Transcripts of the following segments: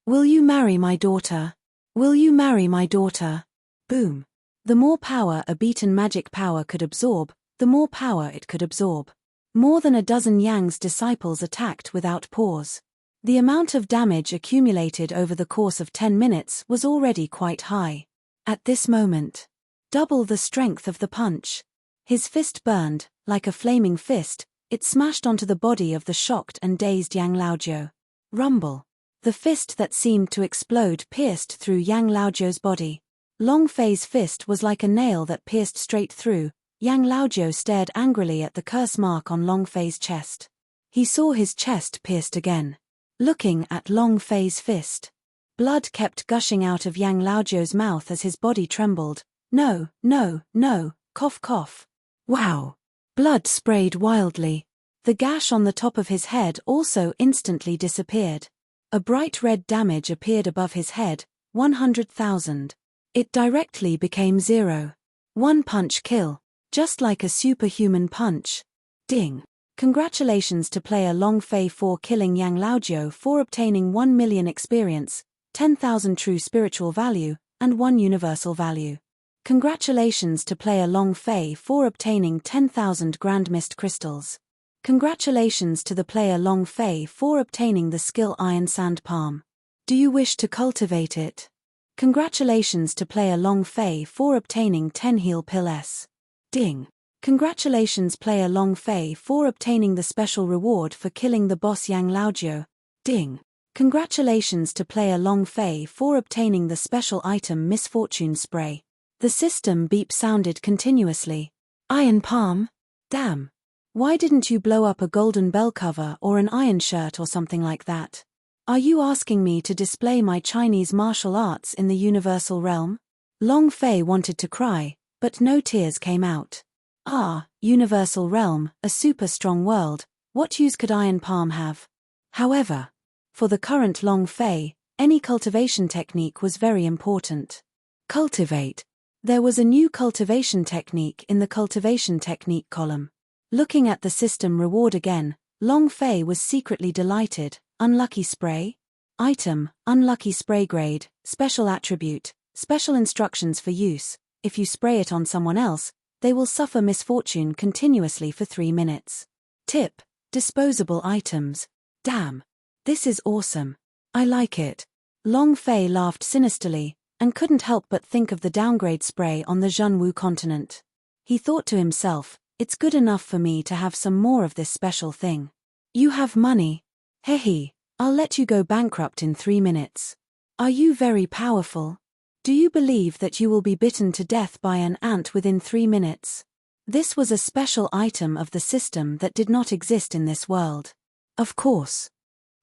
Will you marry my daughter? Will you marry my daughter? Boom. The more power a beaten magic power could absorb, the more power it could absorb. More than a dozen Yang's disciples attacked without pause. The amount of damage accumulated over the course of 10 minutes was already quite high. At this moment, double the strength of the punch. His fist burned, like a flaming fist, it smashed onto the body of the shocked and dazed Yang Laojiu. Rumble. The fist that seemed to explode pierced through Yang Laojiu's body. Long Fei's fist was like a nail that pierced straight through. Yang Laojiu stared angrily at the curse mark on Long Fei's chest. He saw his chest pierced again. Looking at Long Fei's fist. Blood kept gushing out of Yang Laojiu's mouth as his body trembled. No, no, no, cough cough. Wow. Blood sprayed wildly. The gash on the top of his head also instantly disappeared. A bright red damage appeared above his head, 100,000. It directly became 0. One punch kill. Just like a superhuman punch. Ding. Congratulations to player Long Fei for killing Yang Laojiu for obtaining 1 million experience, 10,000 true spiritual value, and 1 universal value. Congratulations to player Long Fei for obtaining 10,000 Grand Mist crystals. Congratulations to the player Long Fei for obtaining the skill Iron Sand Palm. Do you wish to cultivate it? Congratulations to player Long Fei for obtaining 10 Heal Pill S. Ding. Congratulations player Long Fei for obtaining the special reward for killing the boss Yang Laojiu. Ding. Congratulations to player Long Fei for obtaining the special item Misfortune Spray. The system beep sounded continuously. Iron Palm? Damn. Why didn't you blow up a golden bell cover or an iron shirt or something like that? Are you asking me to display my Chinese martial arts in the universal realm? Long Fei wanted to cry, but no tears came out. Ah, universal realm, a super strong world, what use could Iron Palm have? However, for the current Long Fei, any cultivation technique was very important. Cultivate. There was a new cultivation technique in the cultivation technique column. Looking at the system reward again, Long Fei was secretly delighted. Unlucky spray? Item, unlucky spray grade, special attribute, special instructions for use. If you spray it on someone else, they will suffer misfortune continuously for 3 minutes. Tip, disposable items. Damn. This is awesome. I like it. Long Fei laughed sinisterly, and couldn't help but think of the downgrade spray on the Zhenwu continent. He thought to himself, it's good enough for me to have some more of this special thing. You have money. Hehe, I'll let you go bankrupt in 3 minutes. Are you very powerful? Do you believe that you will be bitten to death by an ant within 3 minutes? This was a special item of the system that did not exist in this world. Of course.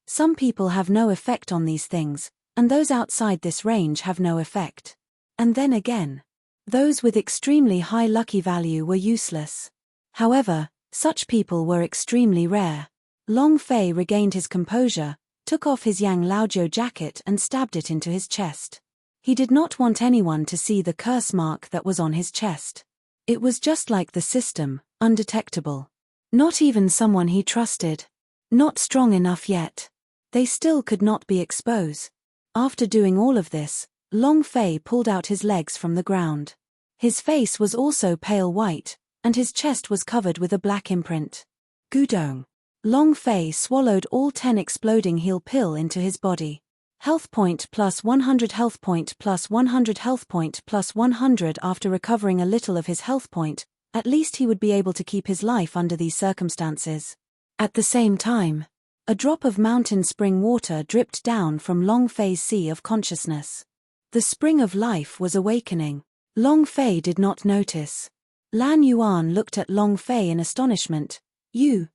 Some people have no effect on these things, and those outside this range have no effect. And then again, those with extremely high lucky value were useless. However, such people were extremely rare. Long Fei regained his composure, took off his Yang Laojiu jacket and stabbed it into his chest. He did not want anyone to see the curse mark that was on his chest. It was just like the system, undetectable. Not even someone he trusted. Not strong enough yet. They still could not be exposed. After doing all of this, Long Fei pulled out his legs from the ground. His face was also pale white, and his chest was covered with a black imprint. Gudong. Long Fei swallowed all 10 exploding heal pill into his body. Health point plus 100 health point plus 100 health point plus 100. After recovering a little of his health point, at least he would be able to keep his life under these circumstances. At the same time, a drop of mountain spring water dripped down from Long Fei's sea of consciousness. The spring of life was awakening. Long Fei did not notice. Lan Yuan looked at Long Fei in astonishment. You.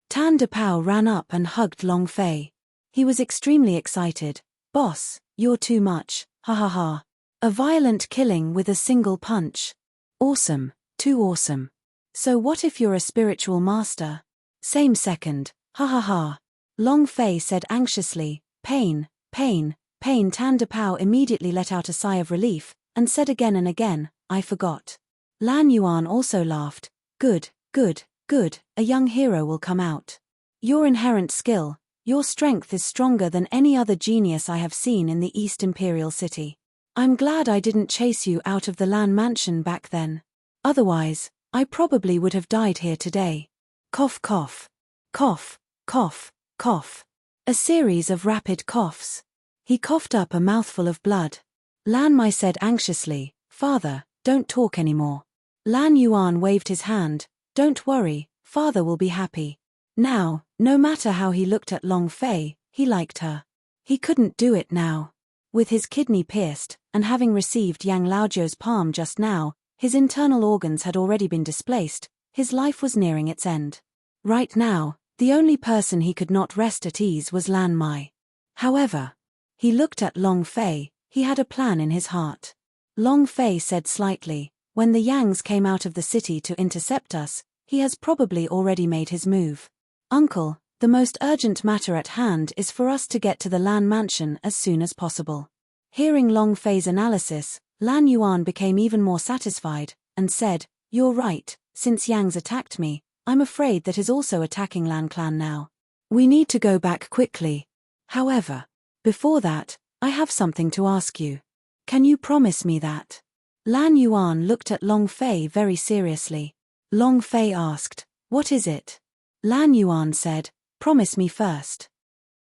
Tan Depao ran up and hugged Long Fei. He was extremely excited. Boss, you're too much, ha ha ha. A violent killing with a single punch. Awesome, too awesome. So what if you're a spiritual master? Same second, ha ha ha. Long Fei said anxiously, pain. Tan Depao immediately let out a sigh of relief, and said again and again, I forgot. Lan Yuan also laughed. Good, a young hero will come out. Your inherent skill, Your strength is stronger than any other genius I have seen in the East Imperial City. I'm glad I didn't chase you out of the Lan mansion back then. Otherwise, I probably would have died here today. Cough cough. Cough, cough, cough. A series of rapid coughs. He coughed up a mouthful of blood. Lan Mai said anxiously, Father, don't talk anymore. Lan Yuan waved his hand, Don't worry, Father will be happy. Now, no matter how he looked at Long Fei, he liked her. He couldn't do it now. With his kidney pierced, and having received Yang Laojiu's palm just now, his internal organs had already been displaced, his life was nearing its end. Right now, the only person he could not rest at ease was Lan Mai. However, he looked at Long Fei, he had a plan in his heart. Long Fei said slightly, When the Yangs came out of the city to intercept us, he has probably already made his move. Uncle, the most urgent matter at hand is for us to get to the Lan mansion as soon as possible. Hearing Long Fei's analysis, Lan Yuan became even more satisfied, and said, You're right, since Yangs attacked me, I'm afraid that is also attacking Lan clan now. We need to go back quickly. However, before that, I have something to ask you. Can you promise me that? Lan Yuan looked at Long Fei very seriously. Long Fei asked, What is it? Lan Yuan said, Promise me first.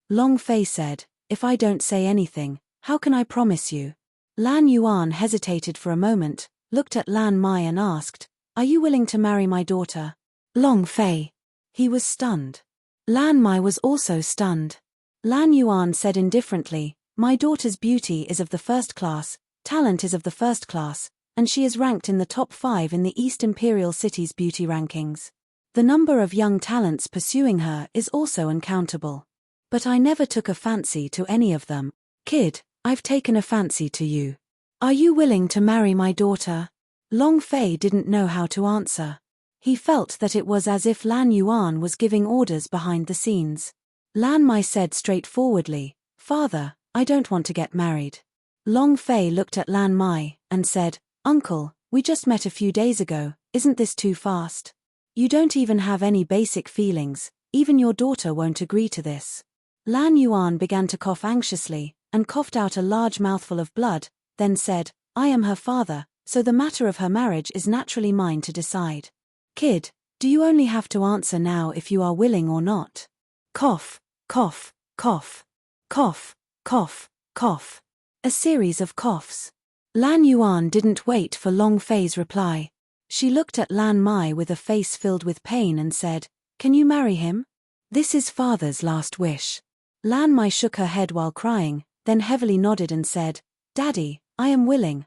Long Fei said, If I don't say anything, how can I promise you? Lan Yuan hesitated for a moment, looked at Lan Mai and asked, Are you willing to marry my daughter? Long Fei. He was stunned. Lan Mai was also stunned. Lan Yuan said indifferently, My daughter's beauty is of the first class, talent is of the first class, and she is ranked in the top 5 in the East Imperial City's beauty rankings. The number of young talents pursuing her is also uncountable. But I never took a fancy to any of them. Kid, I've taken a fancy to you. Are you willing to marry my daughter? Long Fei didn't know how to answer. He felt that it was as if Lan Yuan was giving orders behind the scenes. Lan Mai said straightforwardly, Father, I don't want to get married. Long Fei looked at Lan Mai, and said, Uncle, we just met a few days ago, isn't this too fast? You don't even have any basic feelings, even your daughter won't agree to this. Lan Yuan began to cough anxiously, and coughed out a large mouthful of blood, then said, I am her father, so the matter of her marriage is naturally mine to decide. Kid, do you only have to answer now if you are willing or not? Cough, cough, cough, cough, cough, cough. A series of coughs. Lan Yuan didn't wait for Long Fei's reply. She looked at Lan Mai with a face filled with pain and said, Can you marry him? This is father's last wish. Lan Mai shook her head while crying, then heavily nodded and said, Daddy, I am willing,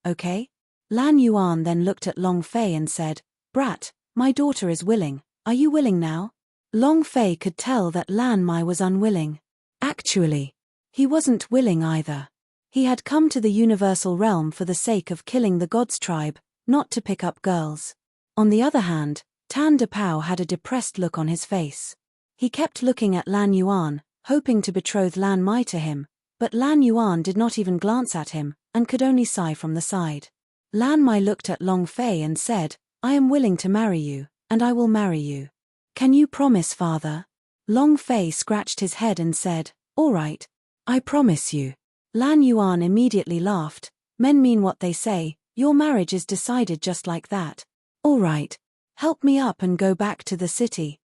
okay? Lan Yuan then looked at Long Fei and said, Brat, my daughter is willing, are you willing now? Long Fei could tell that Lan Mai was unwilling. Actually, he wasn't willing either. He had come to the universal realm for the sake of killing the gods tribe, not to pick up girls. On the other hand, Tan De Pao had a depressed look on his face. He kept looking at Lan Yuan, hoping to betroth Lan Mai to him, but Lan Yuan did not even glance at him, and could only sigh from the side. Lan Mai looked at Long Fei and said, I am willing to marry you, and I will marry you. Can you promise, father? Long Fei scratched his head and said, All right, I promise you. Lan Yuan immediately laughed, Men mean what they say, your marriage is decided just like that. All right, help me up and go back to the city.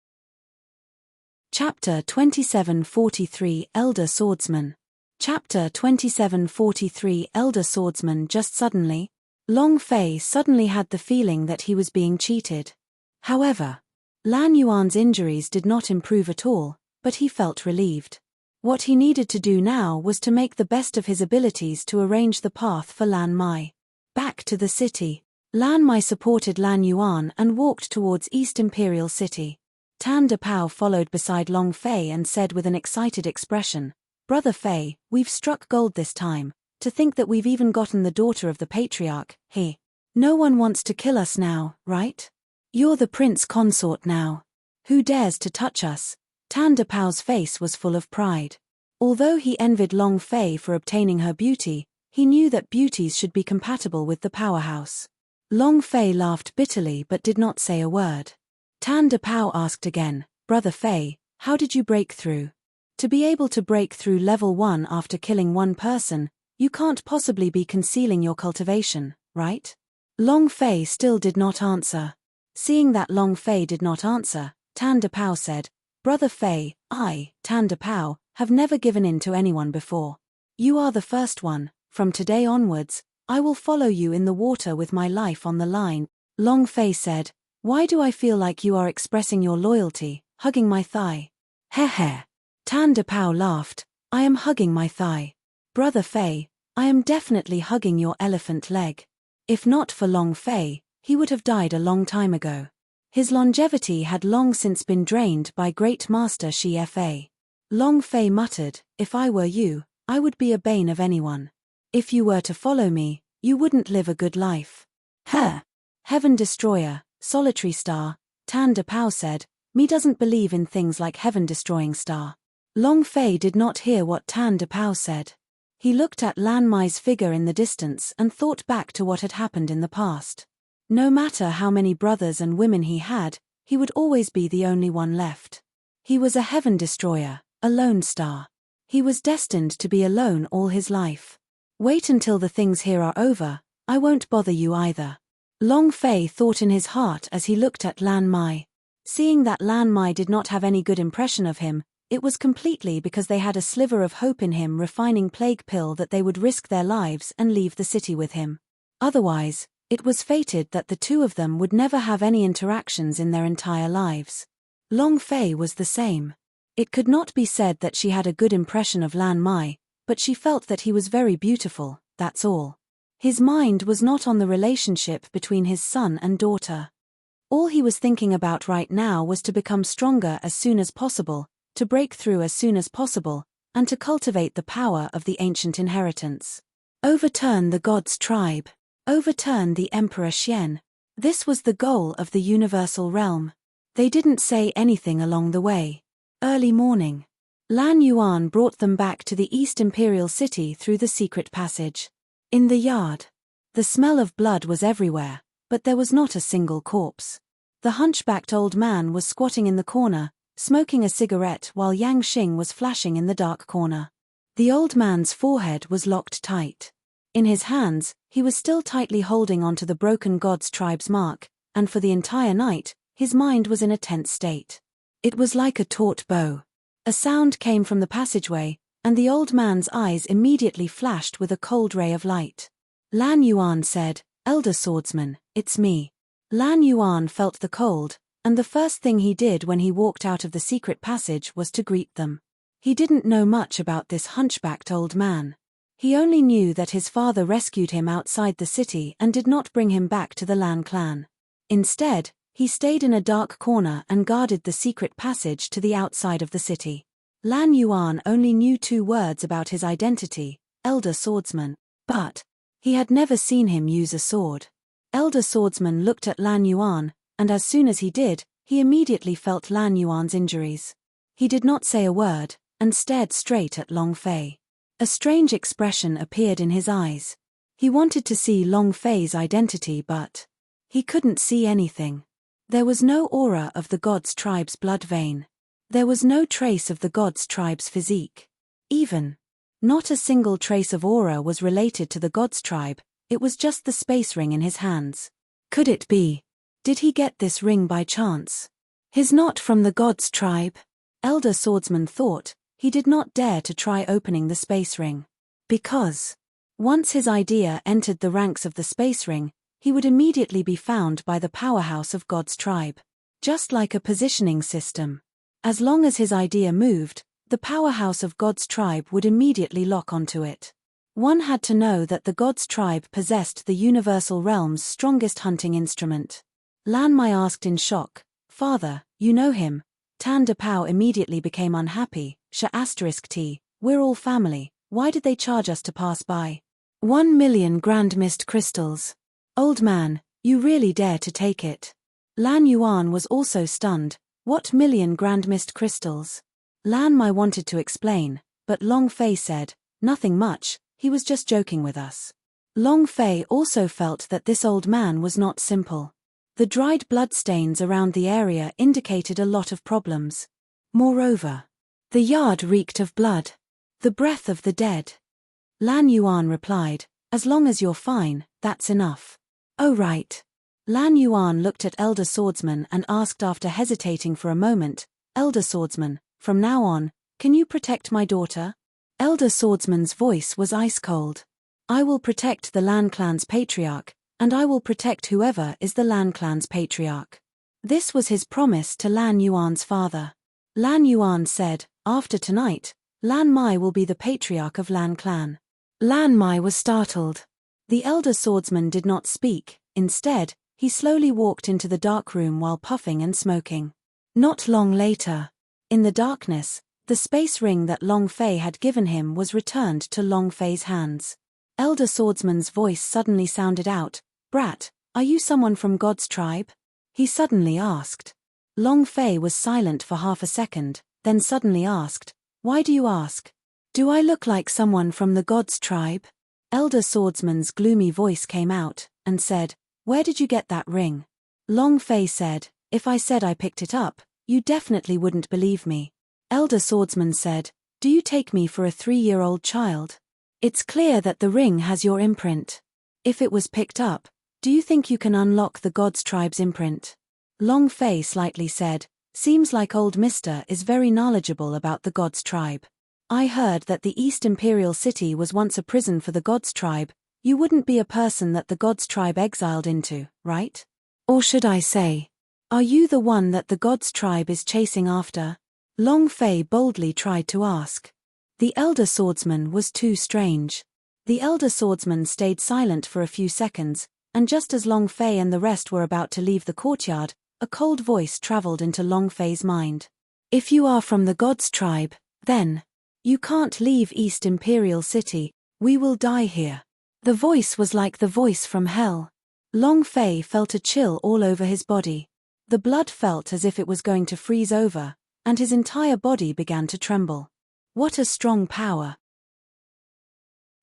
Chapter 2743 Elder Swordsman. Chapter 2743 Elder Swordsman. Just suddenly, Long Fei suddenly had the feeling that he was being cheated. However, Lan Yuan's injuries did not improve at all, but he felt relieved. What he needed to do now was to make the best of his abilities to arrange the path for Lan Mai. Back to the city, Lan Mai supported Lan Yuan and walked towards East Imperial City. Tan De Pao followed beside Long Fei and said with an excited expression, Brother Fei, we've struck gold this time. To think that we've even gotten the daughter of the patriarch, he. No one wants to kill us now, right? You're the prince consort now. Who dares to touch us? Tan De Pao's face was full of pride. Although he envied Long Fei for obtaining her beauty, he knew that beauties should be compatible with the powerhouse. Long Fei laughed bitterly but did not say a word. Tan De Pao asked again, Brother Fei, How did you break through? To be able to break through level 1 after killing one person, you can't possibly be concealing your cultivation, right? Long Fei still did not answer. Seeing that Long Fei did not answer, Tan De Pao said, Brother Fei, I, Tan De Pao, have never given in to anyone before. You are the first one. From today onwards, I will follow you in the water with my life on the line. Long Fei said, Why do I feel like you are expressing your loyalty, hugging my thigh? Heh heh. Tan De Pao laughed, I am hugging my thigh. Brother Fei, I am definitely hugging your elephant leg. If not for Long Fei, he would have died a long time ago. His longevity had long since been drained by Great Master Shi Fa. Long Fei muttered, If I were you, I would be a bane of anyone. If you were to follow me, you wouldn't live a good life. Huh. Heaven Destroyer, Solitary Star, Tan De Pao said, Me doesn't believe in things like heaven-destroying star. Long Fei did not hear what Tan De Pao said. He looked at Lan Mai's figure in the distance and thought back to what had happened in the past. No matter how many brothers and women he had, he would always be the only one left. He was a heaven destroyer, a lone star. He was destined to be alone all his life. Wait until the things here are over, I won't bother you either. Long Fei thought in his heart as he looked at Lan Mai. Seeing that Lan Mai did not have any good impression of him, it was completely because they had a sliver of hope in him refining plague pill that they would risk their lives and leave the city with him. Otherwise, it was fated that the two of them would never have any interactions in their entire lives. Long Fei was the same. It could not be said that she had a good impression of Lan Mai, but she felt that he was very beautiful, that's all. His mind was not on the relationship between his son and daughter. All he was thinking about right now was to become stronger as soon as possible, to break through as soon as possible, and to cultivate the power of the ancient inheritance. Overturn the god's tribe. Overturn the Emperor Xian. This was the goal of the universal realm. They didn't say anything along the way. Early morning. Lan Yuan brought them back to the East Imperial City through the secret passage. In the yard. The smell of blood was everywhere, but there was not a single corpse. The hunchbacked old man was squatting in the corner, smoking a cigarette while Yang Xing was flashing in the dark corner. The old man's forehead was locked tight. In his hands, he was still tightly holding onto the broken god's tribe's mark, and for the entire night, his mind was in a tense state. It was like a taut bow. A sound came from the passageway, and the old man's eyes immediately flashed with a cold ray of light. Lan Yuan said, Elder Swordsman, it's me. Lan Yuan felt the cold, and the first thing he did when he walked out of the secret passage was to greet them. He didn't know much about this hunchbacked old man. He only knew that his father rescued him outside the city and did not bring him back to the Lan clan. Instead, he stayed in a dark corner and guarded the secret passage to the outside of the city. Lan Yuan only knew 2 words about his identity, Elder Swordsman, but he had never seen him use a sword. Elder Swordsman looked at Lan Yuan, and as soon as he did, he immediately felt Lan Yuan's injuries. He did not say a word, and stared straight at Long Fei. A strange expression appeared in his eyes. He wanted to see Long Fei's identity but he couldn't see anything. There was no aura of the god's tribe's blood vein. There was no trace of the god's tribe's physique. Even not a single trace of aura was related to the god's tribe, it was just the space ring in his hands. Could it be? Did he get this ring by chance? His not from the god's tribe? Elder Swordsman thought. He did not dare to try opening the space ring. Because once his idea entered the ranks of the space ring, he would immediately be found by the powerhouse of God's tribe. Just like a positioning system. As long as his idea moved, the powerhouse of God's tribe would immediately lock onto it. One had to know that the God's tribe possessed the universal realm's strongest hunting instrument. Lan Mai asked in shock, Father, you know him? Tan De Pao immediately became unhappy. *T, we're all family, why did they charge us to pass by? 1 million grand mist crystals. Old man, you really dare to take it. Lan Yuan was also stunned. What million grand mist crystals? Lan Mai wanted to explain, but Long Fei said, nothing much, he was just joking with us. Long Fei also felt that this old man was not simple. The dried bloodstains around the area indicated a lot of problems. Moreover, the yard reeked of blood. The breath of the dead. Lan Yuan replied, as long as you're fine, that's enough. Oh right. Lan Yuan looked at Elder Swordsman and asked after hesitating for a moment, Elder Swordsman, from now on, can you protect my daughter? Elder Swordsman's voice was ice cold. I will protect the Lan clan's patriarch, and I will protect whoever is the Lan clan's patriarch. This was his promise to Lan Yuan's father. Lan Yuan said, after tonight, Lan Mai will be the patriarch of Lan clan. Lan Mai was startled. The elder swordsman did not speak, instead, he slowly walked into the dark room while puffing and smoking. Not long later, in the darkness, the space ring that Long Fei had given him was returned to Long Fei's hands. Elder Swordsman's voice suddenly sounded out, Brat, are you someone from God's tribe? He suddenly asked. Long Fei was silent for half a second, then suddenly asked, Why do you ask? Do I look like someone from the God's tribe? Elder Swordsman's gloomy voice came out, and said, Where did you get that ring? Long Fei said, If I said I picked it up, you definitely wouldn't believe me. Elder Swordsman said, Do you take me for a 3-year-old child? It's clear that the ring has your imprint. If it was picked up, do you think you can unlock the God's tribe's imprint? Long Fei slightly said, Seems like old Mister is very knowledgeable about the God's tribe. I heard that the East Imperial City was once a prison for the God's tribe. You wouldn't be a person that the God's tribe exiled into, right? Or should I say, are you the one that the God's tribe is chasing after? Long Fei boldly tried to ask. The elder swordsman was too strange. The elder swordsman stayed silent for a few seconds, and just as Long Fei and the rest were about to leave the courtyard, a cold voice traveled into Long Fei's mind. If you are from the God's tribe, then you can't leave East Imperial City, we will die here. The voice was like the voice from hell. Long Fei felt a chill all over his body. The blood felt as if it was going to freeze over, and his entire body began to tremble. What a strong power.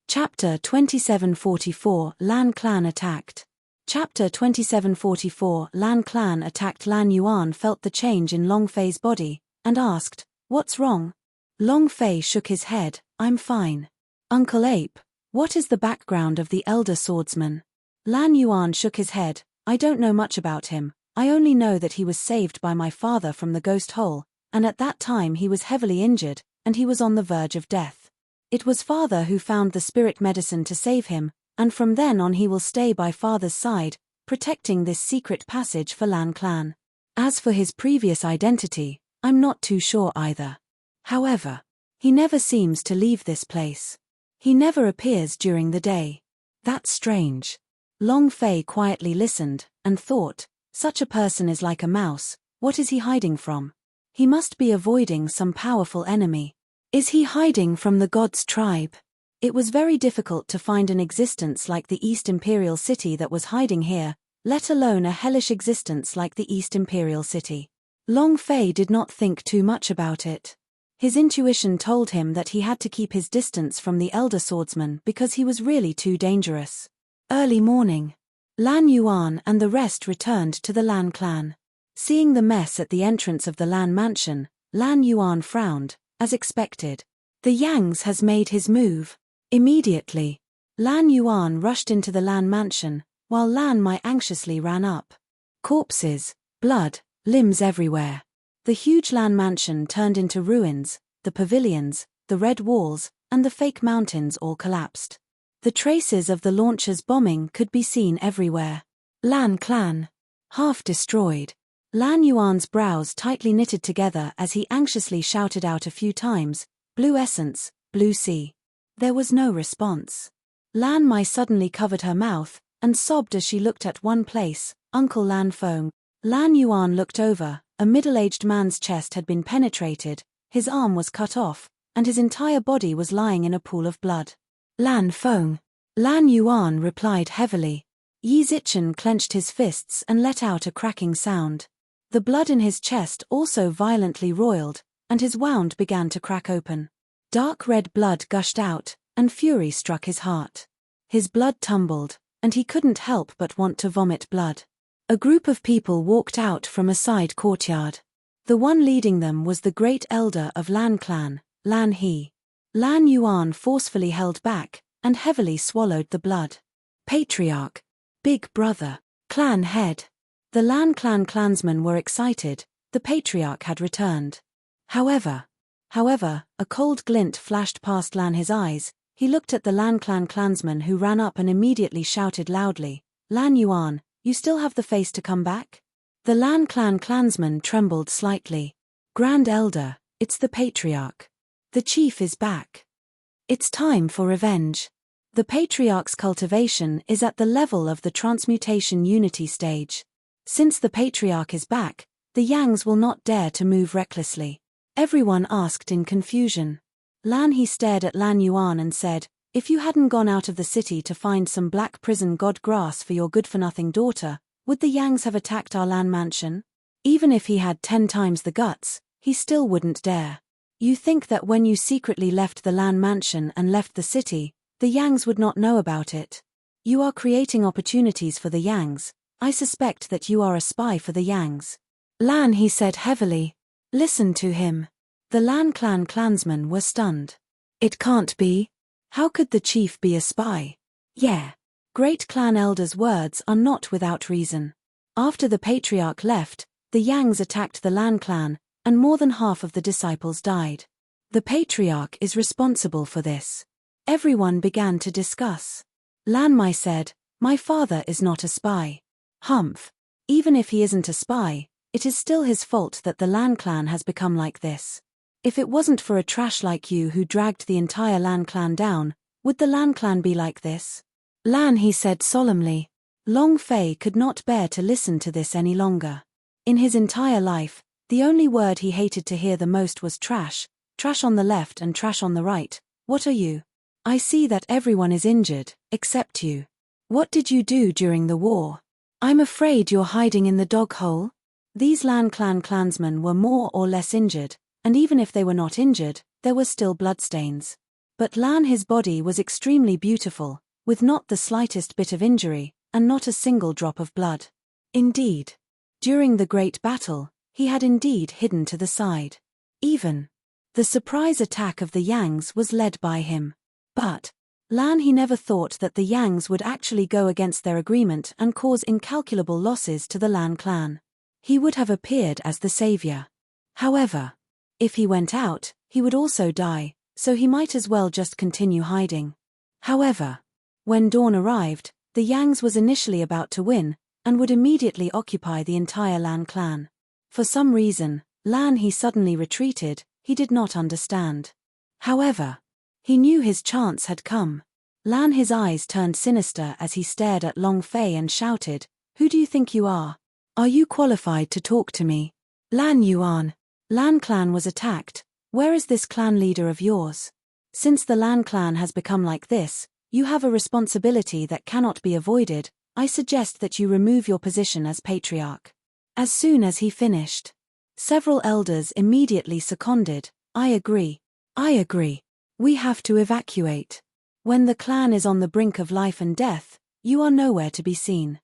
Chapter 2744 Lan Clan Attacked. Chapter 2744 Lan Clan Attacked. Lan Yuan felt the change in Long Fei's body, and asked, What's wrong? Long Fei shook his head, I'm fine. Uncle Ape, what is the background of the elder swordsman? Lan Yuan shook his head, I don't know much about him, I only know that he was saved by my father from the ghost hole, and at that time he was heavily injured, and he was on the verge of death. It was father who found the spirit medicine to save him, and from then on he will stay by father's side, protecting this secret passage for Lan Clan. As for his previous identity, I'm not too sure either. However, he never seems to leave this place. He never appears during the day. That's strange. Long Fei quietly listened, and thought, such a person is like a mouse, what is he hiding from? He must be avoiding some powerful enemy. Is he hiding from the God's tribe? It was very difficult to find an existence like the East Imperial City that was hiding here, let alone a hellish existence like the East Imperial City. Long Fei did not think too much about it. His intuition told him that he had to keep his distance from the elder swordsman because he was really too dangerous. Early morning. Lan Yuan and the rest returned to the Lan clan. Seeing the mess at the entrance of the Lan mansion, Lan Yuan frowned, as expected. The Yangs has made his move. Immediately, Lan Yuan rushed into the Lan mansion, while Lan Mai anxiously ran up. Corpses, blood, limbs everywhere. The huge Lan mansion turned into ruins, the pavilions, the red walls, and the fake mountains all collapsed. The traces of the launcher's bombing could be seen everywhere. Lan clan. Half destroyed. Lan Yuan's brows tightly knitted together as he anxiously shouted out a few times, Blue Essence, Blue Sea. There was no response. Lan Mai suddenly covered her mouth, and sobbed as she looked at one place, Uncle Lan Feng. Lan Yuan looked over, a middle-aged man's chest had been penetrated, his arm was cut off, and his entire body was lying in a pool of blood. Lan Feng. Lan Yuan replied heavily. Yi Zichen clenched his fists and let out a cracking sound. The blood in his chest also violently roiled, and his wound began to crack open. Dark red blood gushed out, and fury struck his heart. His blood tumbled, and he couldn't help but want to vomit blood. A group of people walked out from a side courtyard. The one leading them was the great elder of Lan clan, Lan He. Lan Yuan forcefully held back, and heavily swallowed the blood. Patriarch. Big brother. Clan head. The Lan clan clansmen were excited, the patriarch had returned. However, a cold glint flashed past Lan He's eyes. He looked at the Lan clan clansman who ran up and immediately shouted loudly, "Lan Yuan, you still have the face to come back?" The Lan clan clansman trembled slightly. "Grand Elder, it's the patriarch. The chief is back. It's time for revenge." The patriarch's cultivation is at the level of the transmutation unity stage. Since the patriarch is back, the Yangs will not dare to move recklessly. Everyone asked in confusion. Lan He stared at Lan Yuan and said, "If you hadn't gone out of the city to find some black prison god grass for your good-for-nothing daughter, would the Yangs have attacked our Lan mansion? Even if he had 10 times the guts, he still wouldn't dare. You think that when you secretly left the Lan mansion and left the city, the Yangs would not know about it? You are creating opportunities for the Yangs. I suspect that you are a spy for the Yangs." Lan He said heavily. "Listen to him." The Lan clan clansmen were stunned. "It can't be. How could the chief be a spy?" "Yeah." Great clan elders' words are not without reason. After the patriarch left, the Yangs attacked the Lan clan, and more than half of the disciples died. The patriarch is responsible for this. Everyone began to discuss. Lan Mai said, "My father is not a spy." "Humph. Even if he isn't a spy, it is still his fault that the Lan clan has become like this. If it wasn't for a trash like you who dragged the entire Lan clan down, would the Lan clan be like this?" Lan He said solemnly. Long Fei could not bear to listen to this any longer. In his entire life, the only word he hated to hear the most was trash, trash on the left and trash on the right. "What are you? I see that everyone is injured, except you. What did you do during the war? I'm afraid you're hiding in the dog hole." These Lan clan clansmen were more or less injured, and even if they were not injured, there were still bloodstains. But Lan His body was extremely beautiful, with not the slightest bit of injury, and not a single drop of blood. Indeed, during the great battle, he had indeed hidden to the side. Even the surprise attack of the Yangs was led by him. But Lan He never thought that the Yangs would actually go against their agreement and cause incalculable losses to the Lan clan. He would have appeared as the savior. However, if he went out, he would also die, so he might as well just continue hiding. However, when dawn arrived, the Yangs was initially about to win, and would immediately occupy the entire Lan clan. For some reason, Lan He suddenly retreated. He did not understand. However, he knew his chance had come. Lan His eyes turned sinister as he stared at Long Fei and shouted, "Who do you think you are? Are you qualified to talk to me?" "Lan Yuan. Lan clan was attacked. Where is this clan leader of yours? Since the Lan clan has become like this, you have a responsibility that cannot be avoided. I suggest that you remove your position as patriarch." As soon as he finished, several elders immediately seconded, "I agree. I agree. We have to evacuate. When the clan is on the brink of life and death, you are nowhere to be seen."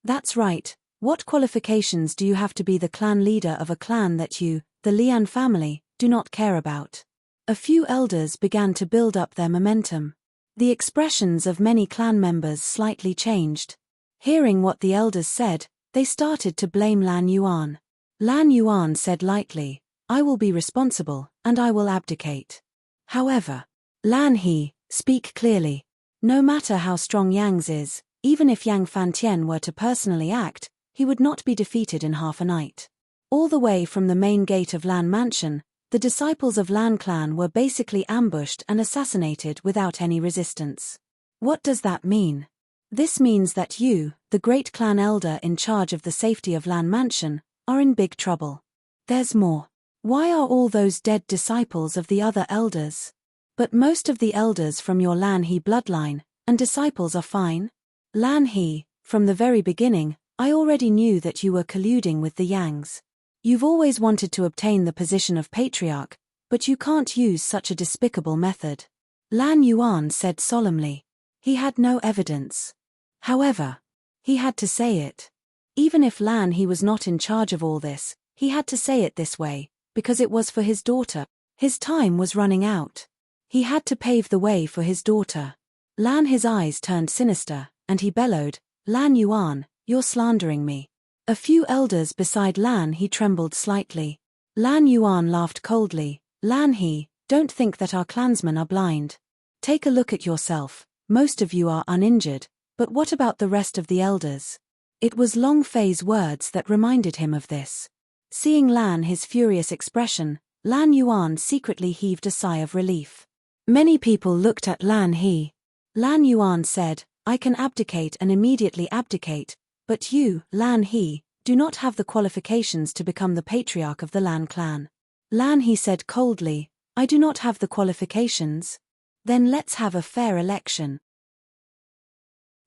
"That's right. What qualifications do you have to be the clan leader of a clan that you, the Lian family, do not care about?" A few elders began to build up their momentum. The expressions of many clan members slightly changed. Hearing what the elders said, they started to blame Lan Yuan. Lan Yuan said lightly, "I will be responsible, and I will abdicate." However, Lan He, speak clearly. No matter how strong Yang's is, even if Yang Fantian were to personally act, he would not be defeated in half a night. All the way from the main gate of Lan Mansion, the disciples of Lan clan were basically ambushed and assassinated without any resistance. What does that mean? This means that you, the great clan elder in charge of the safety of Lan Mansion, are in big trouble. There's more. Why are all those dead disciples of the other elders? But most of the elders from your Lan He bloodline and disciples are fine. Lan He, from the very beginning, I already knew that you were colluding with the Yangs. You've always wanted to obtain the position of patriarch, but you can't use such a despicable method. Lan Yuan said solemnly. He had no evidence. However, he had to say it. Even if Lan He was not in charge of all this, He had to say it this way, because it was for his daughter. His time was running out. He had to pave the way for his daughter. Lan, his eyes turned sinister, and he bellowed, "Lan Yuan, you're slandering me." A few elders beside Lan He trembled slightly. Lan Yuan laughed coldly. "Lan He, don't think that our clansmen are blind. Take a look at yourself, most of you are uninjured, but what about the rest of the elders?" It was Long Fei's words that reminded him of this. Seeing Lan He's furious expression, Lan Yuan secretly heaved a sigh of relief. Many people looked at Lan He. Lan Yuan said, "I can abdicate and immediately abdicate, but you, Lan He, do not have the qualifications to become the patriarch of the Lan clan." Lan He said coldly, "I do not have the qualifications? Then let's have a fair election."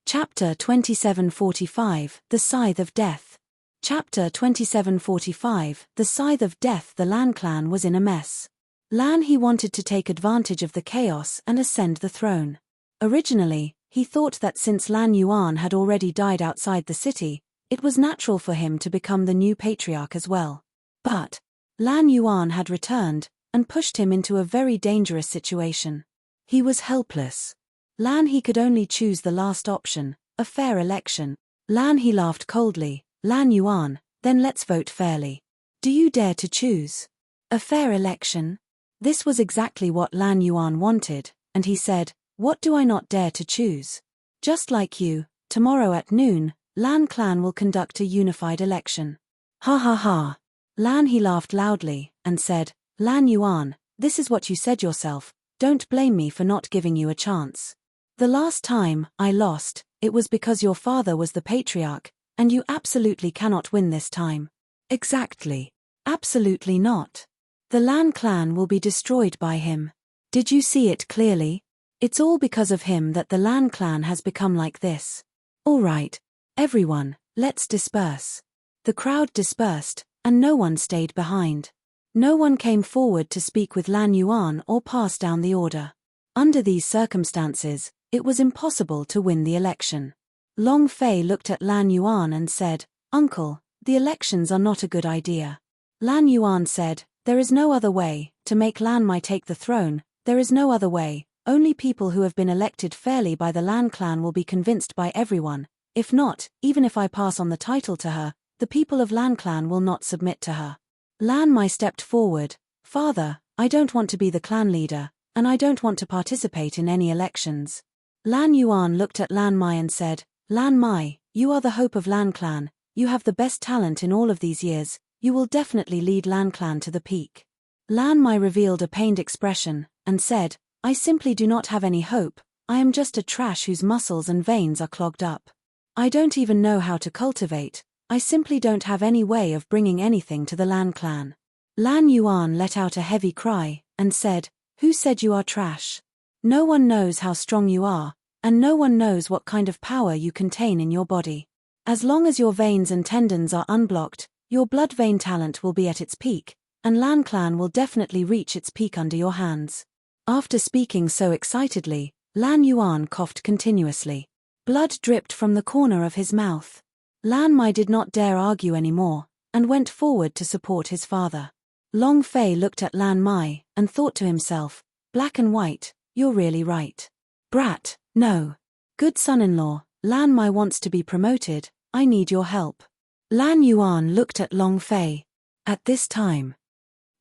Chapter 2745, The Scythe of Death. Chapter 2745, The Scythe of Death. The Lan clan was in a mess. Lan He wanted to take advantage of the chaos and ascend the throne. Originally, he thought that since Lan Yuan had already died outside the city, it was natural for him to become the new patriarch as well. But Lan Yuan had returned, and pushed him into a very dangerous situation. He was helpless. Lan He could only choose the last option, a fair election. Lan He laughed coldly. "Lan Yuan, then let's vote fairly. Do you dare to choose a fair election?" This was exactly what Lan Yuan wanted, and he said, "What do I not dare to choose? Just like you, tomorrow at noon, Lan clan will conduct a unified election." "Ha ha ha." Lan He laughed loudly, and said, "Lan Yuan, this is what you said yourself, don't blame me for not giving you a chance. The last time I lost, it was because your father was the patriarch, and you absolutely cannot win this time." "Exactly. Absolutely not. The Lan clan will be destroyed by him. Did you see it clearly? It's all because of him that the Lan clan has become like this. All right, everyone, let's disperse." The crowd dispersed, and no one stayed behind. No one came forward to speak with Lan Yuan or pass down the order. Under these circumstances, it was impossible to win the election. Long Fei looked at Lan Yuan and said, "Uncle, the elections are not a good idea." Lan Yuan said, "There is no other way, to make Lan Mai take the throne, there is no other way, only people who have been elected fairly by the Lan clan will be convinced by everyone, if not, even if I pass on the title to her, the people of Lan clan will not submit to her." Lan Mai stepped forward. "Father, I don't want to be the clan leader, and I don't want to participate in any elections." Lan Yuan looked at Lan Mai and said, "Lan Mai, you are the hope of Lan clan, you have the best talent in all of these years, you will definitely lead Lan clan to the peak." Lan Mai revealed a pained expression, and said, "I simply do not have any hope, I am just a trash whose muscles and veins are clogged up. I don't even know how to cultivate, I simply don't have any way of bringing anything to the Lan clan." Lan Yuan let out a heavy cry, and said, "Who said you are trash? No one knows how strong you are, and no one knows what kind of power you contain in your body. As long as your veins and tendons are unblocked, your blood vein talent will be at its peak, and Lan clan will definitely reach its peak under your hands." After speaking so excitedly, Lan Yuan coughed continuously. Blood dripped from the corner of his mouth. Lan Mai did not dare argue anymore, and went forward to support his father. Long Fei looked at Lan Mai, and thought to himself, "Black and white, you're really right. Brat, no. Good son-in-law, Lan Mai wants to be promoted, I need your help." Lan Yuan looked at Long Fei. At this time,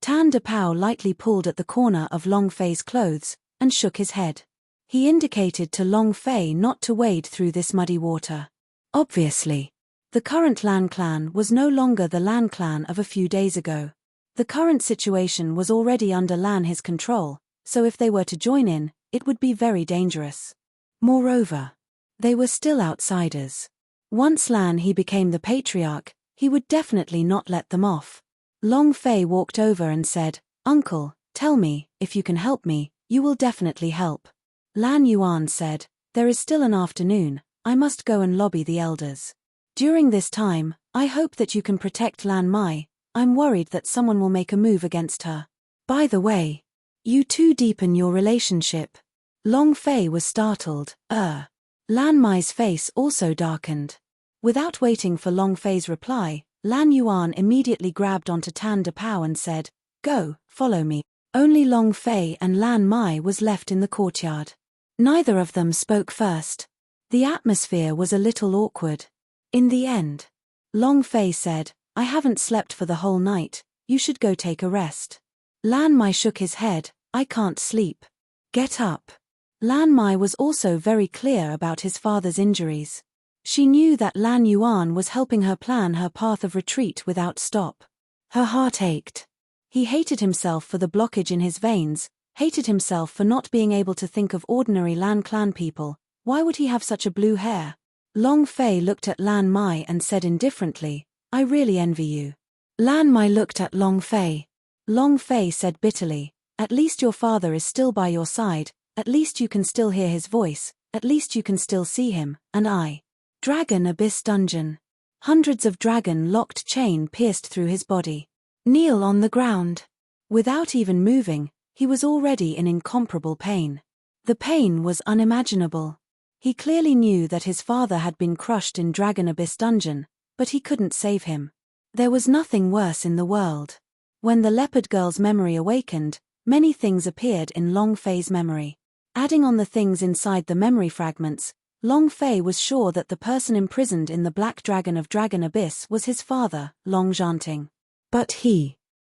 Tan De Pao lightly pulled at the corner of Long Fei's clothes, and shook his head. He indicated to Long Fei not to wade through this muddy water. Obviously, the current Lan clan was no longer the Lan clan of a few days ago. The current situation was already under Lan his control, so if they were to join in, it would be very dangerous. Moreover, they were still outsiders. Once Lan he became the patriarch, he would definitely not let them off. Long Fei walked over and said, "Uncle, tell me, if you can help me, you will definitely help." Lan Yuan said, "There is still an afternoon, I must go and lobby the elders. During this time, I hope that you can protect Lan Mai, I'm worried that someone will make a move against her. By the way, you two deepen your relationship." Long Fei was startled. Lan Mai's face also darkened. Without waiting for Long Fei's reply, Lan Yuan immediately grabbed onto Tan Dapao and said, "Go, follow me." Only Long Fei and Lan Mai was left in the courtyard. Neither of them spoke first. The atmosphere was a little awkward. In the end, Long Fei said, "I haven't slept for the whole night, you should go take a rest." Lan Mai shook his head, "I can't sleep." "Get up." Lan Mai was also very clear about his father's injuries. She knew that Lan Yuan was helping her plan her path of retreat without stop. Her heart ached. He hated himself for the blockage in his veins, hated himself for not being able to think of ordinary Lan clan people. Why would he have such a blue hair? Long Fei looked at Lan Mai and said indifferently, "I really envy you." Lan Mai looked at Long Fei. Long Fei said bitterly, "At least your father is still by your side, at least you can still hear his voice, at least you can still see him, and I." Dragon Abyss Dungeon. Hundreds of dragon-locked chain pierced through his body. Kneel on the ground. Without even moving, he was already in incomparable pain. The pain was unimaginable. He clearly knew that his father had been crushed in Dragon Abyss Dungeon, but he couldn't save him. There was nothing worse in the world. When the leopard girl's memory awakened, many things appeared in Long Fei's memory. Adding on the things inside the memory fragments, Long Fei was sure that the person imprisoned in the Black Dragon of Dragon Abyss was his father, Long Zhanting. But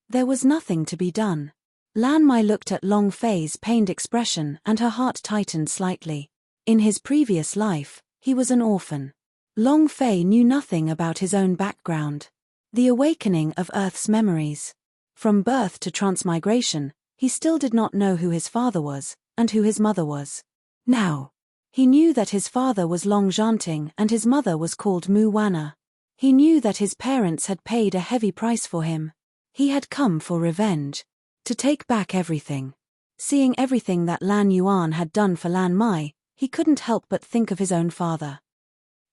there was nothing to be done. Lan Mai looked at Long Fei's pained expression and her heart tightened slightly. In his previous life, he was an orphan. Long Fei knew nothing about his own background. The awakening of Earth's memories. From birth to transmigration, he still did not know who his father was, and who his mother was. Now, he knew that his father was Long Zhanting and his mother was called Mu Wana. He knew that his parents had paid a heavy price for him. He had come for revenge. To take back everything. Seeing everything that Lan Yuan had done for Lan Mai, he couldn't help but think of his own father.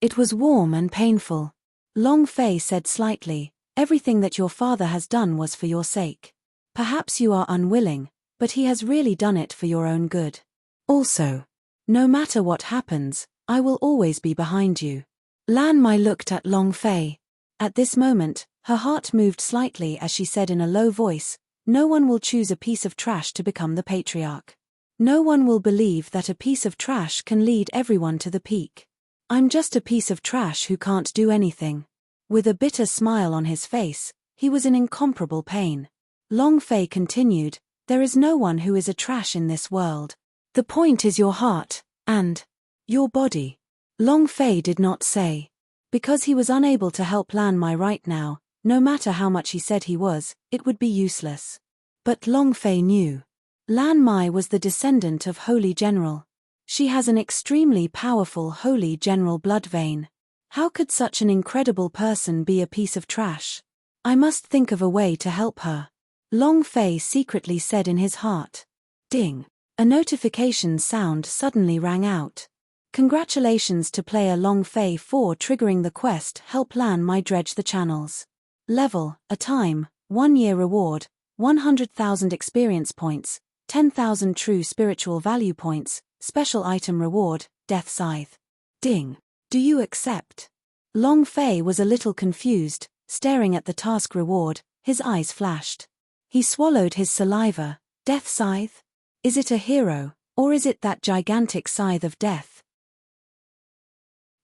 It was warm and painful. Long Fei said slightly, "Everything that your father has done was for your sake. Perhaps you are unwilling, but he has really done it for your own good. Also, no matter what happens, I will always be behind you." Lan Mai looked at Long Fei. At this moment, her heart moved slightly as she said in a low voice, "No one will choose a piece of trash to become the patriarch. No one will believe that a piece of trash can lead everyone to the peak. I'm just a piece of trash who can't do anything." With a bitter smile on his face, he was in incomparable pain. Long Fei continued, "There is no one who is a trash in this world. The point is your heart, and your body." Long Fei did not say. Because he was unable to help Lan Mai right now, no matter how much he said he was, it would be useless. But Long Fei knew. Lan Mai was the descendant of Holy General. She has an extremely powerful Holy General blood vein. How could such an incredible person be a piece of trash? I must think of a way to help her. Long Fei secretly said in his heart. Ding! A notification sound suddenly rang out. Congratulations to player Long Fei for triggering the quest Help Lan Mai dredge the channels. Level, a time, 1 year reward, 100,000 experience points, 10,000 true spiritual value points, special item reward, Death Scythe. Ding! Do you accept? Long Fei was a little confused, staring at the task reward, his eyes flashed. He swallowed his saliva. Death Scythe? Is it a hero, or is it that gigantic scythe of death?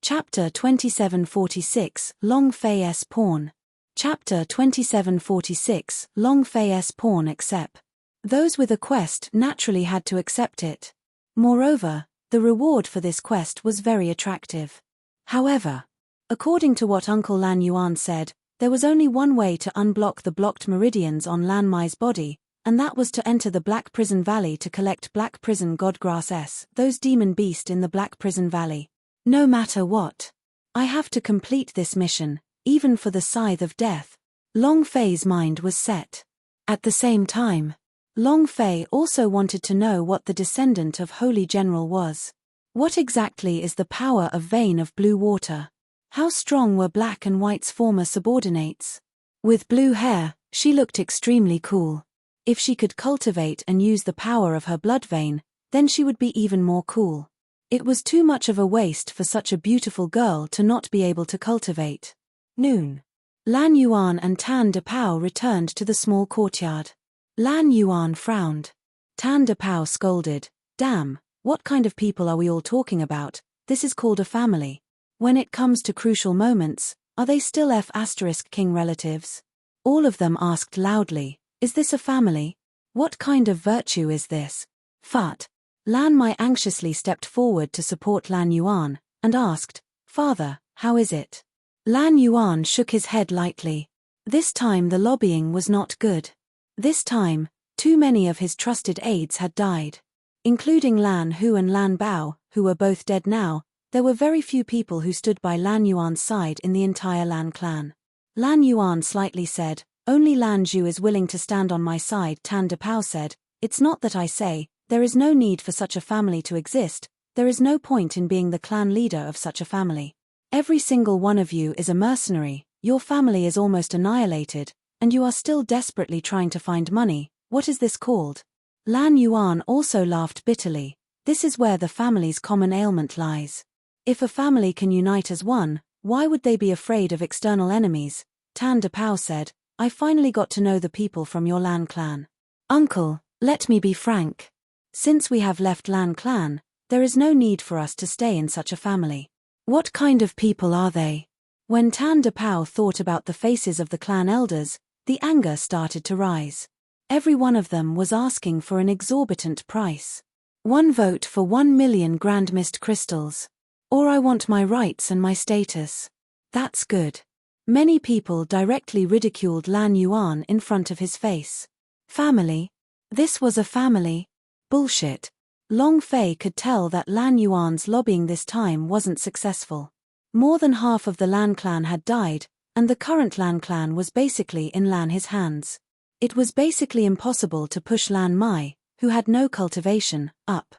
Chapter 2746, Long Fei's Pawn. Chapter 2746, Long Fei's Pawn accept. Those with a quest naturally had to accept it. Moreover, the reward for this quest was very attractive. However, according to what Uncle Lan Yuan said, there was only one way to unblock the blocked meridians on Lan Mai's body, and that was to enter the Black Prison Valley to collect Black Prison Godgrass S, those demon beast in the Black Prison Valley. No matter what, I have to complete this mission, even for the Scythe of Death. Long Fei's mind was set. At the same time, Long Fei also wanted to know what the descendant of Holy General was. What exactly is the power of Vein of Blue Water? How strong were Black and White's former subordinates? With blue hair, she looked extremely cool. If she could cultivate and use the power of her blood vein, then she would be even more cool. It was too much of a waste for such a beautiful girl to not be able to cultivate. Noon. Lan Yuan and Tan De Pao returned to the small courtyard. Lan Yuan frowned. Tan De Pao scolded, "Damn, what kind of people are we all talking about? This is called a family. When it comes to crucial moments, are they still F***king relatives?" All of them asked loudly, "Is this a family? What kind of virtue is this?" Fat. Lan Mai anxiously stepped forward to support Lan Yuan, and asked, "Father, how is it?" Lan Yuan shook his head lightly. This time the lobbying was not good. This time, too many of his trusted aides had died. Including Lan Hu and Lan Bao, who were both dead now, there were very few people who stood by Lan Yuan's side in the entire Lan clan. Lan Yuan slightly said, "Only Lan Zhu is willing to stand on my side." Tan De Pao said, "It's not that I say, there is no need for such a family to exist, there is no point in being the clan leader of such a family. Every single one of you is a mercenary, your family is almost annihilated, and you are still desperately trying to find money. What is this called?" Lan Yuan also laughed bitterly. This is where the family's common ailment lies. If a family can unite as one, why would they be afraid of external enemies? Tan De Pao said, "I finally got to know the people from your Lan clan. Uncle, let me be frank. Since we have left Lan clan, there is no need for us to stay in such a family." What kind of people are they? When Tan De Pao thought about the faces of the clan elders, the anger started to rise. Every one of them was asking for an exorbitant price. 1 vote for 1 million grand mist crystals. Or I want my rights and my status. That's good. Many people directly ridiculed Lan Yuan in front of his face. Family? This was a family? Bullshit. Long Fei could tell that Lan Yuan's lobbying this time wasn't successful. More than half of the Lan clan had died, and the current Lan clan was basically in Lan his hands. It was basically impossible to push Lan Mai, who had no cultivation, up.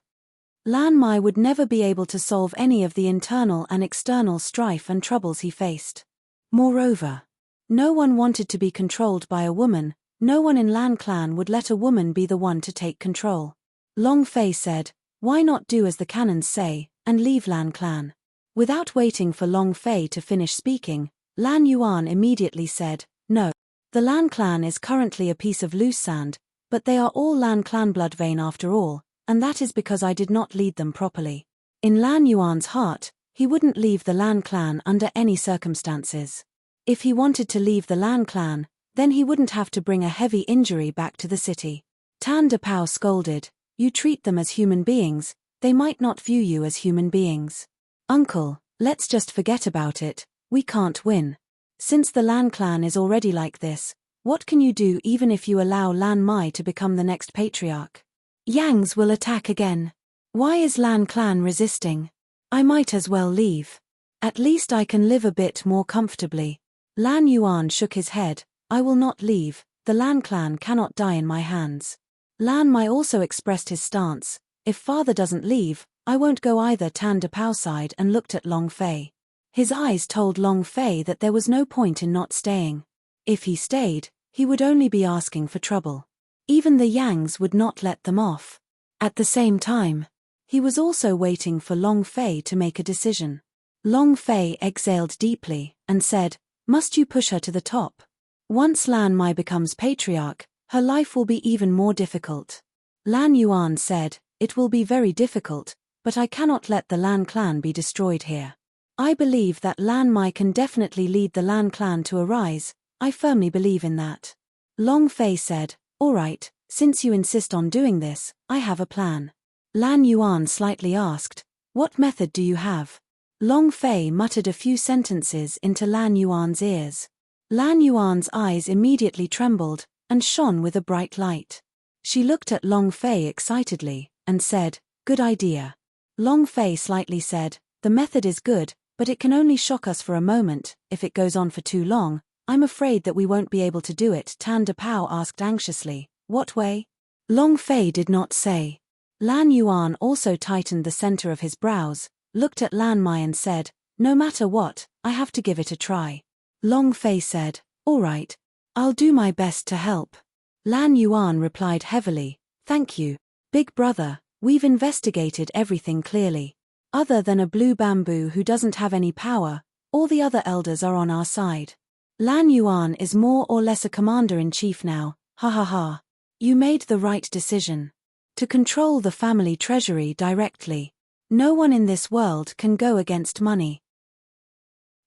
Lan Mai would never be able to solve any of the internal and external strife and troubles he faced. Moreover, no one wanted to be controlled by a woman, no one in Lan clan would let a woman be the one to take control. Long Fei said, "Why not do as the canons say, and leave Lan clan?" Without waiting for Long Fei to finish speaking, Lan Yuan immediately said, "No. The Lan clan is currently a piece of loose sand, but they are all Lan clan blood vein after all, and that is because I did not lead them properly." In Lan Yuan's heart, he wouldn't leave the Lan clan under any circumstances. If he wanted to leave the Lan clan, then he wouldn't have to bring a heavy injury back to the city. Tan De Pao scolded, "You treat them as human beings, they might not view you as human beings. Uncle, let's just forget about it, we can't win. Since the Lan clan is already like this, what can you do even if you allow Lan Mai to become the next patriarch? Yangs will attack again. Why is Lan clan resisting? I might as well leave. At least I can live a bit more comfortably." Lan Yuan shook his head, "I will not leave, the Lan clan cannot die in my hands." Lan Mai also expressed his stance, "If father doesn't leave, I won't go either." Tan De Pao sighed and looked at Long Fei. His eyes told Long Fei that there was no point in not staying. If he stayed, he would only be asking for trouble. Even the Yangs would not let them off. At the same time, he was also waiting for Long Fei to make a decision. Long Fei exhaled deeply, and said, "Must you push her to the top? Once Lan Mai becomes patriarch, her life will be even more difficult." Lan Yuan said, "It will be very difficult, but I cannot let the Lan clan be destroyed here. I believe that Lan Mai can definitely lead the Lan clan to a rise, I firmly believe in that." Long Fei said, "All right, since you insist on doing this, I have a plan." Lan Yuan slightly asked, "What method do you have?" Long Fei muttered a few sentences into Lan Yuan's ears. Lan Yuan's eyes immediately trembled, and shone with a bright light. She looked at Long Fei excitedly, and said, "Good idea." Long Fei slightly said, "The method is good, but it can only shock us for a moment. If it goes on for too long, I'm afraid that we won't be able to do it." Tan De Pao asked anxiously, "What way?" Long Fei did not say. Lan Yuan also tightened the center of his brows, looked at Lan Mai and said, "No matter what, I have to give it a try." Long Fei said, "All right. I'll do my best to help." Lan Yuan replied heavily, "Thank you, big brother, we've investigated everything clearly. Other than a blue bamboo who doesn't have any power, all the other elders are on our side." Lan Yuan is more or less a commander-in-chief now, ha ha ha. You made the right decision. To control the family treasury directly. No one in this world can go against money.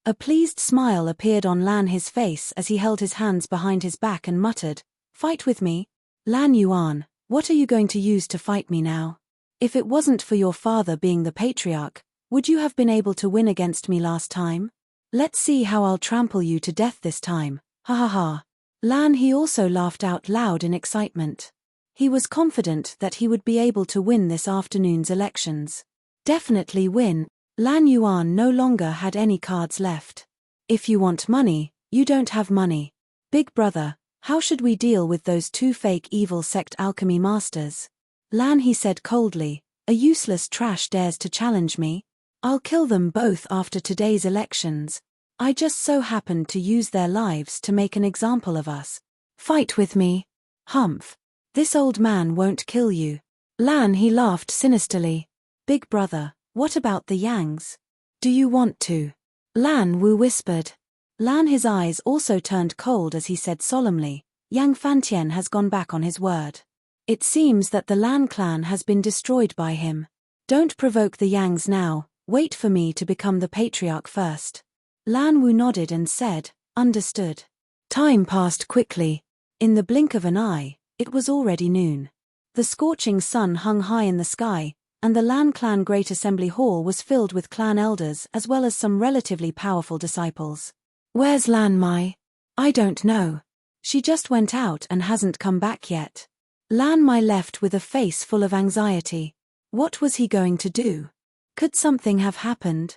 A pleased smile appeared on Lan his face as he held his hands behind his back and muttered, "Fight with me? Lan Yuan, what are you going to use to fight me now? If it wasn't for your father being the patriarch, would you have been able to win against me last time? Let's see how I'll trample you to death this time, ha ha ha." Lan he also laughed out loud in excitement. He was confident that he would be able to win this afternoon's elections. Definitely win. Lan Yuan no longer had any cards left. If you want money, you don't have money. Big brother, how should we deal with those two fake evil sect alchemy masters? Lan he said coldly, a useless trash dares to challenge me. I'll kill them both after today's elections. I just so happened to use their lives to make an example of us. Fight with me? Humph. This old man won't kill you. Lan he laughed sinisterly. Big brother, what about the Yangs? Do you want to? Lan Wu whispered. Lan his eyes also turned cold as he said solemnly, Yang Fantian has gone back on his word. It seems that the Lan clan has been destroyed by him. Don't provoke the Yangs now, wait for me to become the patriarch first. Lan Wu nodded and said, understood. Time passed quickly. In the blink of an eye, it was already noon. The scorching sun hung high in the sky, and the Lan clan Great Assembly Hall was filled with clan elders as well as some relatively powerful disciples. Where's Lan Mai? I don't know. She just went out and hasn't come back yet. Lan Mai left with a face full of anxiety. What was he going to do? Could something have happened?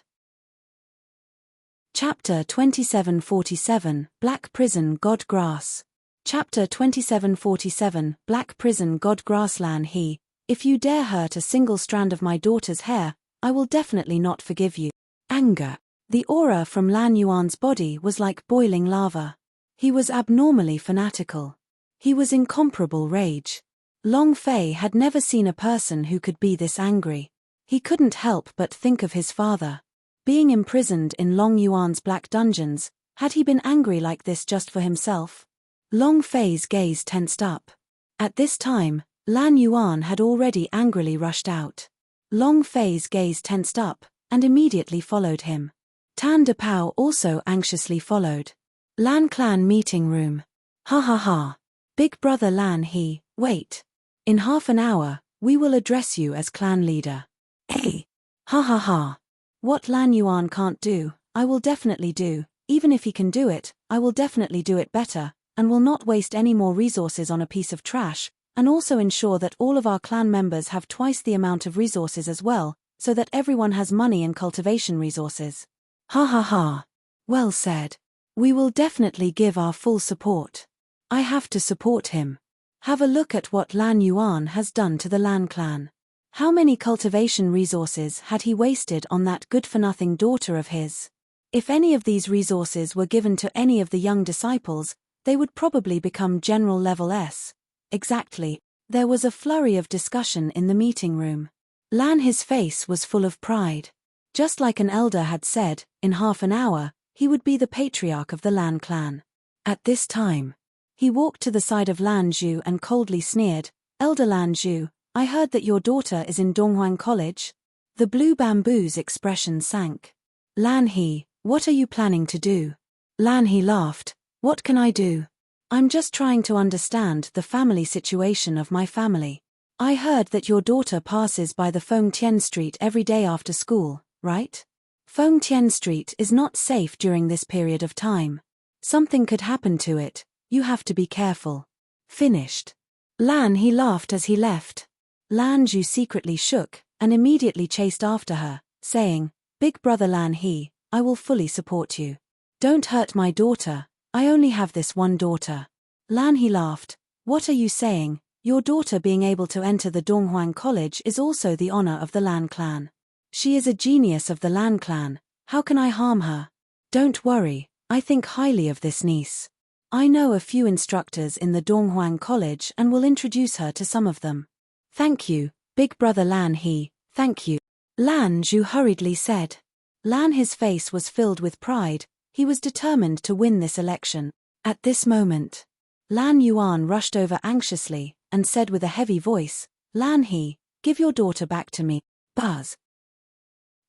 Chapter 2747, Black Prison God Grass. Chapter 2747, Black Prison God Grass. Lan he, if you dare hurt a single strand of my daughter's hair, I will definitely not forgive you. Anger. The aura from Lan Yuan's body was like boiling lava. He was abnormally fanatical. He was incomparable rage. Long Fei had never seen a person who could be this angry. He couldn't help but think of his father. Being imprisoned in Long Yuan's black dungeons, had he been angry like this just for himself? Long Fei's gaze tensed up. At this time, Lan Yuan had already angrily rushed out. Long Fei's gaze tensed up, and immediately followed him. Tan Depao also anxiously followed. Lan clan meeting room. Ha ha ha. Big brother Lan he, wait. In half an hour, we will address you as clan leader. Hey. Ha ha ha. What Lan Yuan can't do, I will definitely do. Even if he can do it, I will definitely do it better, and will not waste any more resources on a piece of trash, and also ensure that all of our clan members have twice the amount of resources as well, so that everyone has money and cultivation resources. Ha ha ha. Well said. We will definitely give our full support. I have to support him. Have a look at what Lan Yuan has done to the Lan clan. How many cultivation resources had he wasted on that good-for-nothing daughter of his? If any of these resources were given to any of the young disciples, they would probably become general level S. Exactly. There was a flurry of discussion in the meeting room. Lan his face was full of pride. Just like an elder had said, in half an hour, he would be the patriarch of the Lan clan. At this time, he walked to the side of Lan Zhu and coldly sneered, Elder Lan Zhu, I heard that your daughter is in Donghuang College? The blue bamboo's expression sank. Lan he, what are you planning to do? Lan he laughed, what can I do? I'm just trying to understand the family situation of my family. I heard that your daughter passes by the Feng Tian Street every day after school, right? Feng Tian Street is not safe during this period of time. Something could happen to it, you have to be careful. Finished. Lan he laughed as he left. Lan Zhu secretly shook, and immediately chased after her, saying, Big brother Lan he, I will fully support you. Don't hurt my daughter, I only have this one daughter. Lan he laughed, what are you saying? Your daughter being able to enter the Donghuang College is also the honor of the Lan clan. She is a genius of the Lan clan, how can I harm her? Don't worry, I think highly of this niece. I know a few instructors in the Donghuang College and will introduce her to some of them. Thank you, big brother Lan he, thank you. Lan Zhu hurriedly said. Lan his face was filled with pride, He was determined to win this election. At this moment, Lan Yuan rushed over anxiously and said with a heavy voice, "Lan He, give your daughter back to me." Buzz.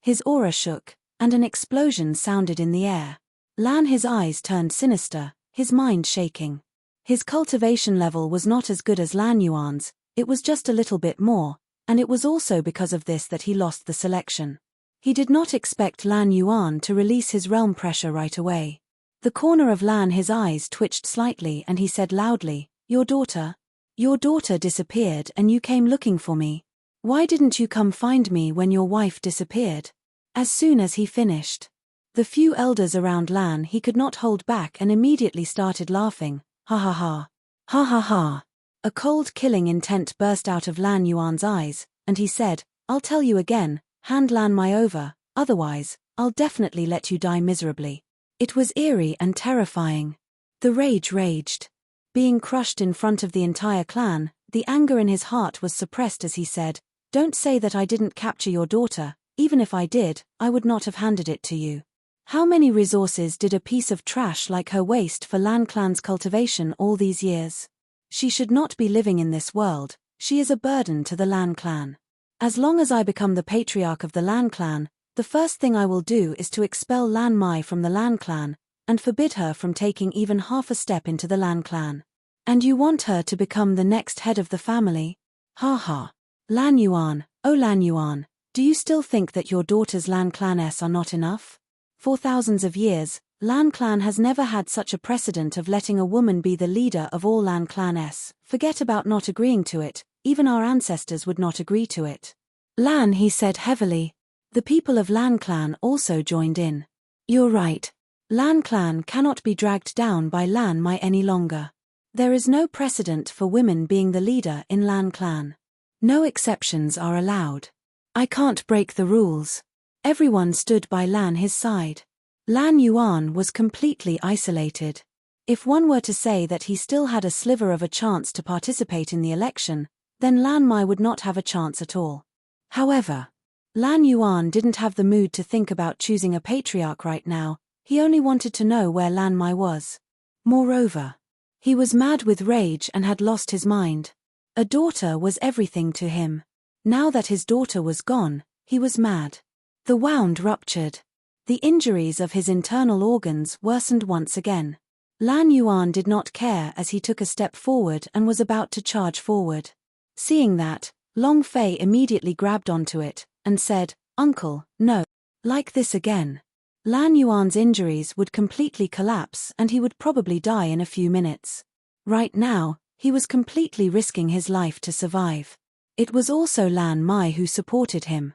His aura shook, and an explosion sounded in the air. Lan He's eyes turned sinister, his mind shaking. His cultivation level was not as good as Lan Yuan's, it was just a little bit more, and it was also because of this that he lost the selection. He did not expect Lan Yuan to release his realm pressure right away. The corner of Lan He's eyes twitched slightly and he said loudly, Your daughter disappeared and you came looking for me. Why didn't you come find me when your wife disappeared?" As soon as he finished, the few elders around Lan He could not hold back and immediately started laughing. Ha ha ha. Ha ha ha. A cold killing intent burst out of Lan Yuan's eyes, and he said, "I'll tell you again, hand Lan Mai over, otherwise, I'll definitely let you die miserably." It was eerie and terrifying. The rage raged. Being crushed in front of the entire clan, the anger in his heart was suppressed as he said, "Don't say that I didn't capture your daughter, even if I did, I would not have handed it to you. How many resources did a piece of trash like her waste for Lan clan's cultivation all these years? She should not be living in this world, she is a burden to the Lan clan. As long as I become the patriarch of the Lan clan, the first thing I will do is to expel Lan Mai from the Lan clan, and forbid her from taking even half a step into the Lan clan. And you want her to become the next head of the family? Ha ha. Lan Yuan, oh Lan Yuan, do you still think that your daughter's Lan claness are not enough? For thousands of years, Lan clan has never had such a precedent of letting a woman be the leader of all Lan claness. Forget about not agreeing to it, even our ancestors would not agree to it. Lan, he said heavily. The people of Lan clan also joined in. You're right. Lan clan cannot be dragged down by Lan Mai any longer. There is no precedent for women being the leader in Lan clan. No exceptions are allowed. I can't break the rules. Everyone stood by Lan He's side. Lan Yuan was completely isolated. If one were to say that he still had a sliver of a chance to participate in the election, then Lan Mai would not have a chance at all. However, Lan Yuan didn't have the mood to think about choosing a patriarch right now, he only wanted to know where Lan Mai was. Moreover, he was mad with rage and had lost his mind. A daughter was everything to him. Now that his daughter was gone, he was mad. The wound ruptured. The injuries of his internal organs worsened once again. Lan Yuan did not care as he took a step forward and was about to charge forward. Seeing that, Long Fei immediately grabbed onto it and said, "Uncle, no. Like this again. Lan Yuan's injuries would completely collapse and he would probably die in a few minutes. Right now, he was completely risking his life to survive." It was also Lan Mai who supported him.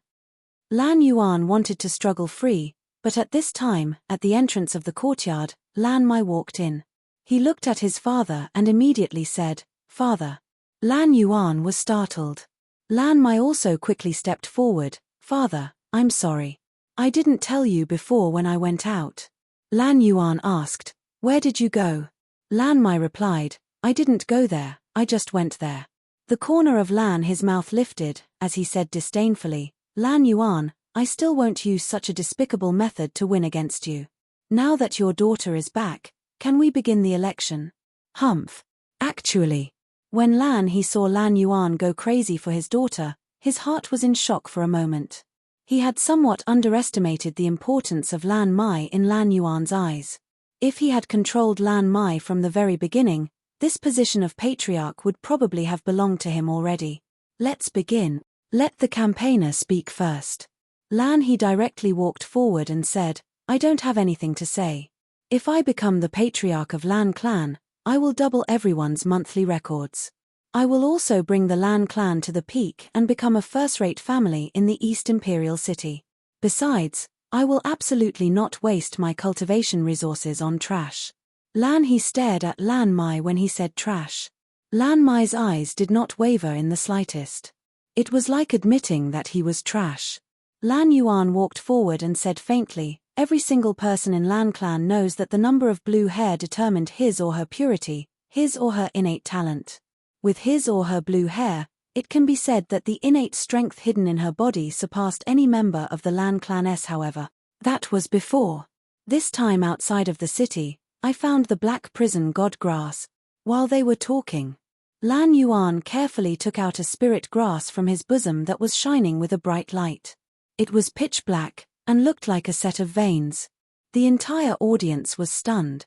Lan Yuan wanted to struggle free, but at this time, at the entrance of the courtyard, Lan Mai walked in. He looked at his father and immediately said, "Father." Lan Yuan was startled. Lan Mai also quickly stepped forward. "Father, I'm sorry. I didn't tell you before when I went out." Lan Yuan asked, "Where did you go?" Lan Mai replied, "I didn't go there, I just went there." The corner of Lan his mouth lifted, as he said disdainfully, "Lan Yuan, I still won't use such a despicable method to win against you. Now that your daughter is back, can we begin the election?" Humph. Actually, when he saw Lan Yuan go crazy for his daughter, his heart was in shock for a moment. He had somewhat underestimated the importance of Lan Mai in Lan Yuan's eyes. If he had controlled Lan Mai from the very beginning, this position of patriarch would probably have belonged to him already. Let's begin. Let the campaigner speak first. Lan He directly walked forward and said, "I don't have anything to say. If I become the patriarch of Lan clan, I will double everyone's monthly records. I will also bring the Lan clan to the peak and become a first-rate family in the East Imperial City. Besides, I will absolutely not waste my cultivation resources on trash." Lan He stared at Lan Mai when he said trash. Lan Mai's eyes did not waver in the slightest. It was like admitting that he was trash. Lan Yuan walked forward and said faintly, "Every single person in Lan clan knows that the number of blue hair determined his or her purity, his or her innate talent. With his or her blue hair, it can be said that the innate strength hidden in her body surpassed any member of the Lan claness. However, that was before. This time outside of the city, I found the black prison god grass. While they were talking, Lan Yuan carefully took out a spirit grass from his bosom that was shining with a bright light. It was pitch black, and looked like a set of veins. The entire audience was stunned.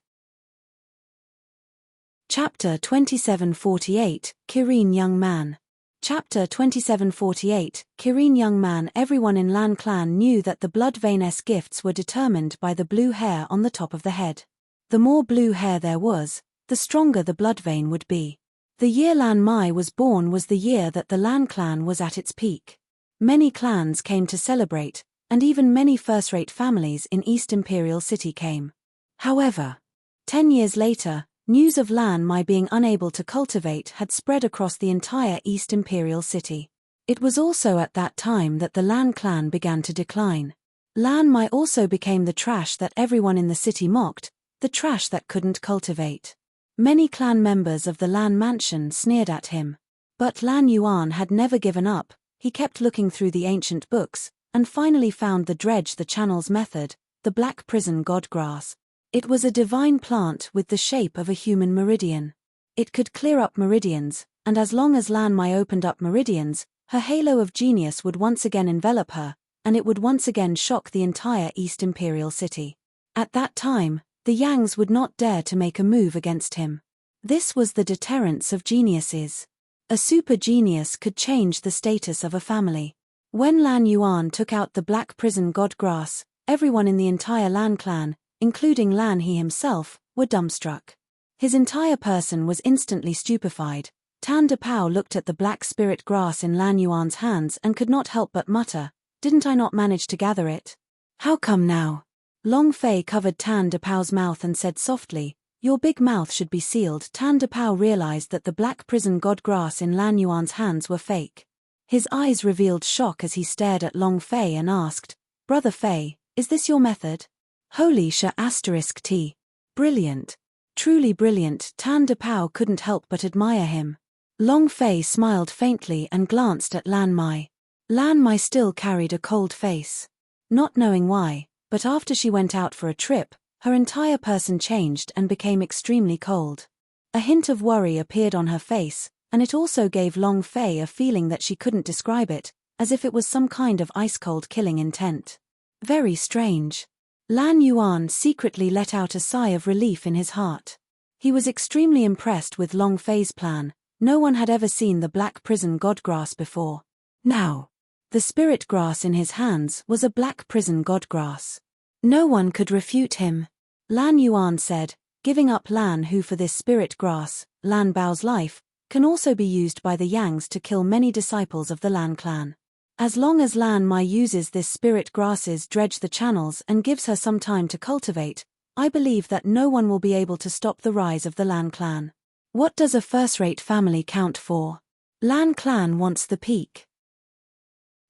Chapter 2748, Kirin Young Man. Chapter 2748, Kirin Young Man. Everyone in Lan clan knew that the blood vein-s gifts were determined by the blue hair on the top of the head. The more blue hair there was, the stronger the blood vein would be. The year Lan Mai was born was the year that the Lan clan was at its peak. Many clans came to celebrate, and even many first-rate families in East Imperial City came. However, 10 years later, news of Lan Mai being unable to cultivate had spread across the entire East Imperial City. It was also at that time that the Lan clan began to decline. Lan Mai also became the trash that everyone in the city mocked, the trash that couldn't cultivate. Many clan members of the Lan mansion sneered at him. But Lan Yuan had never given up. He kept looking through the ancient books, and finally found the dredge the channels method, the black prison god grass. It was a divine plant with the shape of a human meridian. It could clear up meridians, and as long as Lan Mai opened up meridians, her halo of genius would once again envelop her, and it would once again shock the entire East Imperial City. At that time, the Yangs would not dare to make a move against him. This was the deterrence of geniuses. A super genius could change the status of a family. When Lan Yuan took out the black prison god grass, everyone in the entire Lan clan, including Lan he himself, were dumbstruck. His entire person was instantly stupefied. Tan De Pao looked at the black spirit grass in Lan Yuan's hands and could not help but mutter, "Didn't I not manage to gather it? How come now?" Long Fei covered Tan De Pao's mouth and said softly, "Your big mouth should be sealed." Tan De Pao realized that the black prison god grass in Lan Yuan's hands were fake. His eyes revealed shock as he stared at Long Fei and asked, "Brother Fei, is this your method?" Holy *T. Brilliant. Truly brilliant. Tan De Pao couldn't help but admire him. Long Fei smiled faintly and glanced at Lan Mai. Lan Mai still carried a cold face. Not knowing why, but after she went out for a trip, her entire person changed and became extremely cold. A hint of worry appeared on her face, and it also gave Long Fei a feeling that she couldn't describe it, as if it was some kind of ice-cold killing intent. Very strange. Lan Yuan secretly let out a sigh of relief in his heart. He was extremely impressed with Long Fei's plan. No one had ever seen the black prison god grass before. Now, the spirit grass in his hands was a black prison god grass. No one could refute him. Lan Yuan said, "Giving up Lan who for this spirit grass, Lan Bao's life, can also be used by the Yangs to kill many disciples of the Lan clan. As long as Lan Mai uses this spirit grasses dredge the channels and gives her some time to cultivate, I believe that no one will be able to stop the rise of the Lan clan. What does a first-rate family count for? Lan clan wants the peak."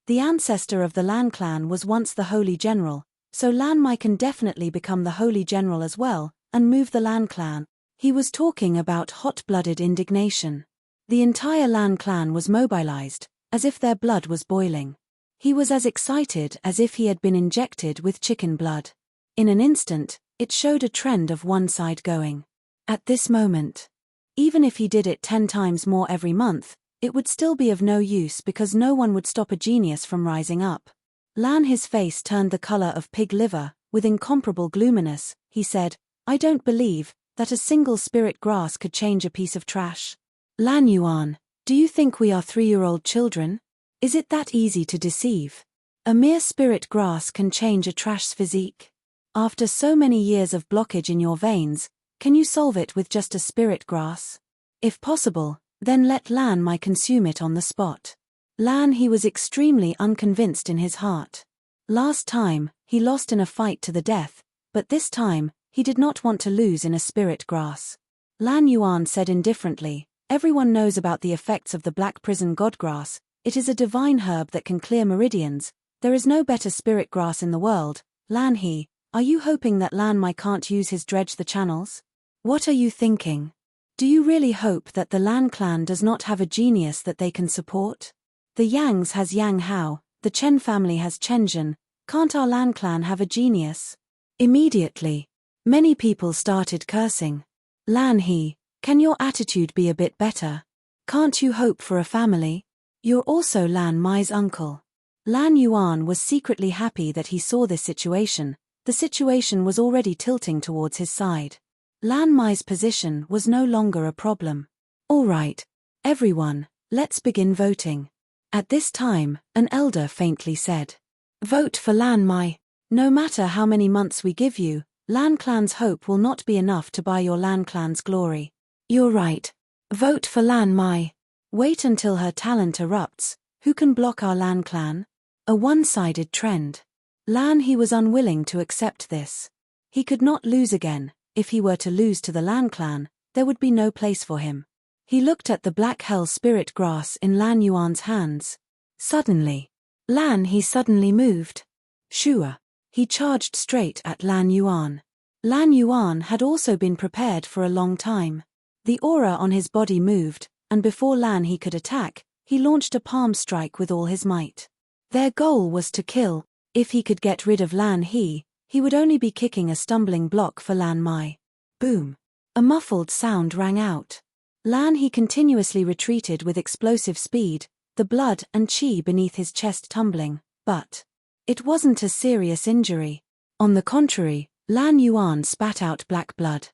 The ancestor of the Lan clan was once the Holy General, so Lan Mai can definitely become the Holy General as well, and move the Lan clan. He was talking about hot-blooded indignation. The entire Lan clan was mobilized, as if their blood was boiling. He was as excited as if he had been injected with chicken blood. In an instant, it showed a trend of one side going. At this moment, even if he did it 10 times more every month, it would still be of no use because no one would stop a genius from rising up. Lan his face turned the color of pig liver, with incomparable gloominess. He said, "I don't believe that a single spirit grass could change a piece of trash. Lan Yuan, do you think we are 3-year-old children? Is it that easy to deceive? A mere spirit grass can change a trash's physique. After so many years of blockage in your veins, can you solve it with just a spirit grass? If possible, then let Lan Mai consume it on the spot." Lan he was extremely unconvinced in his heart. Last time, he lost in a fight to the death, but this time, he did not want to lose in a spirit grass. Lan Yuan said indifferently, "Everyone knows about the effects of the black prison god grass. It is a divine herb that can clear meridians. There is no better spirit grass in the world. Lan he, are you hoping that Lan Mai can't use his dredge the channels? What are you thinking? Do you really hope that the Lan clan does not have a genius that they can support? The Yangs has Yang Hao, the Chen family has Chen Zhen. Can't our Lan clan have a genius? Immediately, many people started cursing. Lan He, can your attitude be a bit better? Can't you hope for a family? You're also Lan Mai's uncle. Lan Yuan was secretly happy that he saw this situation. The situation was already tilting towards his side. Lan Mai's position was no longer a problem. All right, everyone, let's begin voting. At this time, an elder faintly said, vote for Lan Mai. No matter how many months we give you, Lan Clan's hope will not be enough to buy your Lan Clan's glory. You're right. Vote for Lan Mai. Wait until her talent erupts. Who can block our Lan Clan? A one-sided trend. Lan He was unwilling to accept this. He could not lose again. If he were to lose to the Lan Clan, there would be no place for him. He looked at the black hell spirit grass in Lan Yuan's hands. Suddenly, Lan He suddenly moved. Shua. He charged straight at Lan Yuan. Lan Yuan had also been prepared for a long time. The aura on his body moved, and before Lan He could attack, he launched a palm strike with all his might. Their goal was to kill. If he could get rid of Lan He would only be kicking a stumbling block for Lan Mai. Boom. A muffled sound rang out. Lan He continuously retreated with explosive speed, the blood and qi beneath his chest tumbling, but it wasn't a serious injury. On the contrary, Lan Yuan spat out black blood.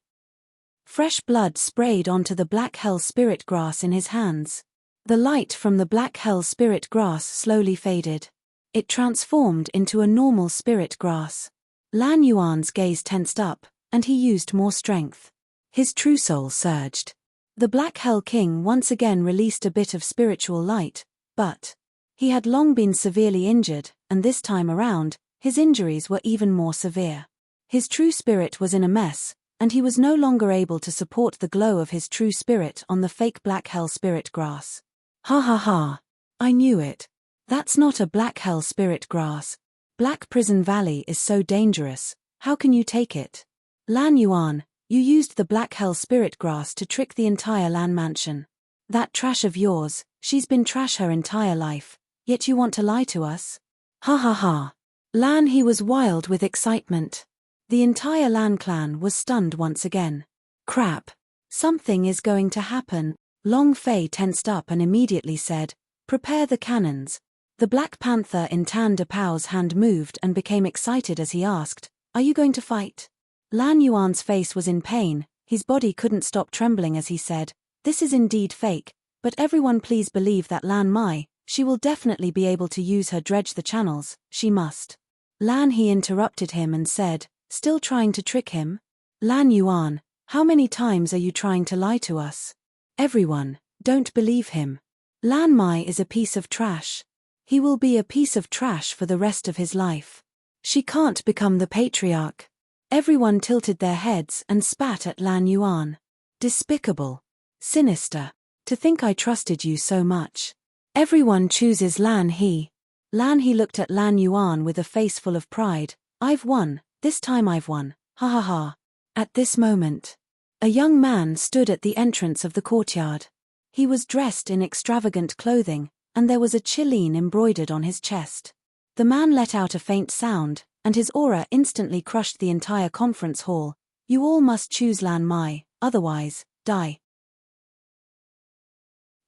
Fresh blood sprayed onto the black hell spirit grass in his hands. The light from the black hell spirit grass slowly faded. It transformed into a normal spirit grass. Lan Yuan's gaze tensed up, and he used more strength. His true soul surged. The Black Hell King once again released a bit of spiritual light, but he had long been severely injured, and this time around, his injuries were even more severe. His true spirit was in a mess, and he was no longer able to support the glow of his true spirit on the fake Black Hell spirit grass. Ha ha ha. I knew it. That's not a Black Hell spirit grass. Black Prison Valley is so dangerous. How can you take it? Lan Yuan, you used the Black Hell spirit grass to trick the entire Lan mansion. That trash of yours, she's been trash her entire life, yet you want to lie to us? Ha ha ha. Lan He was wild with excitement. The entire Lan clan was stunned once again. Crap. Something is going to happen. Long Fei tensed up and immediately said, prepare the cannons. The Black Panther in Tan De Pao's hand moved and became excited as he asked, are you going to fight? Lan Yuan's face was in pain, his body couldn't stop trembling as he said, this is indeed fake, but everyone please believe that Lan Mai, she will definitely be able to use her dredge the channels, she must. Lan He interrupted him and said, still trying to trick him? Lan Yuan, how many times are you trying to lie to us? Everyone, don't believe him. Lan Mai is a piece of trash. He will be a piece of trash for the rest of his life. She can't become the patriarch. Everyone tilted their heads and spat at Lan Yuan. Despicable. Sinister. To think I trusted you so much. Everyone chooses Lan He. Lan He looked at Lan Yuan with a face full of pride. I've won, this time I've won, ha ha ha. At this moment, a young man stood at the entrance of the courtyard. He was dressed in extravagant clothing, and there was a chiline embroidered on his chest. The man let out a faint sound, and his aura instantly crushed the entire conference hall. You all must choose Lan Mai, otherwise, die.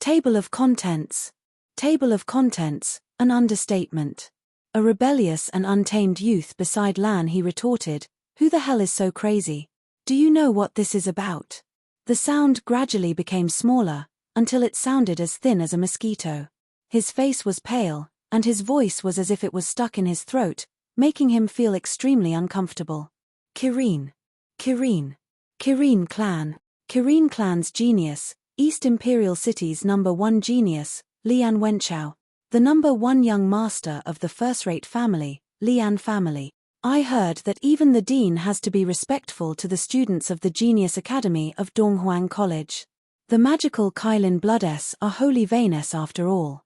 Table of Contents. Table of Contents, an understatement. A rebellious and untamed youth beside Lan He retorted, who the hell is so crazy? Do you know what this is about? The sound gradually became smaller, until it sounded as thin as a mosquito. His face was pale, and his voice was as if it was stuck in his throat, making him feel extremely uncomfortable. Kirin. Kirin. Kirin Clan. Kirin Clan's genius, East Imperial City's #1 genius, Lian Wenchao. The #1 young master of the first-rate family, Lian family. I heard that even the dean has to be respectful to the students of the Genius Academy of Donghuang College. The magical Kailin Bloodess are holy Vaness after all.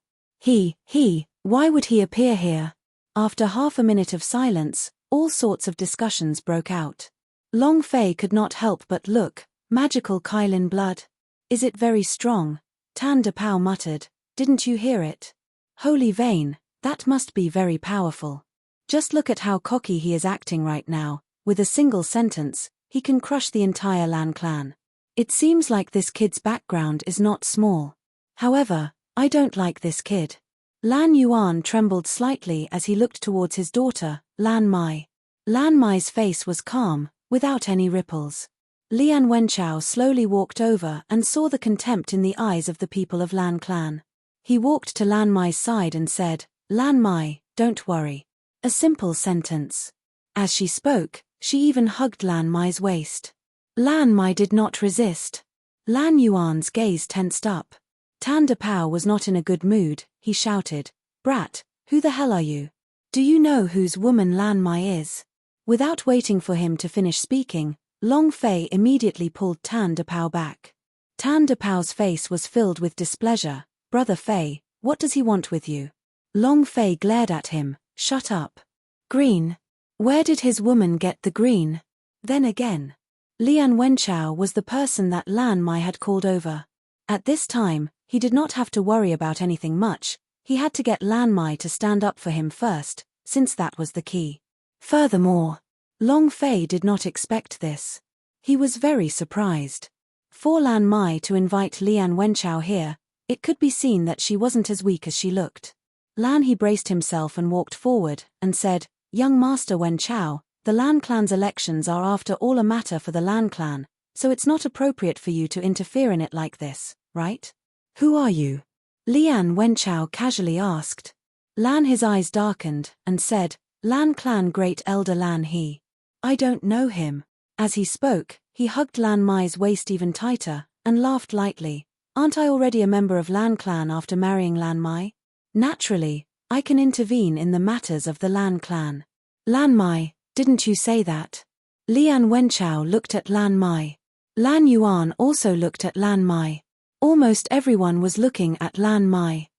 Why would he appear here? After half a minute of silence, all sorts of discussions broke out. Long Fei could not help but look, magical Kailin blood. Is it very strong? Tan De Pao muttered, didn't you hear it? Holy Vane, that must be very powerful. Just look at how cocky he is acting right now, with a single sentence, he can crush the entire Lan clan. It seems like this kid's background is not small. However, I don't like this kid. Lan Yuan trembled slightly as he looked towards his daughter, Lan Mai. Lan Mai's face was calm, without any ripples. Lian Wenchao slowly walked over and saw the contempt in the eyes of the people of Lan clan. He walked to Lan Mai's side and said, "Lan Mai, don't worry." A simple sentence. As she spoke, she even hugged Lan Mai's waist. Lan Mai did not resist. Lan Yuan's gaze tensed up. Tan Dapao was not in a good mood. He shouted, "Brat, who the hell are you? Do you know whose woman Lan Mai is?" Without waiting for him to finish speaking, Long Fei immediately pulled Tan Dapao back. Tan Dapao's face was filled with displeasure. "Brother Fei, what does he want with you?" Long Fei glared at him. "Shut up." "Green. Where did his woman get the green?" Then again. Lian Wenchao was the person that Lan Mai had called over. At this time, he did not have to worry about anything much. He had to get Lan Mai to stand up for him first, since that was the key. Furthermore, Long Fei did not expect this. He was very surprised. For Lan Mai to invite Lian Wenchao here, it could be seen that she wasn't as weak as she looked. Lan he braced himself and walked forward, and said, "Young Master Wenchao, the Lan clan's elections are after all a matter for the Lan clan, so it's not appropriate for you to interfere in it like this, right?" "Who are you?" Lian Wenchao casually asked. Lan his eyes darkened, and said, "Lan clan great elder Lan he. I don't know him." As he spoke, he hugged Lan Mai's waist even tighter, and laughed lightly. "Aren't I already a member of Lan clan after marrying Lan Mai? Naturally, I can intervene in the matters of the Lan clan." "Lan Mai, didn't you say that?" Lian Wenchao looked at Lan Mai. Lan Yuan also looked at Lan Mai. Almost everyone was looking at Lan Mai.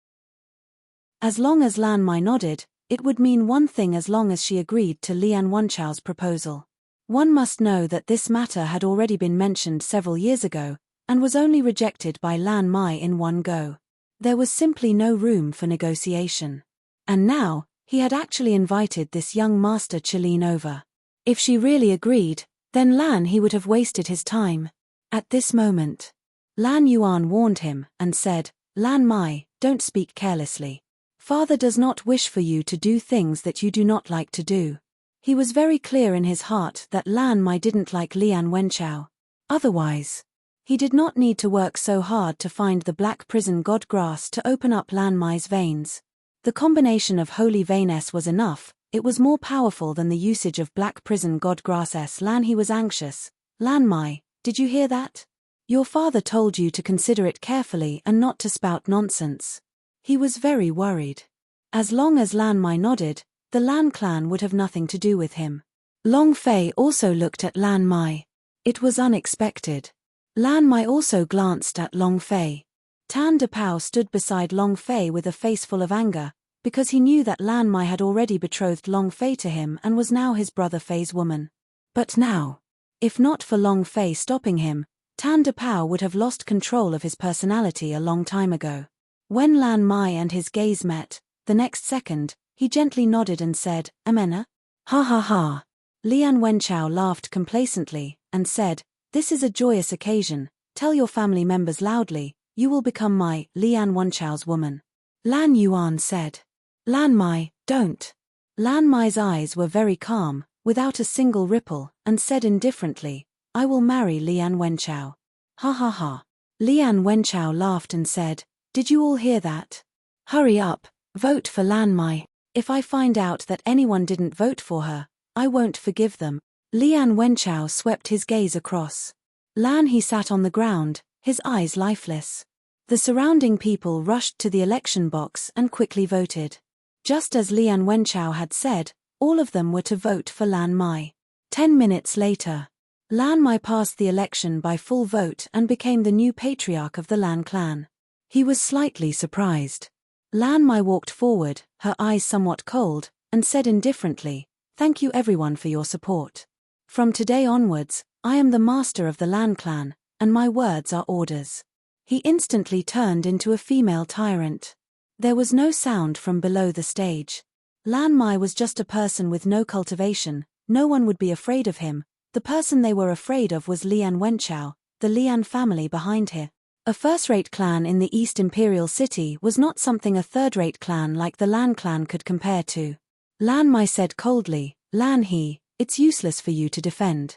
As long as Lan Mai nodded, it would mean one thing as long as she agreed to Lian Wenchao's proposal. One must know that this matter had already been mentioned several years ago, and was only rejected by Lan Mai in one go. There was simply no room for negotiation. And now, he had actually invited this young Master Qilin over. If she really agreed, then Lan he would have wasted his time. At this moment, Lan Yuan warned him, and said, "Lan Mai, don't speak carelessly. Father does not wish for you to do things that you do not like to do." He was very clear in his heart that Lan Mai didn't like Lian Wenchao. Otherwise, he did not need to work so hard to find the black prison god grass to open up Lan Mai's veins. The combination of holy veiness was enough. It was more powerful than the usage of black prison god grass. Lan he was anxious. "Lan Mai, did you hear that? Your father told you to consider it carefully and not to spout nonsense." He was very worried. As long as Lan Mai nodded, the Lan clan would have nothing to do with him. Long Fei also looked at Lan Mai. It was unexpected. Lan Mai also glanced at Long Fei. Tan Dapao stood beside Long Fei with a face full of anger, because he knew that Lan Mai had already betrothed Long Fei to him and was now his brother Fei's woman. But now, if not for Long Fei stopping him, Tan Dapao would have lost control of his personality a long time ago. When Lan Mai and his gaze met, the next second, he gently nodded and said, "Amena?" "Ha ha ha." Lian Wenchao laughed complacently, and said, "This is a joyous occasion. Tell your family members loudly, you will become my, Lian Wenchao's woman." Lan Yuan said. "Lan Mai, don't." Lan Mai's eyes were very calm, without a single ripple, and said indifferently, "I will marry Lian Wenchao." "Ha ha ha." Lian Wenchao laughed and said, "Did you all hear that? Hurry up, vote for Lan Mai. If I find out that anyone didn't vote for her, I won't forgive them." Lian Wenchao swept his gaze across. Lan he sat on the ground, his eyes lifeless. The surrounding people rushed to the election box and quickly voted. Just as Lian Wenchao had said, all of them were to vote for Lan Mai. 10 minutes later, Lan Mai passed the election by full vote and became the new patriarch of the Lan clan. He was slightly surprised. Lan Mai walked forward, her eyes somewhat cold, and said indifferently, "Thank you everyone for your support. From today onwards, I am the master of the Lan clan, and my words are orders." He instantly turned into a female tyrant. There was no sound from below the stage. Lan Mai was just a person with no cultivation, no one would be afraid of him. The person they were afraid of was Lian Wenchao, the Lian family behind here. A first-rate clan in the East Imperial City was not something a third-rate clan like the Lan clan could compare to. Lan Mai said coldly, Lan He, it's useless for you to defend.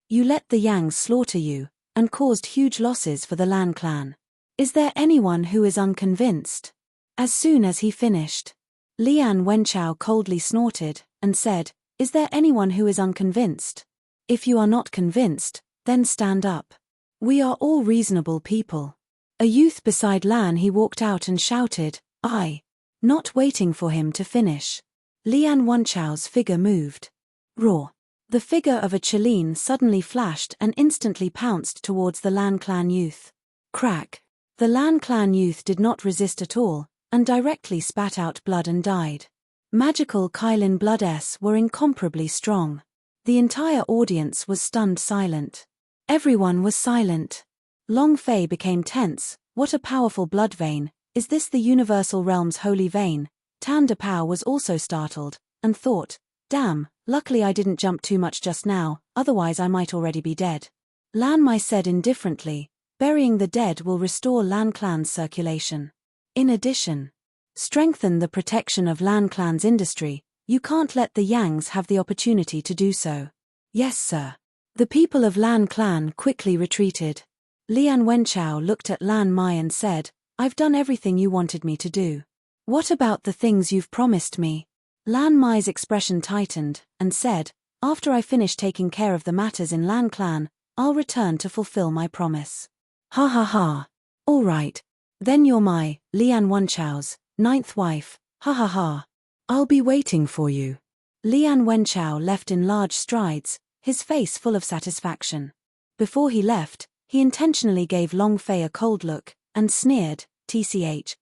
You let the Yangs slaughter you, and caused huge losses for the Lan clan. Is there anyone who is unconvinced? As soon as he finished, Lian Wenchao coldly snorted, and said, Is there anyone who is unconvinced? If you are not convinced, then stand up. We are all reasonable people. A youth beside Lan He walked out and shouted, I. Not waiting for him to finish. Lian Wenchao's figure moved. Roar. The figure of a Chilean suddenly flashed and instantly pounced towards the Lan clan youth. Crack. The Lan clan youth did not resist at all, and directly spat out blood and died. Magical Kylin blood were incomparably strong. The entire audience was stunned silent. Everyone was silent. Long Fei became tense. What a powerful blood vein. Is this the universal realm's holy vein? Tan De Pao was also startled, and thought, damn, luckily I didn't jump too much just now, otherwise I might already be dead. Lan Mai said indifferently, burying the dead will restore Lan clan's circulation. In addition, strengthen the protection of Lan clan's industry. You can't let the Yangs have the opportunity to do so. Yes, sir. The people of Lan clan quickly retreated. Lian Wenchao looked at Lan Mai and said, I've done everything you wanted me to do. What about the things you've promised me? Lan Mai's expression tightened, and said, After I finish taking care of the matters in Lan clan, I'll return to fulfill my promise. Ha ha ha. All right. Then you're my, Lian Wenchao's, 9th wife, ha ha ha. I'll be waiting for you. Lian Wenchao left in large strides, his face full of satisfaction. Before he left, he intentionally gave Long Fei a cold look, and sneered, tch.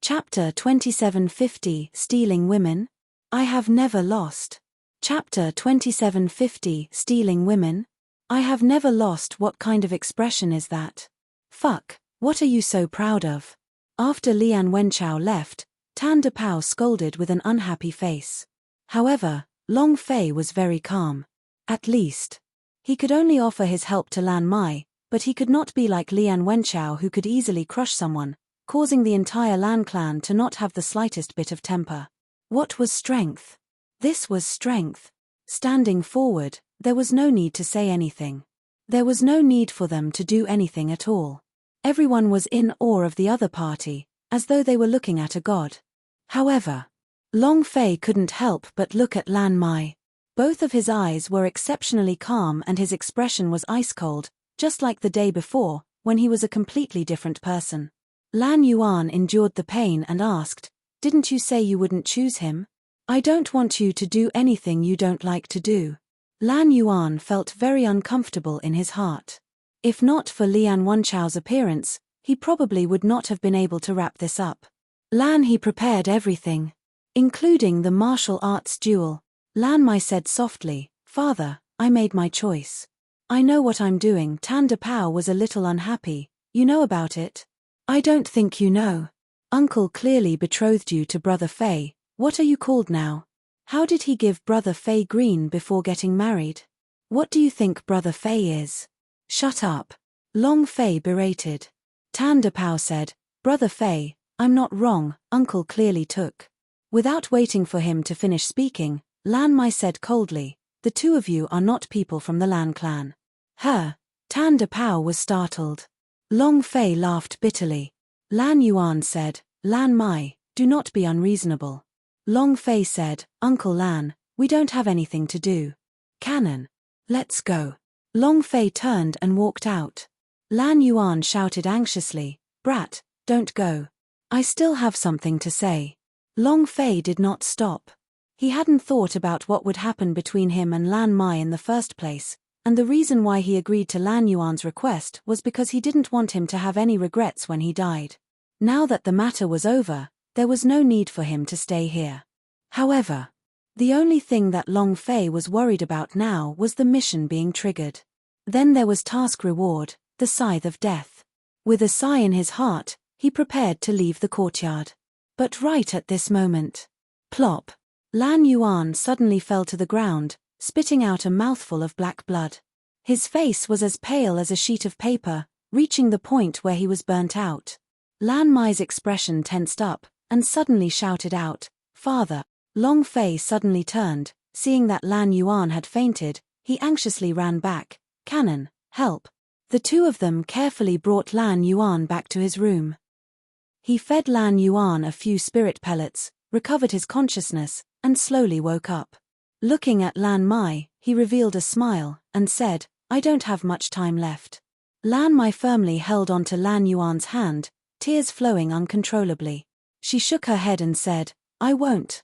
Chapter 2750 Stealing Women? I have never lost. Chapter 2750 Stealing Women? I have never lost. What kind of expression is that? Fuck, what are you so proud of? After Lian Wenchao left, Tan De Pao scolded with an unhappy face. However, Long Fei was very calm. At least, he could only offer his help to Lan Mai, but he could not be like Lian Wenchao who could easily crush someone, causing the entire Lan clan to not have the slightest bit of temper. What was strength? This was strength. Standing forward, there was no need to say anything. There was no need for them to do anything at all. Everyone was in awe of the other party, as though they were looking at a god. However, Long Fei couldn't help but look at Lan Mai. Both of his eyes were exceptionally calm and his expression was ice-cold, just like the day before, when he was a completely different person. Lan Yuan endured the pain and asked, Didn't you say you wouldn't choose him? I don't want you to do anything you don't like to do. Lan Yuan felt very uncomfortable in his heart. If not for Lian Wenchao's appearance, he probably would not have been able to wrap this up. Lan He prepared everything, including the martial arts duel. Lan Mai said softly, Father, I made my choice. I know what I'm doing. Tan De Pao was a little unhappy. You know about it? I don't think you know. Uncle clearly betrothed you to Brother Fei. What are you called now? How did he give Brother Fei green before getting married? What do you think Brother Fei is? Shut up. Long Fei berated. Tan De Pao said, Brother Fei, I'm not wrong, Uncle clearly took. Without waiting for him to finish speaking, Lan Mai said coldly, The two of you are not people from the Lan clan. Her. Tan De Pao was startled. Long Fei laughed bitterly. Lan Yuan said, Lan Mai, do not be unreasonable. Long Fei said, Uncle Lan, we don't have anything to do. Cannon. Let's go. Long Fei turned and walked out. Lan Yuan shouted anxiously, Brat, don't go. I still have something to say. Long Fei did not stop. He hadn't thought about what would happen between him and Lan Mai in the first place, and the reason why he agreed to Lan Yuan's request was because he didn't want him to have any regrets when he died. Now that the matter was over, there was no need for him to stay here. However, the only thing that Long Fei was worried about now was the mission being triggered. Then there was task reward, the Scythe of Death. With a sigh in his heart, he prepared to leave the courtyard. But right at this moment, Plop! Lan Yuan suddenly fell to the ground, spitting out a mouthful of black blood. His face was as pale as a sheet of paper, reaching the point where he was burnt out. Lan Mai's expression tensed up, and suddenly shouted out, "Father!" Long Fei suddenly turned, seeing that Lan Yuan had fainted. He anxiously ran back. "Cannon, help!" The two of them carefully brought Lan Yuan back to his room. He fed Lan Yuan a few spirit pellets, recovered his consciousness, and slowly woke up. Looking at Lan Mai, he revealed a smile, and said, "I don't have much time left." Lan Mai firmly held onto Lan Yuan's hand, tears flowing uncontrollably. She shook her head and said, I won't,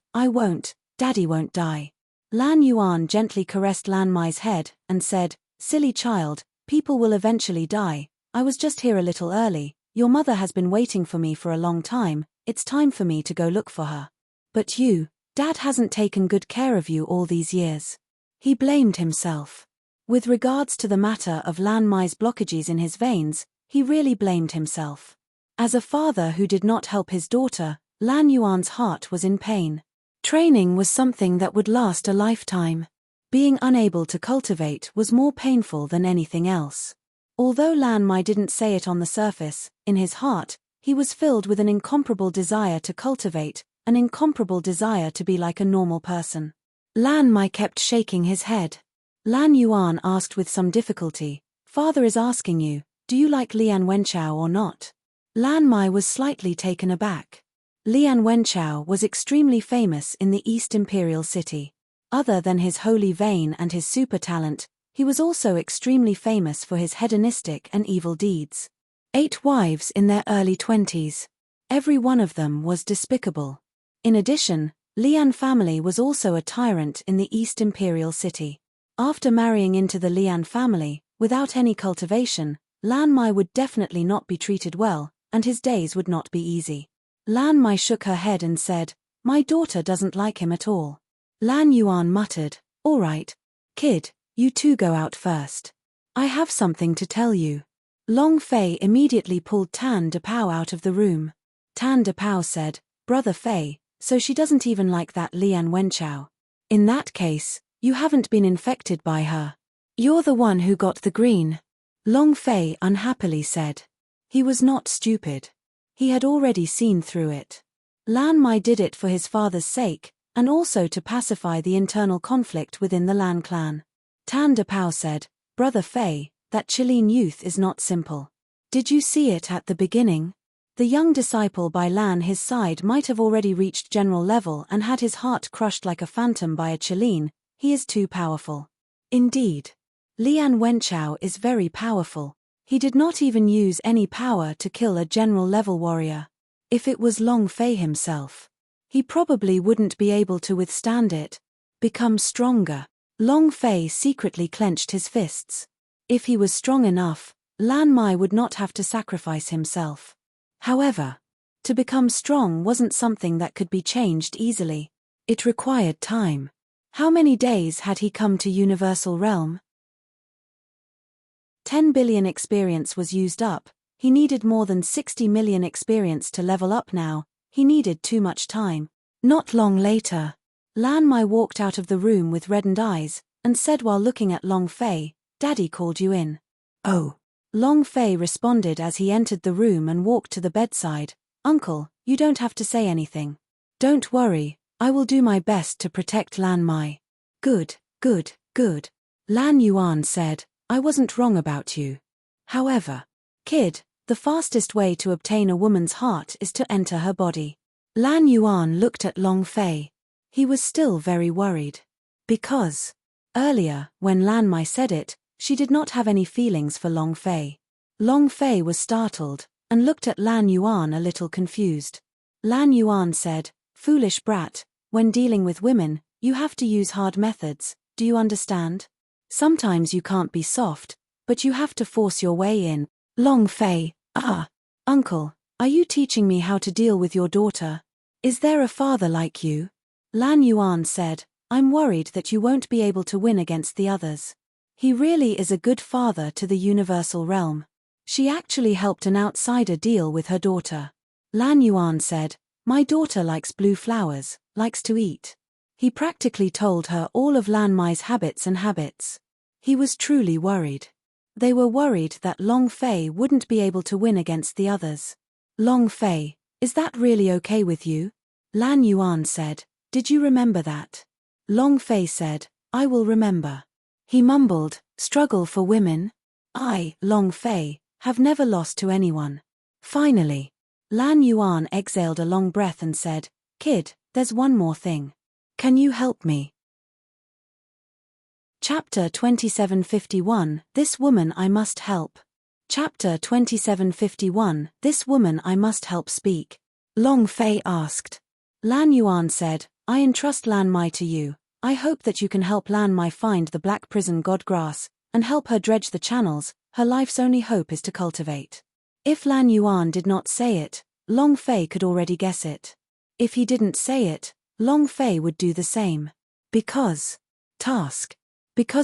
Daddy won't die." Lan Yuan gently caressed Lan Mai's head, and said, "Silly child, people will eventually die. I was just here a little early. Your mother has been waiting for me for a long time. It's time for me to go look for her. But you, Dad hasn't taken good care of you all these years." He blamed himself. With regards to the matter of Lan Mai's blockages in his veins, he really blamed himself. As a father who did not help his daughter, Lan Yuan's heart was in pain. Training was something that would last a lifetime. Being unable to cultivate was more painful than anything else. Although Lan Mai didn't say it on the surface, in his heart, he was filled with an incomparable desire to cultivate, an incomparable desire to be like a normal person. Lan Mai kept shaking his head. Lan Yuan asked with some difficulty, "Father is asking you, do you like Lian Wenchao or not?" Lan Mai was slightly taken aback. Lian Wenchao was extremely famous in the East Imperial City. Other than his holy vein and his super talent, he was also extremely famous for his hedonistic and evil deeds. 8 wives in their early 20s. Every one of them was despicable. In addition, Lian family was also a tyrant in the East Imperial City. After marrying into the Lian family, without any cultivation, Lan Mai would definitely not be treated well, and his days would not be easy. Lan Mai shook her head and said, "My daughter doesn't like him at all." Lan Yuan muttered, "All right, kid, you two go out first. I have something to tell you." Long Fei immediately pulled Tan Depao out of the room. Tan Depao said, "Brother Fei, so she doesn't even like that Lian Wenchao. In that case, you haven't been infected by her. You're the one who got the green." Long Fei unhappily said. He was not stupid. He had already seen through it. Lan Mai did it for his father's sake, and also to pacify the internal conflict within the Lan clan. Tan Depao said, "Brother Fei, that Chilean youth is not simple. Did you see it at the beginning? The young disciple by Lan his side might have already reached general level and had his heart crushed like a phantom by a Chilean. He is too powerful." Indeed. Lian Wenchao is very powerful. He did not even use any power to kill a general-level warrior. If it was Long Fei himself, he probably wouldn't be able to withstand it. Become stronger. Long Fei secretly clenched his fists. If he was strong enough, Lan Mai would not have to sacrifice himself. However, to become strong wasn't something that could be changed easily. It required time. How many days had he come to Universal Realm? 10 billion experience was used up. He needed more than 60 million experience to level up now. He needed too much time. Not long later, Lan Mai walked out of the room with reddened eyes, and said while looking at Long Fei, "Daddy called you in." "Oh." Long Fei responded as he entered the room and walked to the bedside. "Uncle, you don't have to say anything. Don't worry, I will do my best to protect Lan Mai." Good. Lan Yuan said, "I wasn't wrong about you. However, kid, the fastest way to obtain a woman's heart is to enter her body." Lan Yuan looked at Long Fei. He was still very worried. Because, earlier, when Lan Mai said it, she did not have any feelings for Long Fei. Long Fei was startled, and looked at Lan Yuan a little confused. Lan Yuan said, "Foolish brat, when dealing with women, you have to use hard methods, do you understand? Sometimes you can't be soft, but you have to force your way in." Long Fei, Uncle, are you teaching me how to deal with your daughter? Is there a father like you? Lan Yuan said, "I'm worried that you won't be able to win against the others. He really is a good father to the Universal Realm. She actually helped an outsider deal with her daughter." Lan Yuan said, My daughter likes blue flowers, likes to eat. He practically told her all of Lan Mai's habits. He was truly worried. They were worried that Long Fei wouldn't be able to win against the others. Long Fei, is that really okay with you? Lan Yuan said, did you remember that? Long Fei said, I will remember. He mumbled, struggle for women? I, Long Fei, have never lost to anyone. Finally, Lan Yuan exhaled a long breath and said, kid, there's one more thing. Can you help me? Chapter 2751, This Woman I Must Help. Chapter 2751, This Woman I Must Help Speak. Long Fei asked. Lan Yuan said, I entrust Lan Mai to you. I hope that you can help Lan Mai find the black prison god grass, and help her dredge the channels. Her life's only hope is to cultivate. If Lan Yuan did not say it, Long Fei could already guess it. If he didn't say it, Long Fei would do the same. Because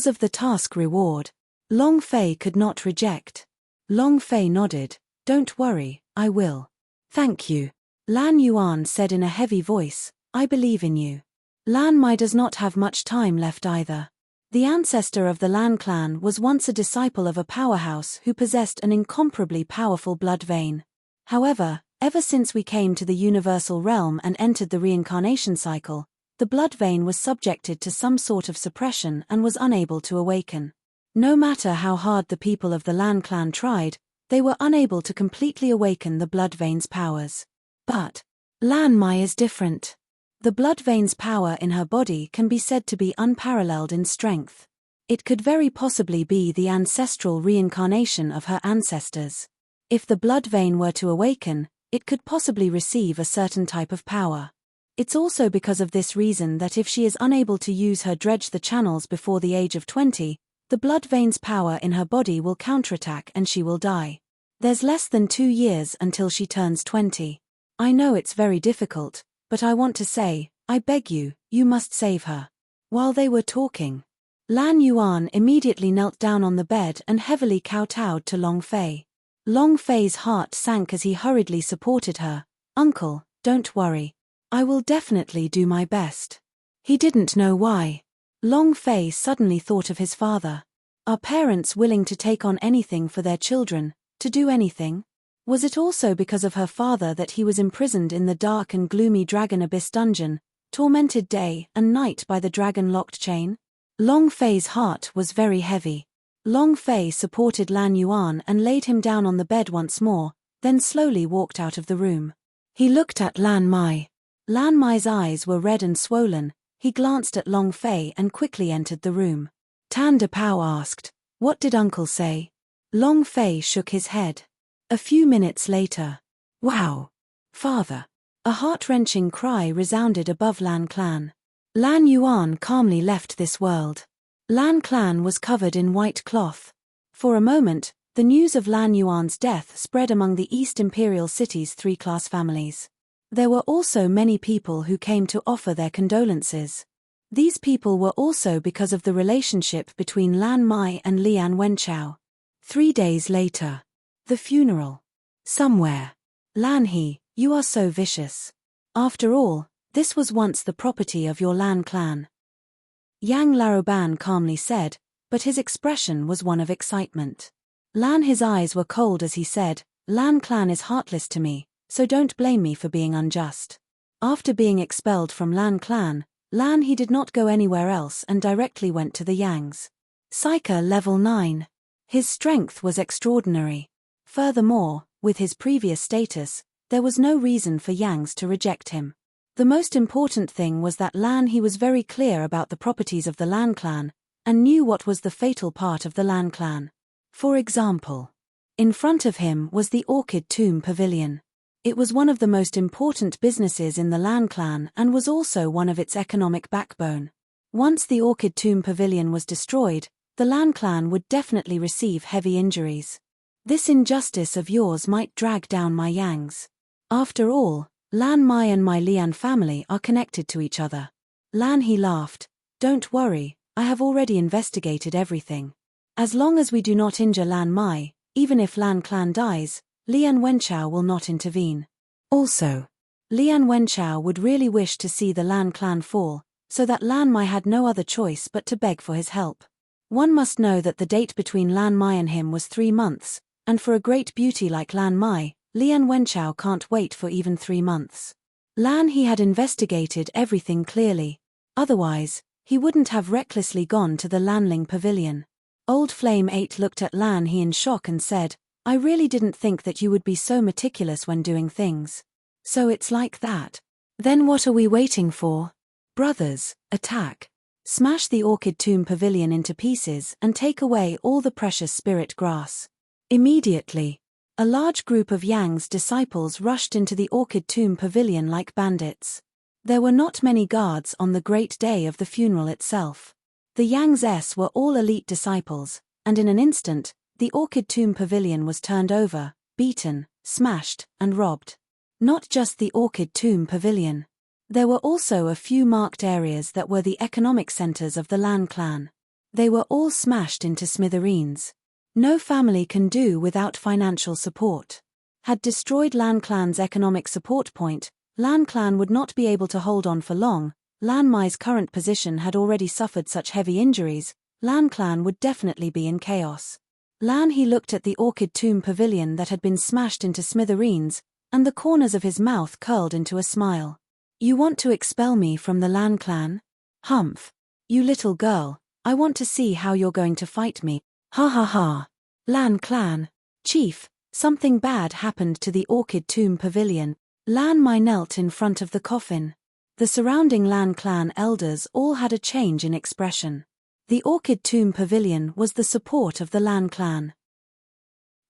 of the task reward, Long Fei could not reject. Long Fei nodded, don't worry, I will. Thank you. Lan Yuan said in a heavy voice, I believe in you. Lan Mai does not have much time left either. The ancestor of the Lan clan was once a disciple of a powerhouse who possessed an incomparably powerful blood vein. However, ever since we came to the universal realm and entered the reincarnation cycle, the blood vein was subjected to some sort of suppression and was unable to awaken. No matter how hard the people of the Lan clan tried, they were unable to completely awaken the blood vein's powers. But Lan Mai is different. The blood vein's power in her body can be said to be unparalleled in strength. It could very possibly be the ancestral reincarnation of her ancestors. If the blood vein were to awaken, it could possibly receive a certain type of power. It's also because of this reason that if she is unable to use her dredge the channels before the age of 20, the blood vein's power in her body will counterattack and she will die. There's less than 2 years until she turns 20. I know it's very difficult, but I want to say, I beg you, you must save her. While they were talking, Lan Yuan immediately knelt down on the bed and heavily kowtowed to Long Fei. Long Fei's heart sank as he hurriedly supported her. Uncle, don't worry. I will definitely do my best. He didn't know why. Long Fei suddenly thought of his father. Are parents willing to take on anything for their children, to do anything? Was it also because of her father that he was imprisoned in the dark and gloomy Dragon Abyss dungeon, tormented day and night by the dragon-locked chain? Long Fei's heart was very heavy. Long Fei supported Lan Yuan and laid him down on the bed once more, then slowly walked out of the room. He looked at Lan Mai. Lan Mai's eyes were red and swollen. He glanced at Long Fei and quickly entered the room. Tan De Pao asked, what did Uncle say? Long Fei shook his head. A few minutes later. Wow! Father! A heart-wrenching cry resounded above Lan Clan. Lan Yuan calmly left this world. Lan Clan was covered in white cloth. For a moment, the news of Lan Yuan's death spread among the East Imperial City's 3-class families. There were also many people who came to offer their condolences. These people were also because of the relationship between Lan Mai and Lian Wenchao. 3 days later. The funeral. Somewhere. Lan He, you are so vicious. After all, this was once the property of your Lan clan. Yang Laoban calmly said, but his expression was one of excitement. Lan His eyes were cold as he said, Lan clan is heartless to me, so don't blame me for being unjust. After being expelled from Lan clan, Lan He did not go anywhere else and directly went to the Yangs. Psyche level 9. His strength was extraordinary. Furthermore, with his previous status, there was no reason for Yangs to reject him. The most important thing was that Lan He was very clear about the properties of the Lan clan, and knew what was the fatal part of the Lan clan. For example, in front of him was the Orchid Tomb Pavilion. It was one of the most important businesses in the Lan clan and was also one of its economic backbone. Once the Orchid Tomb Pavilion was destroyed, the Lan clan would definitely receive heavy injuries. This injustice of yours might drag down my Yangs. After all, Lan Mai and my Lian family are connected to each other. Lan He laughed. Don't worry, I have already investigated everything. As long as we do not injure Lan Mai, even if Lan clan dies, Lian Wenchao will not intervene. Also, Lian Wenchao would really wish to see the Lan clan fall, so that Lan Mai had no other choice but to beg for his help. One must know that the date between Lan Mai and him was 3 months, and for a great beauty like Lan Mai, Lian Wenchao can't wait for even 3 months. Lan he had investigated everything clearly. Otherwise, he wouldn't have recklessly gone to the Lanling pavilion. Old Flame 8 looked at Lan he in shock and said, I really didn't think that you would be so meticulous when doing things. So it's like that. Then what are we waiting for? Brothers, attack. Smash the Orchid Tomb Pavilion into pieces and take away all the precious spirit grass. Immediately, a large group of Yang's disciples rushed into the Orchid Tomb Pavilion like bandits. There were not many guards on the great day of the funeral itself. The Yang's were all elite disciples, and in an instant, the Orchid Tomb Pavilion was turned over, beaten, smashed, and robbed. Not just the Orchid Tomb Pavilion. There were also a few marked areas that were the economic centers of the Lan clan. They were all smashed into smithereens. No family can do without financial support. Had destroyed Lan clan's economic support point, Lan clan would not be able to hold on for long. Lan Mai's current position had already suffered such heavy injuries. Lan clan would definitely be in chaos. Lan he looked at the Orchid Tomb Pavilion that had been smashed into smithereens, and the corners of his mouth curled into a smile. You want to expel me from the Lan clan? Humph. You little girl, I want to see how you're going to fight me. Ha ha ha. Lan clan. Chief, something bad happened to the Orchid Tomb Pavilion. Lan Mai knelt in front of the coffin. The surrounding Lan clan elders all had a change in expression. The Orchid Tomb Pavilion was the support of the Lan clan.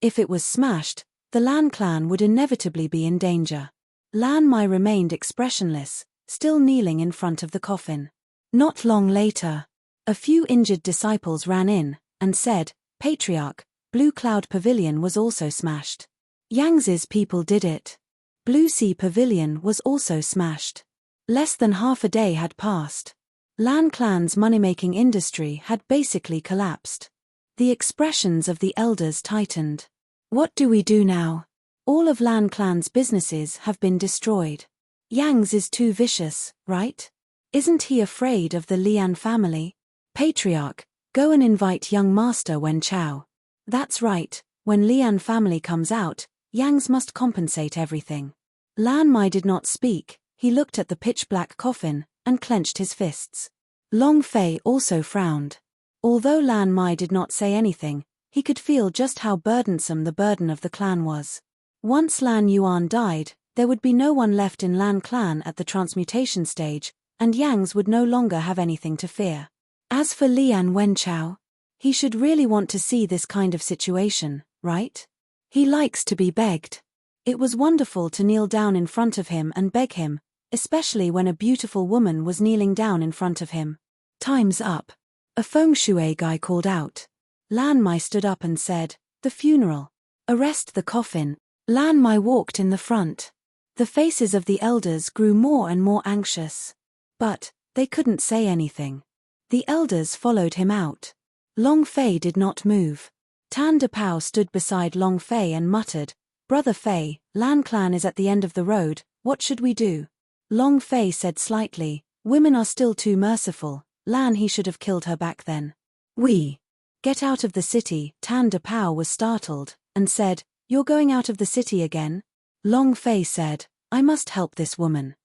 If it was smashed, the Lan clan would inevitably be in danger. Lan Mai remained expressionless, still kneeling in front of the coffin. Not long later, a few injured disciples ran in and said, Patriarch, Blue Cloud Pavilion was also smashed. Yang's people did it. Blue Sea Pavilion was also smashed. Less than half a day had passed. Lan clan's money-making industry had basically collapsed. The expressions of the elders tightened. What do we do now? All of Lan clan's businesses have been destroyed. Yang's is too vicious, right? Isn't he afraid of the Lian family? Patriarch, go and invite young Master Wen Chao. That's right, when Lian family comes out, Yang's must compensate everything. Lan Mai did not speak, he looked at the pitch-black coffin, and clenched his fists. Long Fei also frowned. Although Lan Mai did not say anything, he could feel just how burdensome the burden of the clan was. Once Lan Yuan died, there would be no one left in Lan clan at the transmutation stage, and Yang's would no longer have anything to fear. As for Lian Wenchao, he should really want to see this kind of situation, right? He likes to be begged. It was wonderful to kneel down in front of him and beg him, especially when a beautiful woman was kneeling down in front of him. Time's up. A feng shui guy called out. Lan Mai stood up and said, the funeral. Arrest the coffin. Lan Mai walked in the front. The faces of the elders grew more and more anxious. But, they couldn't say anything. The elders followed him out. Long Fei did not move. Tan De Pao stood beside Long Fei and muttered, Brother Fei, Lan clan is at the end of the road, what should we do? Long Fei said slightly, women are still too merciful, Lan he should have killed her back then. We. Get out of the city. Tan De Pao was startled, and said, you're going out of the city again? Long Fei said, I must help this woman.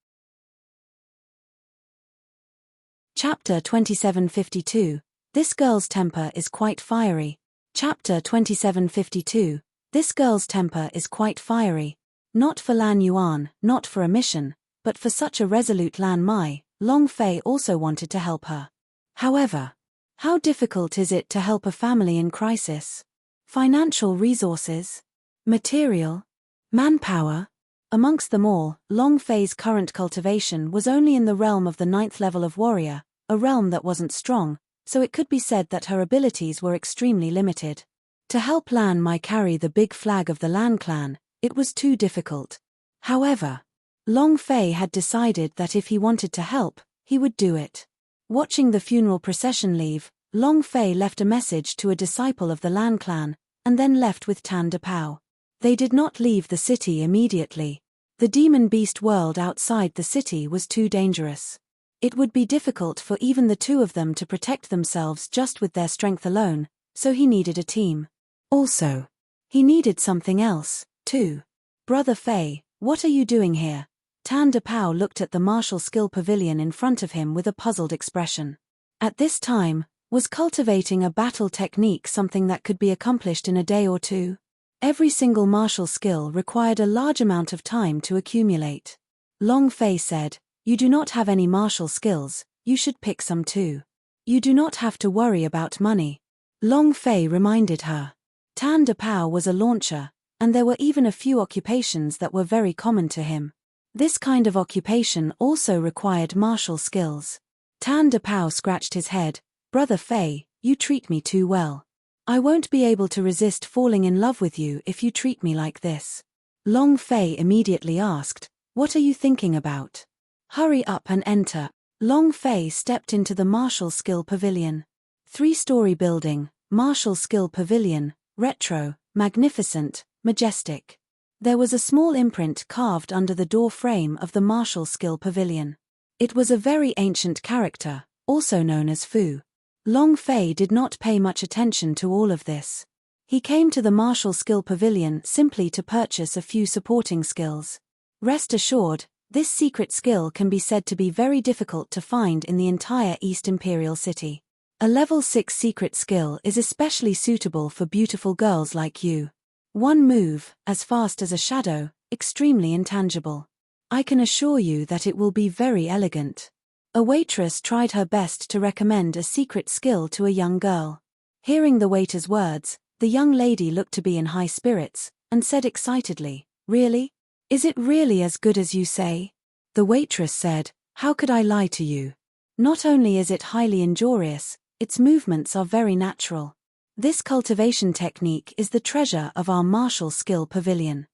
Chapter 2752. This girl's temper is quite fiery. Chapter 2752. This girl's temper is quite fiery. Not for Lan Yuan, not for a mission, but for such a resolute Lan Mai, Long Fei also wanted to help her. However, how difficult is it to help a family in crisis? Financial resources? Material? Manpower? Amongst them all, Long Fei's current cultivation was only in the realm of the 9th level of warrior, a realm that wasn't strong, so it could be said that her abilities were extremely limited. To help Lan Mai carry the big flag of the Lan clan, it was too difficult. However, Long Fei had decided that if he wanted to help, he would do it. Watching the funeral procession leave, Long Fei left a message to a disciple of the Lan clan, and then left with Tan De Pao. They did not leave the city immediately. The demon beast world outside the city was too dangerous. It would be difficult for even the two of them to protect themselves just with their strength alone, so he needed a team. Also, he needed something else, too. Brother Fei, what are you doing here? Tan Dapao looked at the martial skill pavilion in front of him with a puzzled expression. At this time, was cultivating a battle technique something that could be accomplished in a day or two? Every single martial skill required a large amount of time to accumulate. Long Fei said, "You do not have any martial skills, you should pick some too. You do not have to worry about money." Long Fei reminded her. Tan Dapao was a launcher, and there were even a few occupations that were very common to him. This kind of occupation also required martial skills. Tan Dapao scratched his head. "Brother Fei, you treat me too well. I won't be able to resist falling in love with you if you treat me like this." Long Fei immediately asked, "What are you thinking about? Hurry up and enter." Long Fei stepped into the martial skill pavilion. 3-story building, martial skill pavilion, retro, magnificent, majestic. There was a small imprint carved under the door frame of the martial skill pavilion. It was a very ancient character, also known as Fu. Long Fei did not pay much attention to all of this. He came to the martial skill pavilion simply to purchase a few supporting skills. Rest assured, this secret skill can be said to be very difficult to find in the entire East Imperial City. A level 6 secret skill is especially suitable for beautiful girls like you. One move, as fast as a shadow, extremely intangible. I can assure you that it will be very elegant. A waitress tried her best to recommend a secret skill to a young girl. Hearing the waiter's words, the young lady looked to be in high spirits, and said excitedly, "Really? Is it really as good as you say?" The waitress said, "How could I lie to you? Not only is it highly injurious, its movements are very natural. This cultivation technique is the treasure of our martial skill pavilion.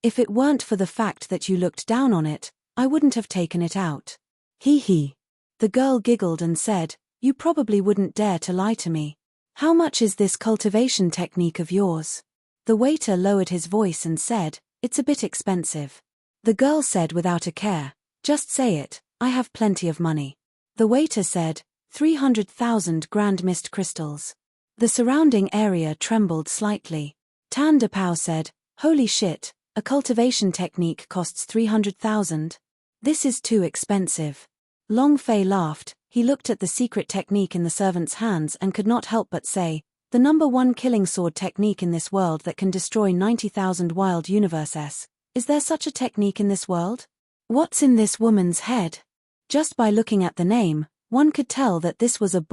If it weren't for the fact that you looked down on it, I wouldn't have taken it out." He. The girl giggled and said, "You probably wouldn't dare to lie to me. How much is this cultivation technique of yours?" The waiter lowered his voice and said, "It's a bit expensive." The girl said without a care, "Just say it, I have plenty of money." The waiter said, 300,000 grand mist crystals. The surrounding area trembled slightly. Tan Dapao said, "Holy shit, a cultivation technique costs 300,000? This is too expensive." Long Fei laughed. He looked at the secret technique in the servant's hands and could not help but say, "The #1 killing sword technique in this world that can destroy 90,000 wild universes. Is there such a technique in this world? What's in this woman's head?" Just by looking at the name, one could tell that this was a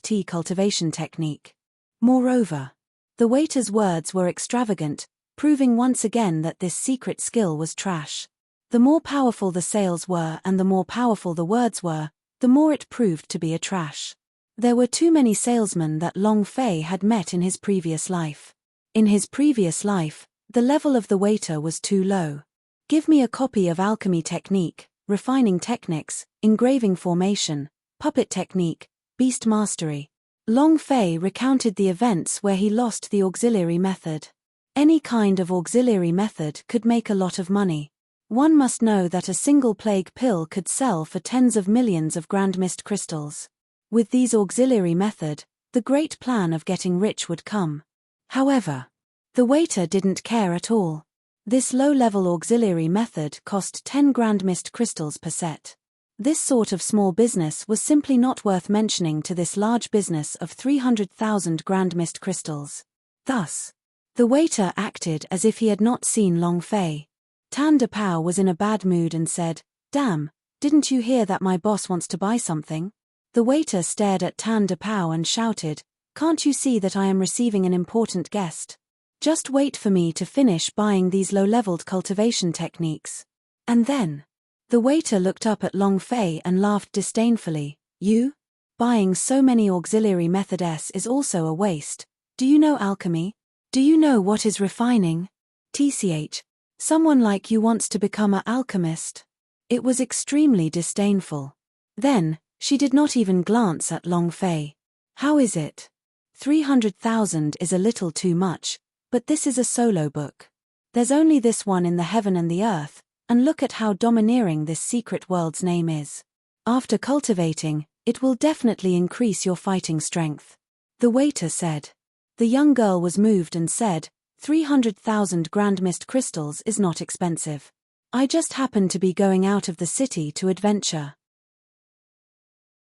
*T cultivation technique. Moreover, the waiter's words were extravagant, proving once again that this secret skill was trash. The more powerful the sales were and the more powerful the words were, the more it proved to be a trash. There were too many salesmen that Long Fei had met in his previous life. In his previous life, the level of the waiter was too low. "Give me a copy of alchemy technique, refining techniques, engraving formation, puppet technique, beast mastery." Long Fei recounted the events where he lost the auxiliary method. Any kind of auxiliary method could make a lot of money. One must know that a single plague pill could sell for tens of millions of grand mist crystals. With these auxiliary method, the great plan of getting rich would come. However, the waiter didn't care at all. This low-level auxiliary method cost 10 grand mist crystals per set. This sort of small business was simply not worth mentioning to this large business of 300,000 grand mist crystals. Thus, the waiter acted as if he had not seen Long Fei. Tan Dapao was in a bad mood and said, "Damn, didn't you hear that my boss wants to buy something?" The waiter stared at Tan Dapao and shouted, "Can't you see that I am receiving an important guest? Just wait for me to finish buying these low-leveled cultivation techniques." And then, the waiter looked up at Long Fei and laughed disdainfully. "You? Buying so many auxiliary methods is also a waste. Do you know alchemy? Do you know what is refining? TCH, someone like you wants to become an alchemist?" It was extremely disdainful. Then, she did not even glance at Long Fei. "How is it? 300,000 is a little too much, but this is a solo book. There's only this one in the heaven and the earth, and look at how domineering this secret world's name is. After cultivating, it will definitely increase your fighting strength. The waiter said. The young girl was moved and said, 300,000 grand mist crystals is not expensive. I just happen to be going out of the city to adventure.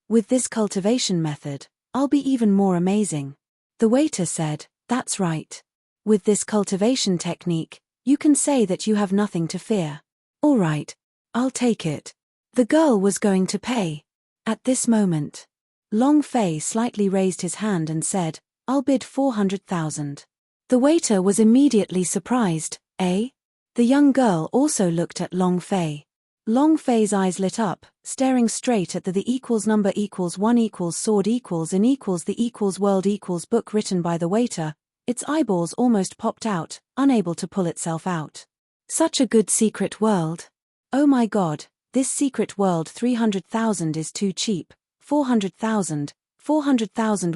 With this cultivation method, I'll be even more amazing. The waiter said, that's right. With this cultivation technique, you can say that you have nothing to fear. All right, I'll take it. The girl was going to pay. At this moment, Long Fei slightly raised his hand and said, I'll bid 400,000. The waiter was immediately surprised. Eh? The young girl also looked at Long Fei. Long Fei's eyes lit up, staring straight at the equals number equals 1 equals sword equals in equals the equals world equals book written by the waiter. Its eyeballs almost popped out, unable to pull itself out. Such a good secret world. Oh my god, this secret world 300,000 is too cheap. 400,000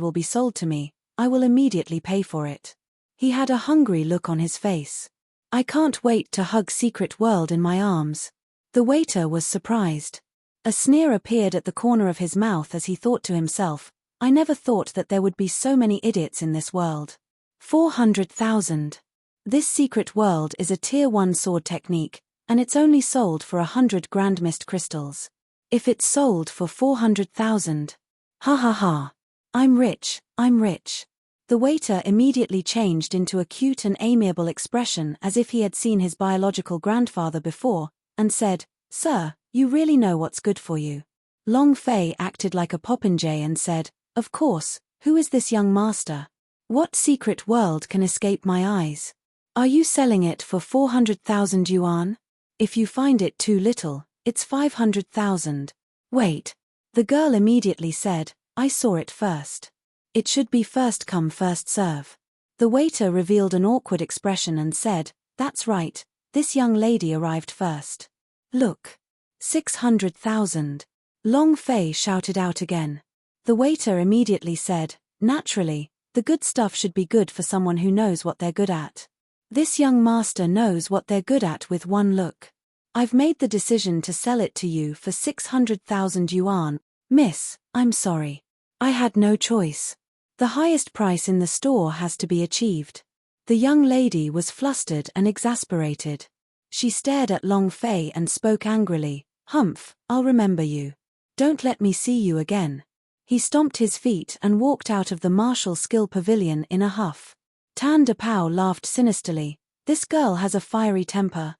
will be sold to me. I will immediately pay for it. He had a hungry look on his face. I can't wait to hug secret world in my arms. The waiter was surprised. A sneer appeared at the corner of his mouth as he thought to himself, I never thought that there would be so many idiots in this world. 400,000. This secret world is a tier 1 sword technique, and it's only sold for 100 grand mist crystals. If it's sold for 400,000. Ha ha ha. I'm rich, I'm rich. The waiter immediately changed into a cute and amiable expression as if he had seen his biological grandfather before, and said, Sir, you really know what's good for you. Long Fei acted like a popinjay and said, Of course, who is this young master? What secret world can escape my eyes? Are you selling it for 400,000 yuan? If you find it too little, it's 500,000. Wait. The girl immediately said, I saw it first. It should be first come first serve. The waiter revealed an awkward expression and said, That's right, this young lady arrived first. Look. 600,000. Long Fei shouted out again. The waiter immediately said, Naturally, the good stuff should be good for someone who knows what they're good at. This young master knows what they're good at with one look. I've made the decision to sell it to you for 600,000 yuan. Miss, I'm sorry. I had no choice. The highest price in the store has to be achieved. The young lady was flustered and exasperated. She stared at Long Fei and spoke angrily, Humph, I'll remember you. Don't let me see you again. He stomped his feet and walked out of the martial skill pavilion in a huff. Tan De Pao laughed sinisterly. This girl has a fiery temper.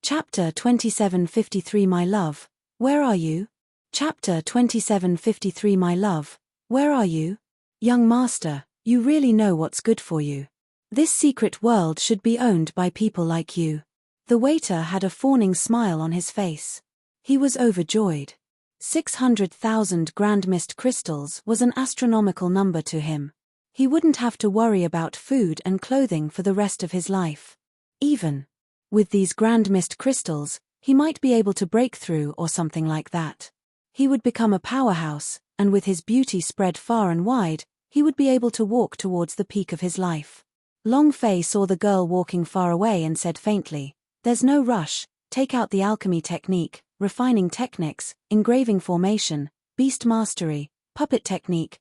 Chapter 2753 My Love, Where Are You? Chapter 2753 My Love, Where Are You? Young master, you really know what's good for you. This secret world should be owned by people like you. The waiter had a fawning smile on his face. He was overjoyed. 600,000 grand mist crystals was an astronomical number to him. He wouldn't have to worry about food and clothing for the rest of his life. Even with these grand mist crystals, he might be able to break through or something like that. He would become a powerhouse, and with his beauty spread far and wide, he would be able to walk towards the peak of his life. Long Fei saw the girl walking far away and said faintly, There's no rush, take out the alchemy technique, refining techniques, engraving formation, beast mastery, puppet technique.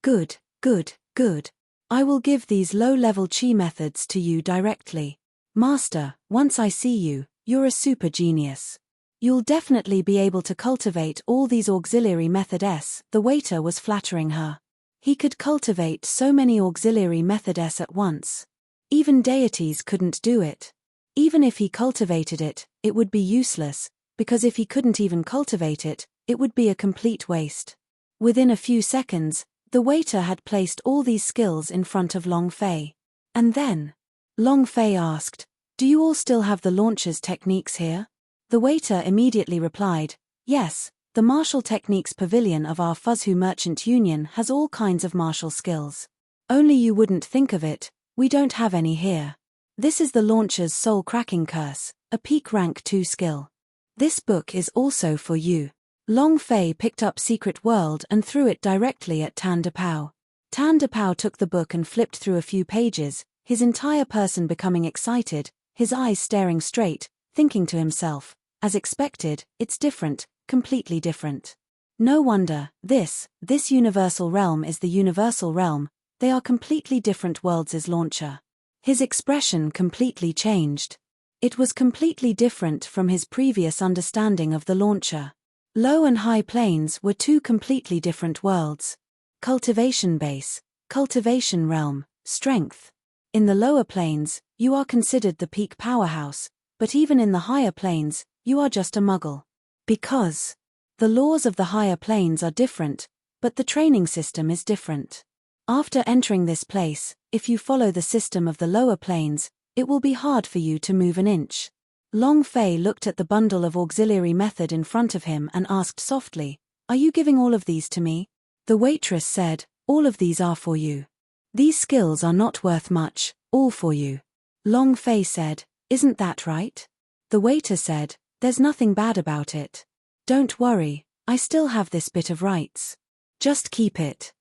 Good, good, good. I will give these low-level chi methods to you directly. Master, once I see you, you're a super genius. You'll definitely be able to cultivate all these auxiliary methods. The waiter was flattering her. He could cultivate so many auxiliary methods at once. Even deities couldn't do it. Even if he cultivated it, it would be useless, because if he couldn't even cultivate it, it would be a complete waste. Within a few seconds, the waiter had placed all these skills in front of Long Fei. And then, Long Fei asked, Do you all still have the launcher's techniques here? The waiter immediately replied, Yes, the martial techniques pavilion of our Fuzhu Merchant Union has all kinds of martial skills. Only you wouldn't think of it, we don't have any here. This is the launcher's soul cracking curse, a peak rank 2 skill. This book is also for you. Long Fei picked up Secret World and threw it directly at Tan De Pao. Tan Dapao took the book and flipped through a few pages, his entire person becoming excited, his eyes staring straight, thinking to himself, as expected, it's different, completely different. No wonder, this universal realm is the universal realm, they are completely different worlds' launcher. His expression completely changed. It was completely different from his previous understanding of the launcher. Low and high planes were two completely different worlds. Cultivation base, cultivation realm, strength. In the lower planes, you are considered the peak powerhouse, but even in the higher planes, you are just a muggle. Because the laws of the higher planes are different, but the training system is different. After entering this place, if you follow the system of the lower planes, it will be hard for you to move an inch. Long Fei looked at the bundle of auxiliary method in front of him and asked softly, "Are you giving all of these to me?" The waitress said, "All of these are for you. These skills are not worth much, all for you." Long Fei said, "Isn't that right?" The waiter said, "There's nothing bad about it. Don't worry, I still have this bit of rights. Just keep it."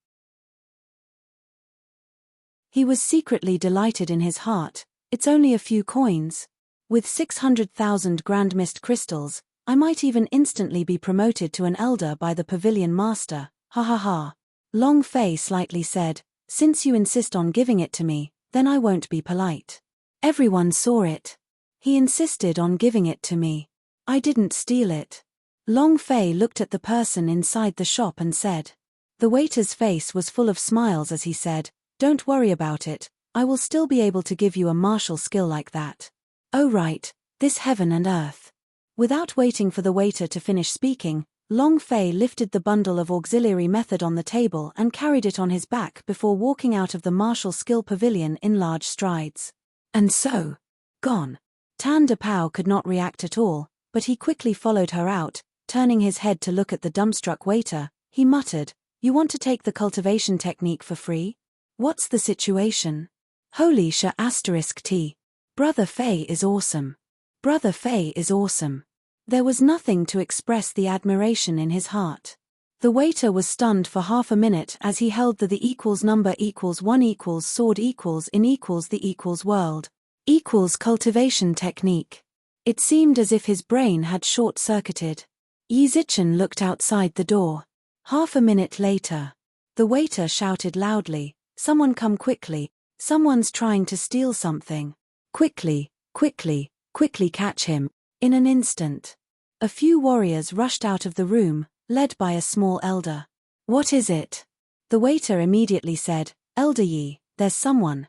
He was secretly delighted in his heart. It's only a few coins. With 600,000 Grand Mist crystals, I might even instantly be promoted to an elder by the pavilion master, ha ha ha. Long Fei slightly said, "Since you insist on giving it to me, then I won't be polite." Everyone saw it. He insisted on giving it to me. I didn't steal it. Long Fei looked at the person inside the shop and said. The waiter's face was full of smiles as he said, "Don't worry about it, I will still be able to give you a martial skill like that. Oh right, this heaven and earth." Without waiting for the waiter to finish speaking, Long Fei lifted the bundle of auxiliary method on the table and carried it on his back before walking out of the martial skill pavilion in large strides. And so, gone. Tan Dapao could not react at all, but he quickly followed her out, turning his head to look at the dumbstruck waiter. He muttered, "You want to take the cultivation technique for free? What's the situation? Holy *T. Brother Fei is awesome. Brother Fei is awesome." There was nothing to express the admiration in his heart. The waiter was stunned for half a minute as he held the equals number equals 1 equals sword equals in equals the equals world equals cultivation technique. It seemed as if his brain had short-circuited. Yi Zichen looked outside the door. Half a minute later, the waiter shouted loudly, "Someone come quickly, someone's trying to steal something. Quickly, quickly, quickly catch him." In an instant, a few warriors rushed out of the room, led by a small elder. "What is it?" The waiter immediately said, "Elder Yi, there's someone,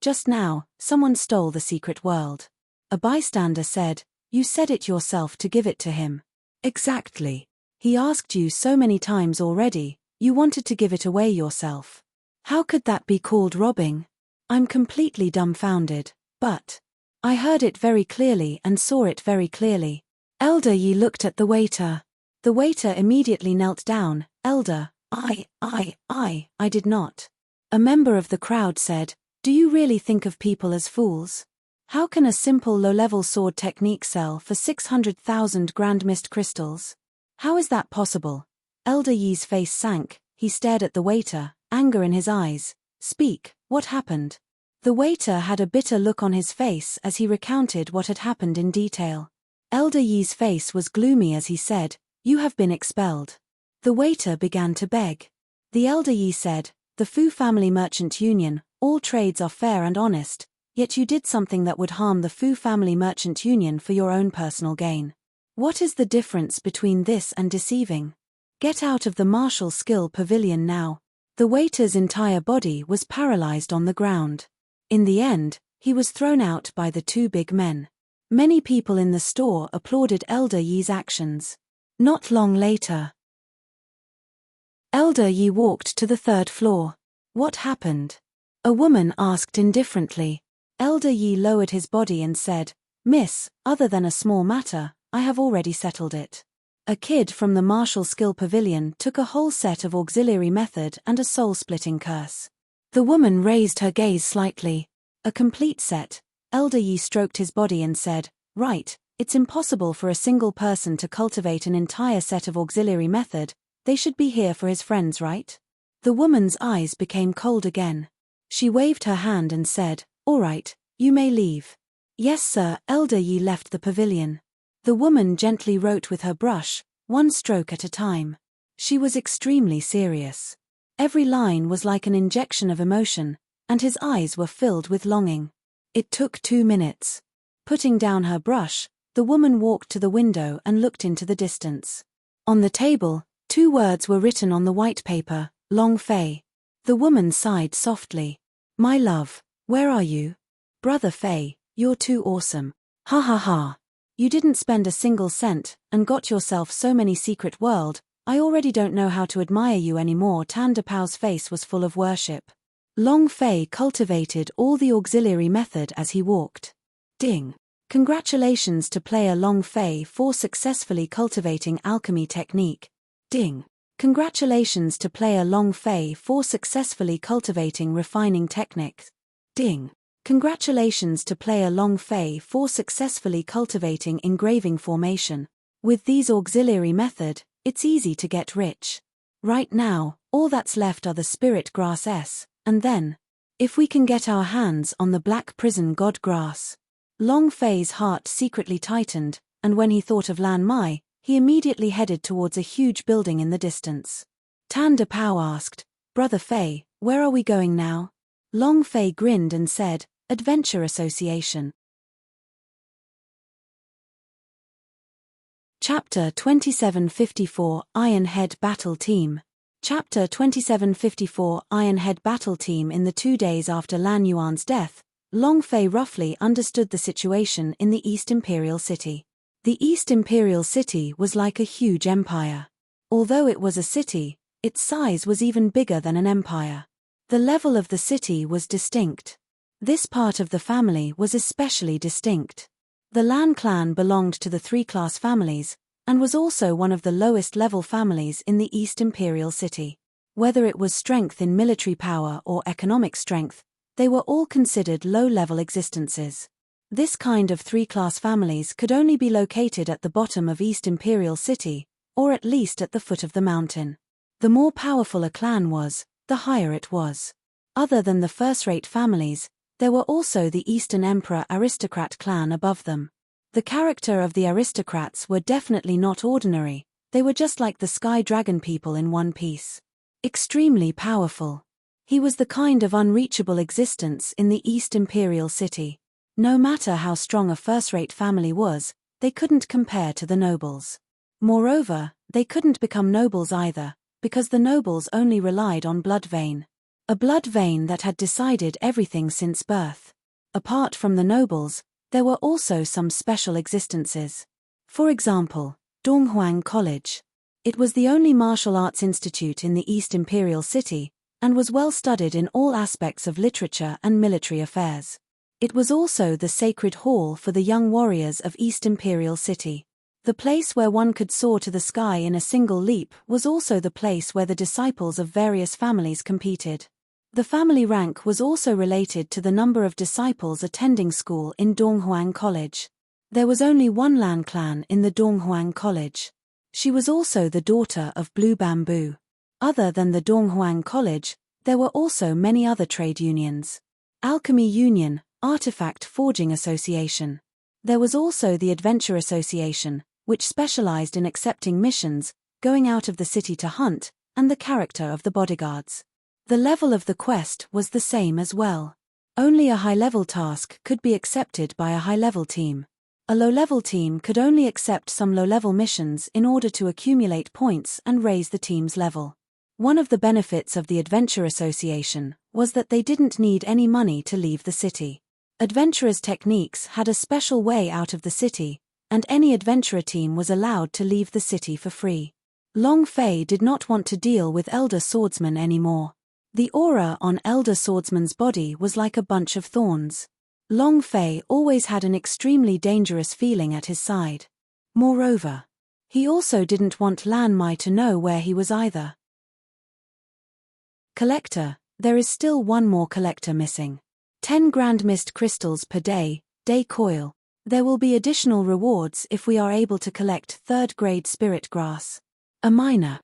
just now, someone stole the secret world." A bystander said, "You said it yourself to give it to him." "Exactly. He asked you so many times already, you wanted to give it away yourself. How could that be called robbing?" I'm completely dumbfounded, but I heard it very clearly and saw it very clearly. Elder Yi looked at the waiter. The waiter immediately knelt down. "Elder, I did not." A member of the crowd said, "Do you really think of people as fools? How can a simple low-level sword technique sell for 600,000 Grand Mist crystals? How is that possible?" Elder Yi's face sank, he stared at the waiter, anger in his eyes. "Speak, what happened?" The waiter had a bitter look on his face as he recounted what had happened in detail. Elder Yi's face was gloomy as he said, "You have been expelled." The waiter began to beg. The Elder Yi said, "The Fu Family Merchant Union, all trades are fair and honest, yet you did something that would harm the Fu Family Merchant Union for your own personal gain. What is the difference between this and deceiving? Get out of the martial skill pavilion now." The waiter's entire body was paralyzed on the ground. In the end, he was thrown out by the two big men. Many people in the store applauded Elder Yi's actions. Not long later, Elder Yi walked to the 3rd floor. "What happened?" a woman asked indifferently. Elder Yi lowered his body and said, "Miss, other than a small matter, I have already settled it. A kid from the martial skill pavilion took a whole set of auxiliary method and a soul-splitting curse." The woman raised her gaze slightly. "A complete set." Elder Yi stroked his body and said, "Right, it's impossible for a single person to cultivate an entire set of auxiliary method, they should be here for his friends, right? The woman's eyes became cold again. She waved her hand and said, "All right, you may leave." "Yes, sir, Elder Yi left the pavilion." The woman gently wrote with her brush, one stroke at a time. She was extremely serious. Every line was like an injection of emotion, and his eyes were filled with longing. It took 2 minutes. Putting down her brush, the woman walked to the window and looked into the distance. On the table, 2 words were written on the white paper, Long Fei. The woman sighed softly. "My love, where are you? Brother Fei, you're too awesome. Ha ha ha. You didn't spend a single cent, and got yourself so many secret world, I already don't know how to admire you anymore." Tan Dapao's face was full of worship. Long Fei cultivated all the auxiliary method as he walked. Ding. Congratulations to player Long Fei for successfully cultivating alchemy technique. Ding. Congratulations to player Long Fei for successfully cultivating refining techniques. Ding. Congratulations to player Long Fei for successfully cultivating engraving formation. With these auxiliary method, it's easy to get rich. Right now, all that's left are the spirit grass and then, if we can get our hands on the black prison god grass. Long Fei's heart secretly tightened, and when he thought of Lan Mai, he immediately headed towards a huge building in the distance. Tan Dapao asked, "Brother Fei, where are we going now?" Long Fei grinned and said, "Adventure Association." Chapter 2754 Ironhead Battle Team. Chapter 2754 Ironhead Battle Team. In the 2 days after Lan Yuan's death, Long Fei roughly understood the situation in the East Imperial City. The East Imperial City was like a huge empire. Although it was a city, its size was even bigger than an empire. The level of the city was distinct. This part of the family was especially distinct. The Lan clan belonged to the 3-class families, and was also one of the lowest level families in the East Imperial City. Whether it was strength in military power or economic strength, they were all considered low-level existences. This kind of 3-class families could only be located at the bottom of East Imperial City, or at least at the foot of the mountain. The more powerful a clan was, the higher it was. Other than the first-rate families, there were also the Eastern Emperor aristocrat clan above them. The character of the aristocrats were definitely not ordinary, they were just like the Sky Dragon people in One Piece. Extremely powerful. He was the kind of unreachable existence in the East Imperial City. No matter how strong a first-rate family was, they couldn't compare to the nobles. Moreover, they couldn't become nobles either, because the nobles only relied on blood vein. A blood vein that had decided everything since birth. Apart from the nobles, there were also some special existences. For example, Donghuang College. It was the only martial arts institute in the East Imperial City, and was well studied in all aspects of literature and military affairs. It was also the sacred hall for the young warriors of East Imperial City. The place where one could soar to the sky in a single leap was also the place where the disciples of various families competed. The family rank was also related to the number of disciples attending school in Donghuang College. There was only one Lan clan in the Donghuang College. She was also the daughter of Blue Bamboo. Other than the Donghuang College, there were also many other trade unions. Alchemy Union, Artifact Forging Association. There was also the Adventure Association, which specialized in accepting missions, going out of the city to hunt, and the character of the bodyguards. The level of the quest was the same as well. Only a high-level task could be accepted by a high-level team. A low-level team could only accept some low-level missions in order to accumulate points and raise the team's level. One of the benefits of the Adventure Association was that they didn't need any money to leave the city. Adventurers' techniques had a special way out of the city, and any adventurer team was allowed to leave the city for free. Long Fei did not want to deal with Elder Swordsman anymore. The aura on Elder Swordsman's body was like a bunch of thorns. Long Fei always had an extremely dangerous feeling at his side. Moreover, he also didn't want Lan Mai to know where he was either. Collector, there is still one more collector missing. 10 grand mist crystals per day, day coil. There will be additional rewards if we are able to collect 3rd grade spirit grass. A miner,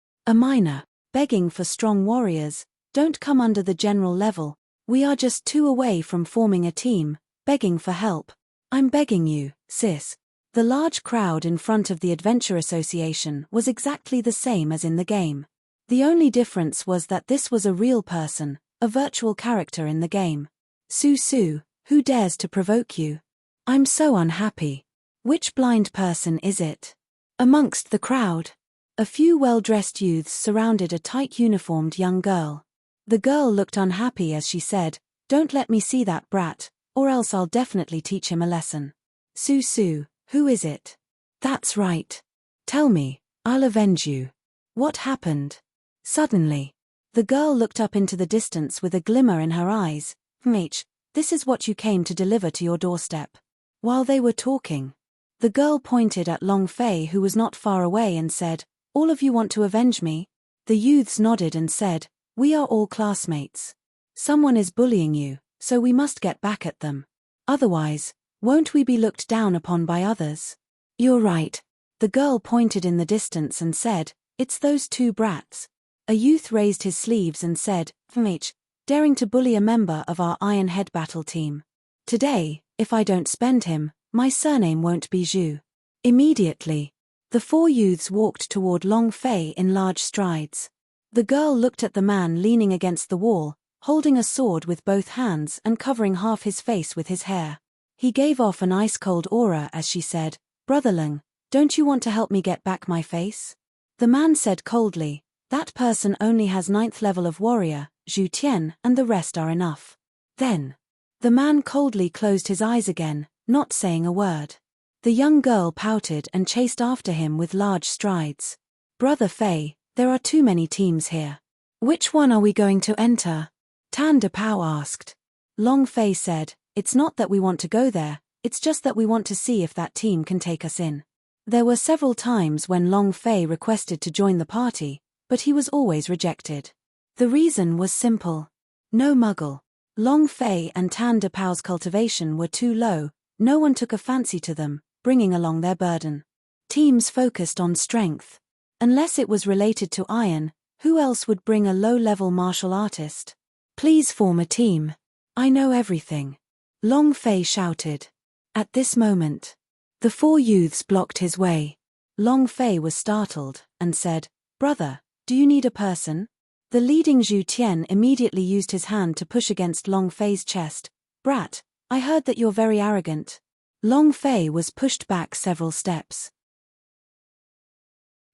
begging for strong warriors, don't come under the general level, we are just 2 away from forming a team, begging for help. I'm begging you, sis. The large crowd in front of the Adventure Association was exactly the same as in the game. The only difference was that this was a real person, a virtual character in the game. Su, who dares to provoke you? I'm so unhappy. Which blind person is it? Amongst the crowd, a few well-dressed youths surrounded a tight-uniformed young girl. The girl looked unhappy as she said, "Don't let me see that brat, or else I'll definitely teach him a lesson." Su, who is it? That's right. Tell me, I'll avenge you. What happened? Suddenly, the girl looked up into the distance with a glimmer in her eyes. This is what you came to deliver to your doorstep. While they were talking, the girl pointed at Long Fei, who was not far away, and said, "All of you want to avenge me?" The youths nodded and said, "We are all classmates. Someone is bullying you, so we must get back at them. Otherwise, won't we be looked down upon by others?" "You're right." The girl pointed in the distance and said, "It's those 2 brats." A youth raised his sleeves and said, "Daring to bully a member of our Iron Head battle team. Today, if I don't spend him, my surname won't be Zhu." Immediately, the 4 youths walked toward Long Fei in large strides. The girl looked at the man leaning against the wall, holding a sword with both hands and covering half his face with his hair. He gave off an ice-cold aura as she said, "Brotherling, don't you want to help me get back my face?" The man said coldly, "That person only has 9th level of warrior, Zhu Tian, and the rest are enough." Then, the man coldly closed his eyes again, not saying a word. The young girl pouted and chased after him with large strides. "Brother Fei, there are too many teams here. Which one are we going to enter?" Tan Depao asked. Long Fei said, "It's not that we want to go there, it's just that we want to see if that team can take us in." There were several times when Long Fei requested to join the party, but he was always rejected. The reason was simple. No muggle. Long Fei and Tan Depao's cultivation were too low, no one took a fancy to them, bringing along their burden. Teams focused on strength. Unless it was related to iron, who else would bring a low-level martial artist? "Please form a team. I know everything," Long Fei shouted. At this moment, the 4 youths blocked his way. Long Fei was startled, and said, "Brother, do you need a person?" The leading Zhu Tian immediately used his hand to push against Long Fei's chest. "Brat, I heard that you're very arrogant." Long Fei was pushed back several steps.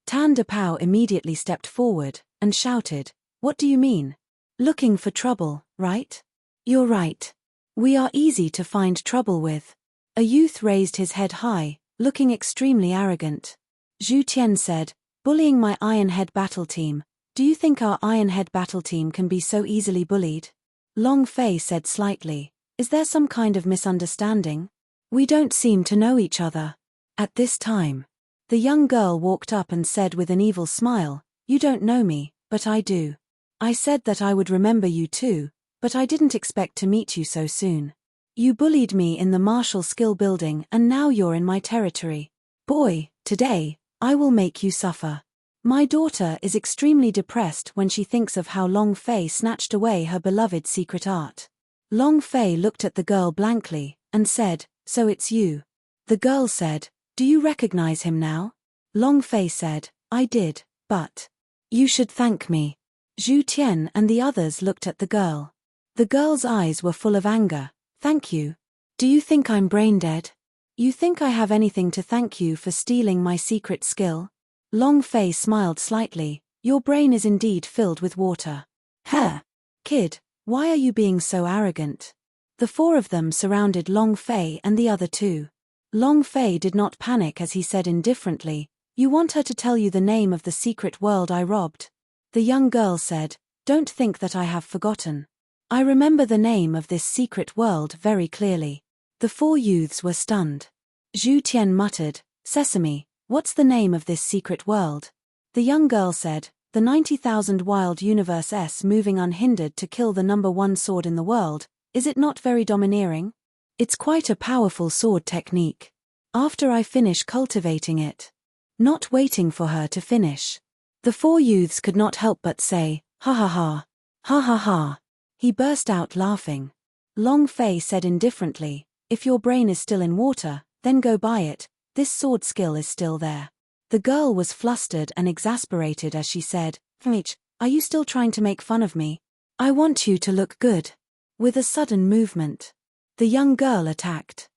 Tan Depao immediately stepped forward, and shouted, "What do you mean? Looking for trouble, right?" "You're right. We are easy to find trouble with." A youth raised his head high, looking extremely arrogant. Zhu Tian said, "Bullying my Iron Head battle team. Do you think our Iron Head battle team can be so easily bullied?" Long Fei said slightly, "Is there some kind of misunderstanding? We don't seem to know each other." At this time, the young girl walked up and said with an evil smile, "You don't know me, but I do. I said that I would remember you too, but I didn't expect to meet you so soon. You bullied me in the martial skill building and now you're in my territory. Boy, today, I will make you suffer." My daughter is extremely depressed when she thinks of how Long Fei snatched away her beloved secret art. Long Fei looked at the girl blankly, and said, "So it's you." The girl said, "Do you recognize him now?" Long Fei said, "I did, but you should thank me." Zhu Tian and the others looked at the girl. The girl's eyes were full of anger. "Thank you? Do you think I'm brain dead? You think I have anything to thank you for stealing my secret skill?" Long Fei smiled slightly. "Your brain is indeed filled with water." "Huh! Kid, why are you being so arrogant?" The 4 of them surrounded Long Fei and the other 2. Long Fei did not panic as he said indifferently, "You want her to tell you the name of the secret world I robbed?" The young girl said, "Don't think that I have forgotten. I remember the name of this secret world very clearly." The 4 youths were stunned. Zhu Tian muttered, "Sesame, what's the name of this secret world?" The young girl said, "The 90,000 wild universe S moving unhindered to kill the number 1 sword in the world. Is it not very domineering? It's quite a powerful sword technique. After I finish cultivating it." Not waiting for her to finish, The four youths could not help but say, "Ha ha ha. Ha ha ha." He burst out laughing. Long Fei said indifferently, "If your brain is still in water, then go buy it, this sword skill is still there." The girl was flustered and exasperated as she said, "H, are you still trying to make fun of me? I want you to look good." With a sudden movement, the young girl attacked.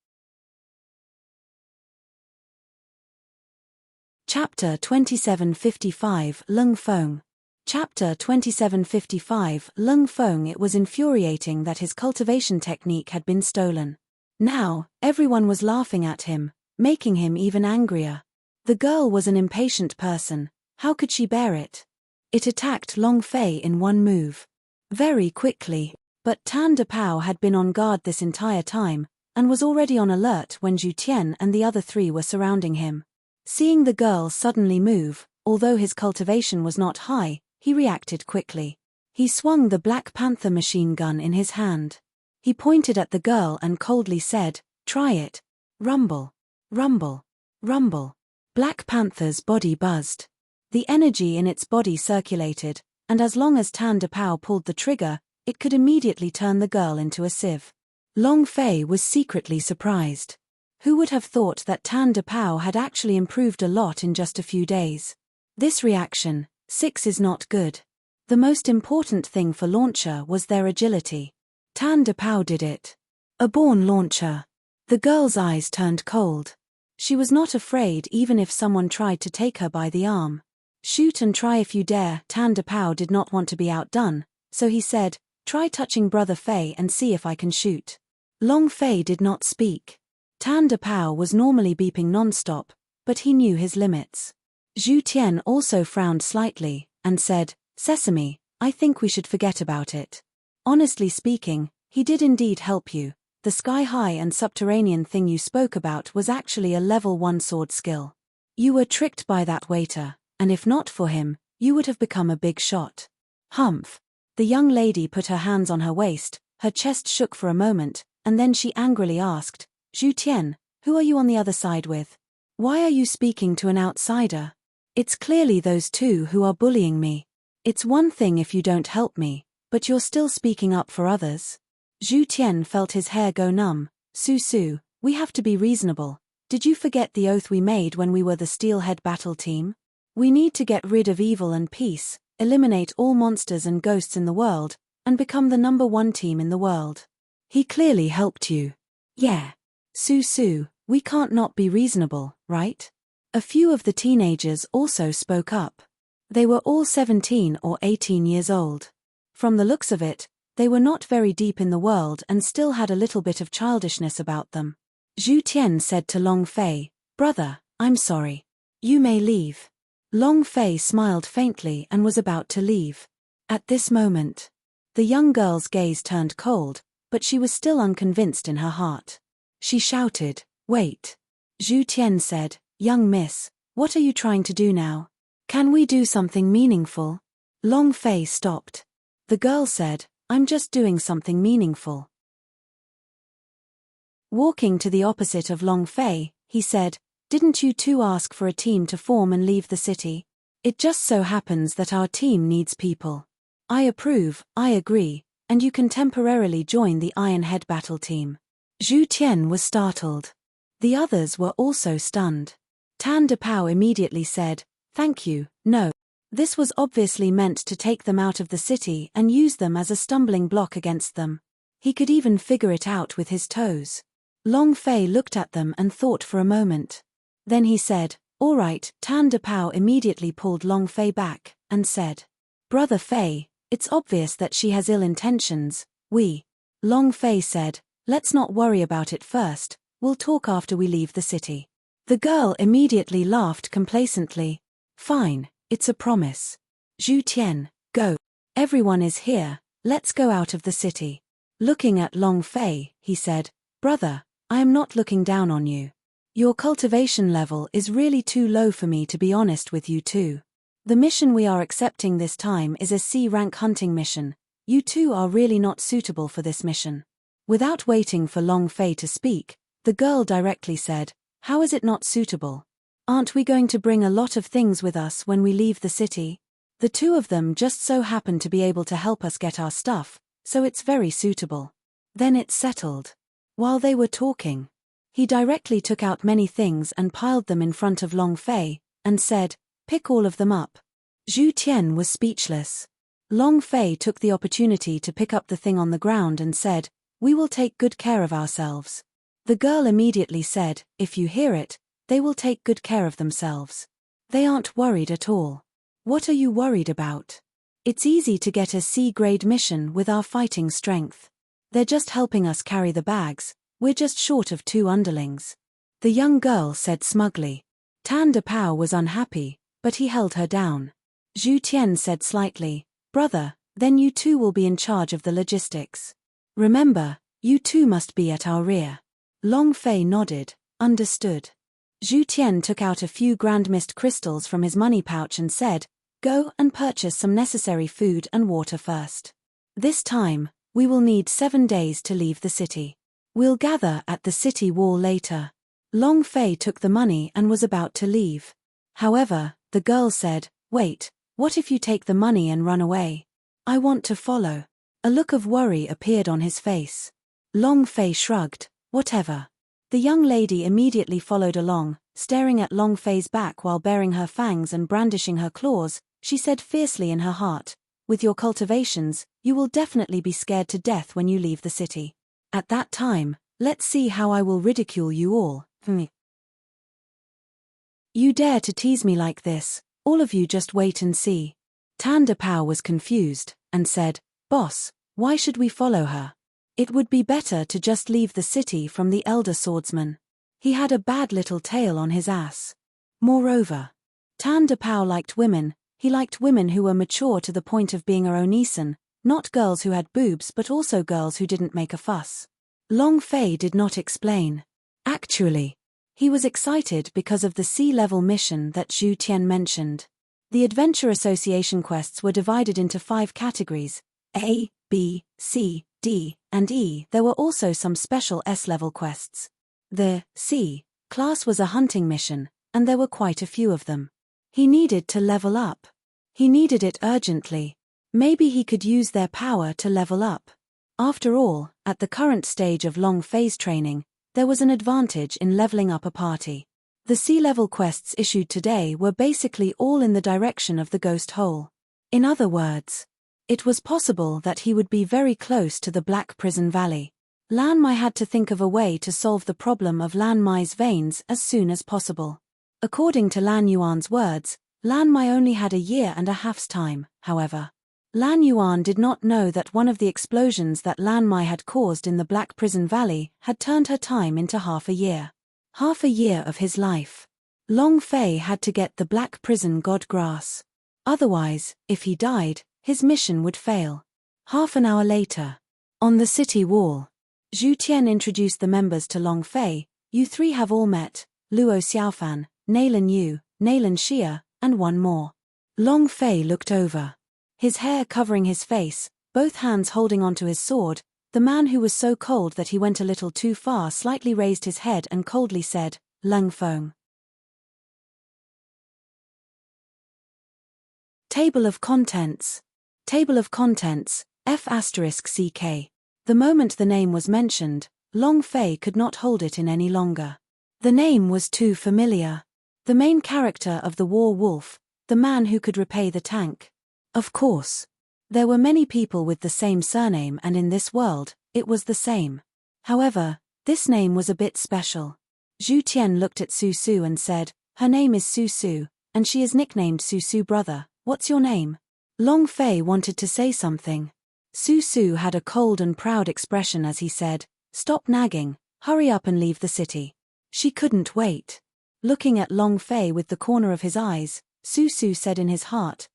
Chapter 2755 Lung Feng. Chapter 2755 Lung Feng. It was infuriating that his cultivation technique had been stolen. Now, everyone was laughing at him, making him even angrier. The girl was an impatient person. How could she bear it? It attacked Long Fei in one move. Very quickly, but Tan Depao had been on guard this entire time, and was already on alert when Zhu Tian and the other three were surrounding him. Seeing the girl suddenly move, although his cultivation was not high, he reacted quickly. He swung the Black Panther machine gun in his hand. He pointed at the girl and coldly said, "Try it." Rumble. Rumble. Rumble. Black Panther's body buzzed. The energy in its body circulated, and as long as Tan Depao pulled the trigger, it could immediately turn the girl into a sieve. Long Fei was secretly surprised. Who would have thought that Tan Depao had actually improved a lot in just a few days? This reaction, 6, is not good. The most important thing for launcher was their agility. Tan Depao did it. A born launcher. The girl's eyes turned cold. She was not afraid even if someone tried to take her by the arm. "Shoot and try if you dare." Tan Depao did not want to be outdone, so he said, "Try touching Brother Fei and see if I can shoot." Long Fei did not speak. Tan Depao was normally beeping non-stop, but he knew his limits. Zhu Tian also frowned slightly, and said, "Sesame, I think we should forget about it. Honestly speaking, he did indeed help you. The sky-high and subterranean thing you spoke about was actually a level 1 sword skill. You were tricked by that waiter, and if not for him, you would have become a big shot." Humph. The young lady put her hands on her waist, her chest shook for a moment, and then she angrily asked, "Zhu Tian, who are you on the other side with? Why are you speaking to an outsider? It's clearly those two who are bullying me. It's one thing if you don't help me, but you're still speaking up for others." Zhu Tian felt his hair go numb. Su, we have to be reasonable. Did you forget the oath we made when we were the Steelhead battle team? We need to get rid of evil and peace, eliminate all monsters and ghosts in the world, and become the #1 team in the world. He clearly helped you. Yeah. Su, we can't not be reasonable, right? A few of the teenagers also spoke up. They were all 17 or 18 years old. From the looks of it, they were not very deep in the world and still had a little bit of childishness about them. Zhu Tian said to Long Fei, "Brother, I'm sorry. You may leave." Long Fei smiled faintly and was about to leave. At this moment, the young girl's gaze turned cold, but she was still unconvinced in her heart. She shouted, "Wait." Zhu Tian said, "Young miss, what are you trying to do now? Can we do something meaningful?" Long Fei stopped. The girl said, "I'm just doing something meaningful." Walking to the opposite of Long Fei, he said, "Didn't you two ask for a team to form and leave the city? It just so happens that our team needs people. I approve, I agree, and you can temporarily join the Ironhead battle team." Zhu Tian was startled. The others were also stunned. Tan Depao immediately said, "Thank you, no." This was obviously meant to take them out of the city and use them as a stumbling block against them. He could even figure it out with his toes. Long Fei looked at them and thought for a moment. Then he said, "All right." Tan Depao immediately pulled Long Fei back, and said, "Brother Fei, it's obvious that she has ill intentions. Long Fei said, "Let's not worry about it first, we'll talk after we leave the city." The girl immediately laughed complacently. "Fine, it's a promise. Zhu Tian, go. Everyone is here, let's go out of the city." Looking at Long Fei, he said, "Brother, I am not looking down on you. Your cultivation level is really too low for me to be honest with you two. The mission we are accepting this time is a C-rank hunting mission. You two are really not suitable for this mission." Without waiting for Long Fei to speak, the girl directly said, "How is it not suitable? Aren't we going to bring a lot of things with us when we leave the city? The two of them just so happen to be able to help us get our stuff, so it's very suitable. Then it's settled. While they were talking, he directly took out many things and piled them in front of Long Fei, and said, "Pick all of them up." Zhu Tian was speechless. Long Fei took the opportunity to pick up the thing on the ground and said, "We will take good care of ourselves." The girl immediately said, "If you hear it, they will take good care of themselves. They aren't worried at all. What are you worried about? It's easy to get a C-grade mission with our fighting strength. They're just helping us carry the bags, we're just short of 2 underlings." The young girl said smugly. Tan De Pao was unhappy, but he held her down. Zhu Tian said slightly, "Brother, then you two will be in charge of the logistics. Remember, you two must be at our rear." Long Fei nodded, understood. Zhu Tian took out a few grand mist crystals from his money pouch and said, "Go and purchase some necessary food and water first. This time, we will need 7 days to leave the city. We'll gather at the city wall later." Long Fei took the money and was about to leave. However, the girl said, "Wait, what if you take the money and run away? I want to follow." A look of worry appeared on his face. Long Fei shrugged, "Whatever." The young lady immediately followed along, staring at Long Fei's back while baring her fangs and brandishing her claws. She said fiercely in her heart, "With your cultivations, you will definitely be scared to death when you leave the city. At that time, let's see how I will ridicule you all." "You dare to tease me like this, all of you just wait and see." Tan De Pao was confused, and said, "Boss, why should we follow her? It would be better to just leave the city from the elder swordsman. He had a bad little tail on his ass." Moreover, Tan De Pao liked women. He liked women who were mature to the point of being her own Oneisen, not girls who had boobs but also girls who didn't make a fuss. Long Fei did not explain. Actually, he was excited because of the sea-level mission that Zhu Tian mentioned. The Adventure Association quests were divided into 5 categories: A, B, C, D, and E. There were also some special S-level quests. The C class was a hunting mission, and there were quite a few of them. He needed to level up. He needed it urgently. Maybe he could use their power to level up. After all, at the current stage of Long Fei's training, there was an advantage in leveling up a party. The C-level quests issued today were basically all in the direction of the ghost hole. In other words, it was possible that he would be very close to the Black Prison Valley. Lan Mai had to think of a way to solve the problem of Lan Mai's veins as soon as possible. According to Lan Yuan's words, Lan Mai only had a year and a half's time, however. Lan Yuan did not know that one of the explosions that Lan Mai had caused in the Black Prison Valley had turned her time into half a year. Half a year of his life. Long Fei had to get the Black Prison God grass. Otherwise, if he died, his mission would fail. Half an hour later, on the city wall, Zhu Tian introduced the members to Long Fei. "You 3 have all met, Luo Xiaofan, Nailan Yu, Nailan Xia, and one more." Long Fei looked over. His hair covering his face, both hands holding onto his sword, the man who was so cold that he went a little too far slightly raised his head and coldly said, "Lung Feng." Table of Contents. Table of Contents, F***CK. The moment the name was mentioned, Long Fei could not hold it in any longer. The name was too familiar. The main character of the War Wolf, the man who could repay the tank. Of course. There were many people with the same surname, and in this world, it was the same. However, this name was a bit special. Zhu Tian looked at Su Su and said, "Her name is Su Su, and she is nicknamed Su Su Brother. What's your name?" Long Fei wanted to say something. Su Su had a cold and proud expression as he said, "Stop nagging, hurry up and leave the city." She couldn't wait. Looking at Long Fei with the corner of his eyes, Su Su said in his heart,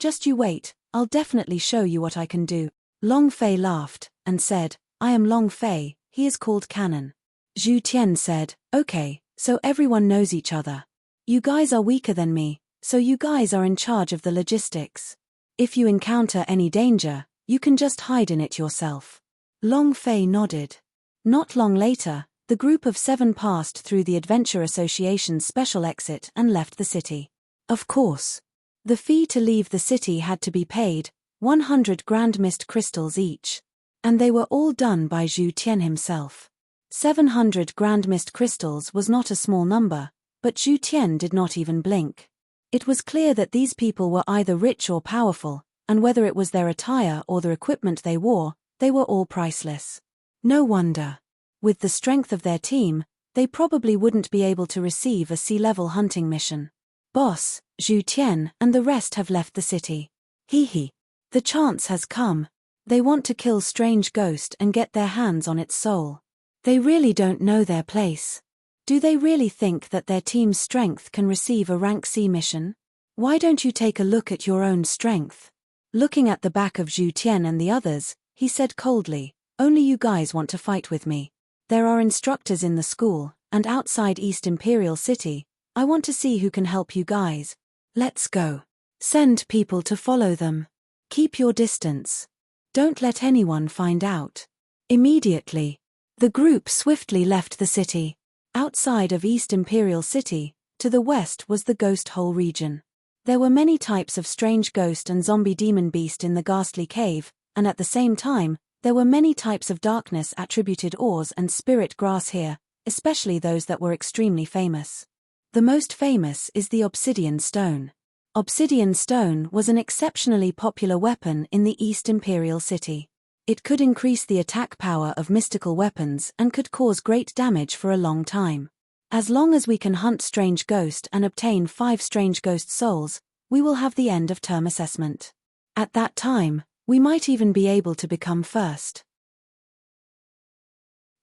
"Just you wait, I'll definitely show you what I can do." Long Fei laughed, and said, "I am Long Fei, he is called Cannon." Zhu Tian said, "Okay, so everyone knows each other. You guys are weaker than me, so you guys are in charge of the logistics. If you encounter any danger, you can just hide in it yourself." Long Fei nodded. Not long later, the The group of 7 passed through the Adventure Association's special exit and left the city. Of course. The fee to leave the city had to be paid, 100 grand mist crystals each. And they were all done by Zhu Tian himself. 700 grand mist crystals was not a small number, but Zhu Tian did not even blink. It was clear that these people were either rich or powerful, and whether it was their attire or the equipment they wore, they were all priceless. No wonder. With the strength of their team, they probably wouldn't be able to receive a sea-level hunting mission. Boss, Zhu Tian and the rest have left the city. Hee. The chance has come. They want to kill Strange Ghost and get their hands on its soul. They really don't know their place. Do they really think that their team's strength can receive a rank C mission? Why don't you take a look at your own strength? Looking at the back of Zhu Tian and the others, he said coldly, only you guys want to fight with me. There are instructors in the school, and outside East Imperial City. I want to see who can help you guys. Let's go. Send people to follow them. Keep your distance. Don't let anyone find out. Immediately, the group swiftly left the city. Outside of East Imperial City, to the west was the Ghost Hole region. There were many types of strange ghost and zombie demon beast in the ghastly cave, and at the same time, there were many types of darkness attributed ores and spirit grass here, especially those that were extremely famous. The most famous is the obsidian stone. Obsidian stone was an exceptionally popular weapon in the East Imperial City. It could increase the attack power of mystical weapons and could cause great damage for a long time. As long as we can hunt Strange Ghost and obtain 5 Strange Ghost souls, we will have the end of term assessment. At that time, we might even be able to become first.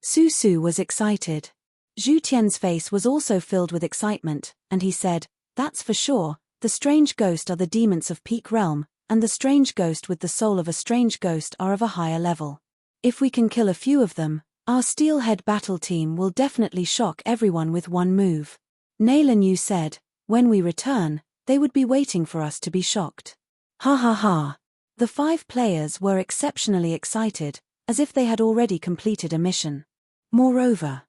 Su was excited. Zhu Tian's face was also filled with excitement, and he said, that's for sure, the Strange Ghost are the demons of Peak Realm, and the Strange Ghost with the soul of a Strange Ghost are of a higher level. If we can kill a few of them, our Steelhead battle team will definitely shock everyone with one move. Naylan Yu said, when we return, they would be waiting for us to be shocked. Ha ha ha. The 5 players were exceptionally excited, as if they had already completed a mission. Moreover,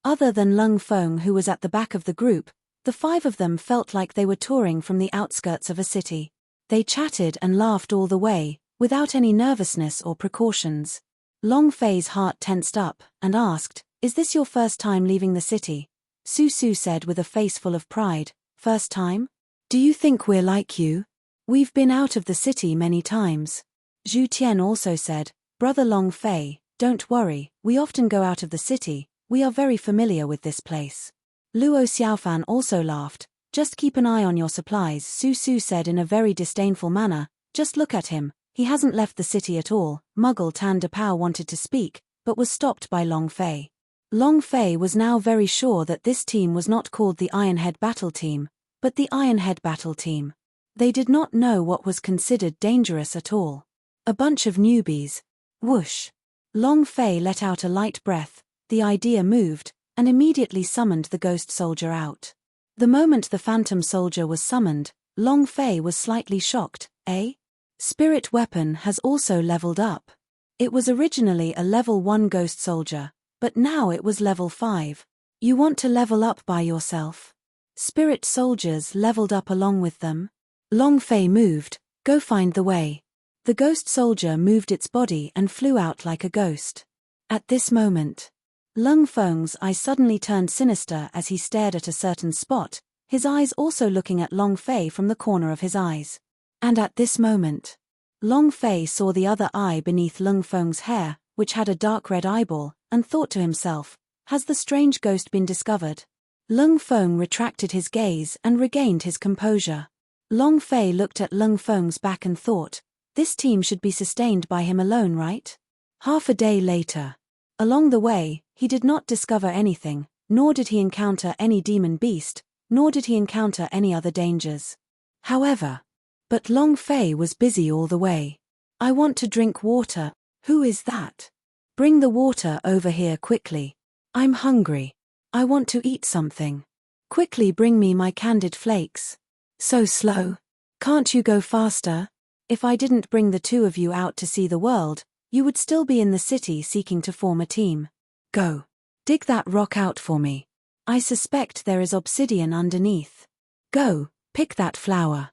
other than Lung Feng who was at the back of the group, the 5 of them felt like they were touring from the outskirts of a city. They chatted and laughed all the way, without any nervousness or precautions. Long Fei's heart tensed up, and asked, is this your first time leaving the city? Su said with a face full of pride, first time? Do you think we're like you? We've been out of the city many times. Zhu Tian also said, Brother Long Fei, don't worry, we often go out of the city, we are very familiar with this place. Luo Xiaofan also laughed, just keep an eye on your supplies, Su said in a very disdainful manner, just look at him, he hasn't left the city at all. Muggle Tan Depao wanted to speak, but was stopped by Long Fei. Long Fei was now very sure that this team was not called the Ironhead Battle Team, but the Ironhead Battle Team. They did not know what was considered dangerous at all. A bunch of newbies. Whoosh. Long Fei let out a light breath, the idea moved, and immediately summoned the ghost soldier out. The moment the phantom soldier was summoned, Long Fei was slightly shocked, eh? Spirit weapon has also leveled up. It was originally a level 1 ghost soldier, but now it was level 5. You want to level up by yourself? Spirit soldiers leveled up along with them. Long Fei moved, go find the way. The ghost soldier moved its body and flew out like a ghost. At this moment, Lung Feng's eyes suddenly turned sinister as he stared at a certain spot, his eyes also looking at Long Fei from the corner of his eyes. And at this moment, Long Fei saw the other eye beneath Lung Feng's hair, which had a dark red eyeball, and thought to himself, has the strange ghost been discovered? Lung Feng retracted his gaze and regained his composure. Long Fei looked at Lung Feng's back and thought, this team should be sustained by him alone, right? Half a day later. Along the way, he did not discover anything, nor did he encounter any demon beast, nor did he encounter any other dangers. However, but Long Fei was busy all the way. I want to drink water. Who is that? Bring the water over here quickly. I'm hungry. I want to eat something. Quickly bring me my candied flakes. So slow. Can't you go faster? If I didn't bring the 2 of you out to see the world, you would still be in the city seeking to form a team. Go. Dig that rock out for me. I suspect there is obsidian underneath. Go, pick that flower.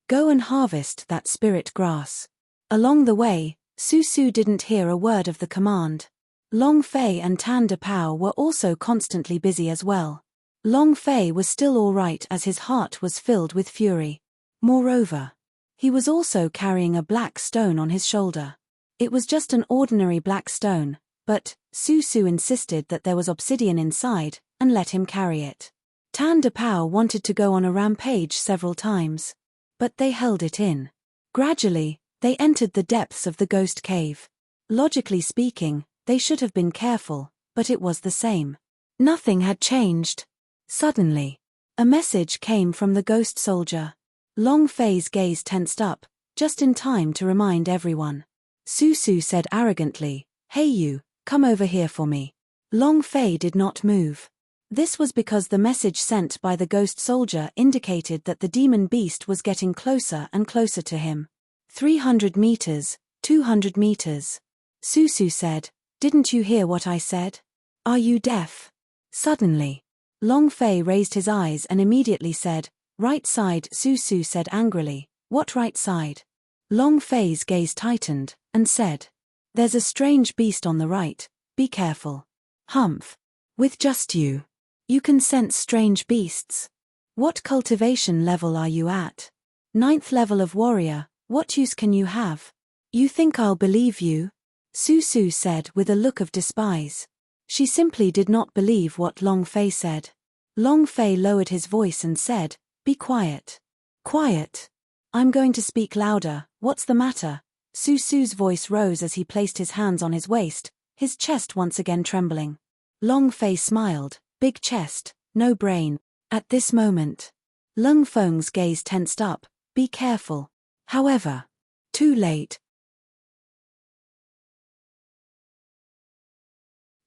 Go and harvest that spirit grass. Along the way, Susu didn't hear a word of the command. Long Fei and Tan De Pao were also constantly busy as well. Long Fei was still all right as his heart was filled with fury. Moreover, he was also carrying a black stone on his shoulder. It was just an ordinary black stone, but Susu insisted that there was obsidian inside, and let him carry it. Tan De Pao wanted to go on a rampage several times, but they held it in. Gradually, they entered the depths of the ghost cave. Logically speaking, they should have been careful, but it was the same. Nothing had changed. Suddenly, a message came from the ghost soldier. Long Fei's gaze tensed up, just in time to remind everyone. Susu said arrogantly, "Hey you, come over here for me." Long Fei did not move. This was because the message sent by the ghost soldier indicated that the demon beast was getting closer and closer to him. 300 meters, 200 meters. Susu said, "Didn't you hear what I said? Are you deaf?" Suddenly, Long Fei raised his eyes and immediately said, "Right side." Susu said angrily, "What right side?" Long Fei's gaze tightened, and said, "There's a strange beast on the right, be careful." "Humph. With just you. You can sense strange beasts. What cultivation level are you at?" "9th level of warrior, what use can you have?" "You think I'll believe you?" Susu said with a look of despise. She simply did not believe what Long Fei said. Long Fei lowered his voice and said, "Be quiet." "Quiet? I'm going to speak louder, what's the matter?" Susu's voice rose as he placed his hands on his waist, his chest once again trembling. Long Fei smiled, big chest, no brain. At this moment, Lung Feng's gaze tensed up, be careful. However, too late.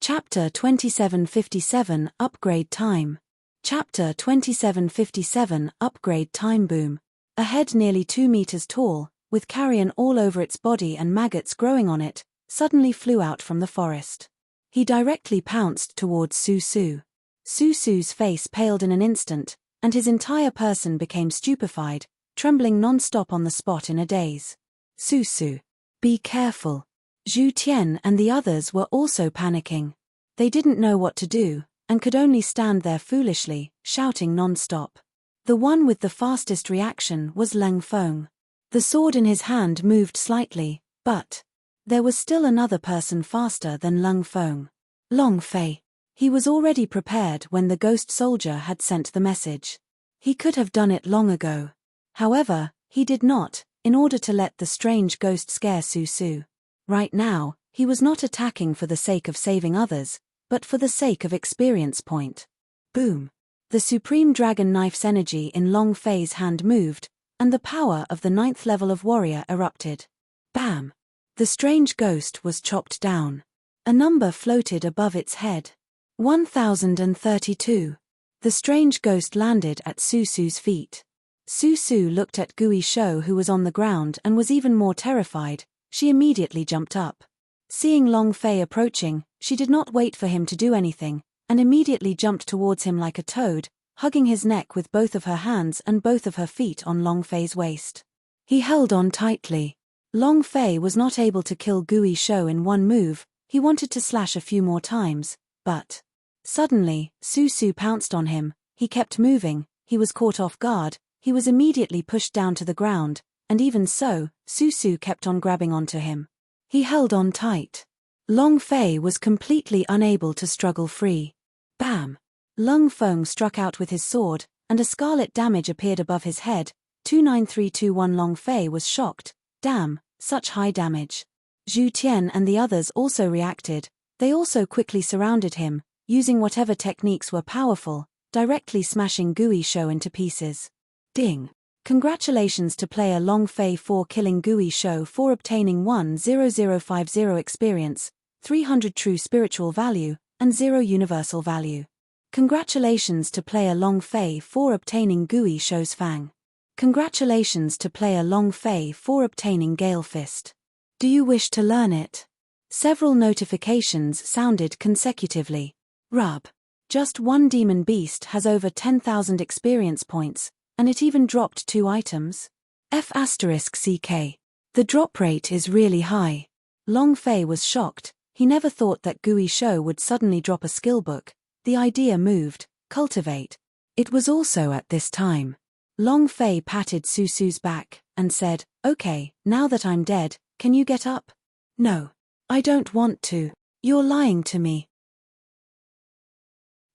Chapter 2757 Upgrade Time. Chapter 2757 Upgrade Time. Boom. A head nearly 2 meters tall, with carrion all over its body and maggots growing on it, suddenly flew out from the forest. He directly pounced towards Susu. Susu's face paled in an instant, and his entire person became stupefied, trembling non-stop on the spot in a daze. "Susu, be careful." Zhu Tian and the others were also panicking. They didn't know what to do, and could only stand there foolishly, shouting non-stop. The one with the fastest reaction was Leng Feng. The sword in his hand moved slightly, but there was still another person faster than Leng Feng. Long Fei. He was already prepared when the ghost soldier had sent the message. He could have done it long ago. However, he did not, in order to let the strange ghost scare Susu. Right now, he was not attacking for the sake of saving others, but for the sake of experience point. Boom. The Supreme Dragon Knife's energy in Long Fei's hand moved, and the power of the 9th level of warrior erupted. Bam! The strange ghost was chopped down. A number floated above its head. 1032. The strange ghost landed at Susu's feet. Susu looked at Gui Shou, who was on the ground, and was even more terrified. She immediately jumped up. Seeing Long Fei approaching, she did not wait for him to do anything, and immediately jumped towards him like a toad, hugging his neck with both of her hands and both of her feet on Long Fei's waist. He held on tightly. Long Fei was not able to kill Gui Shou in one move. He wanted to slash a few more times, but suddenly, Susu pounced on him. He kept moving, he was caught off guard, he was immediately pushed down to the ground, and even so, Susu kept on grabbing onto him. He held on tight. Long Fei was completely unable to struggle free. Bam! Lung Feng struck out with his sword, and a scarlet damage appeared above his head. 29321. Long Fei was shocked. Damn, such high damage. Zhu Tian and the others also reacted. They also quickly surrounded him, using whatever techniques were powerful, directly smashing Gui Shou into pieces. Ding! Congratulations to player Long Fei for killing Gui Shou, for obtaining 10050 experience, 300 true spiritual value, and 0 universal value. Congratulations to player Long Fei for obtaining Gui Shou's Fang. Congratulations to player Long Fei for obtaining Gale Fist. Do you wish to learn it? Several notifications sounded consecutively. Rub. Just one demon beast has over 10,000 experience points, and it even dropped 2 items. F***CK. The drop rate is really high. Long Fei was shocked. He never thought that Gui Shou would suddenly drop a skill book. The idea moved, cultivate. It was also at this time. Long Fei patted Susu's back and said, "Okay, now that I'm dead, can you get up?" "No. I don't want to. You're lying to me."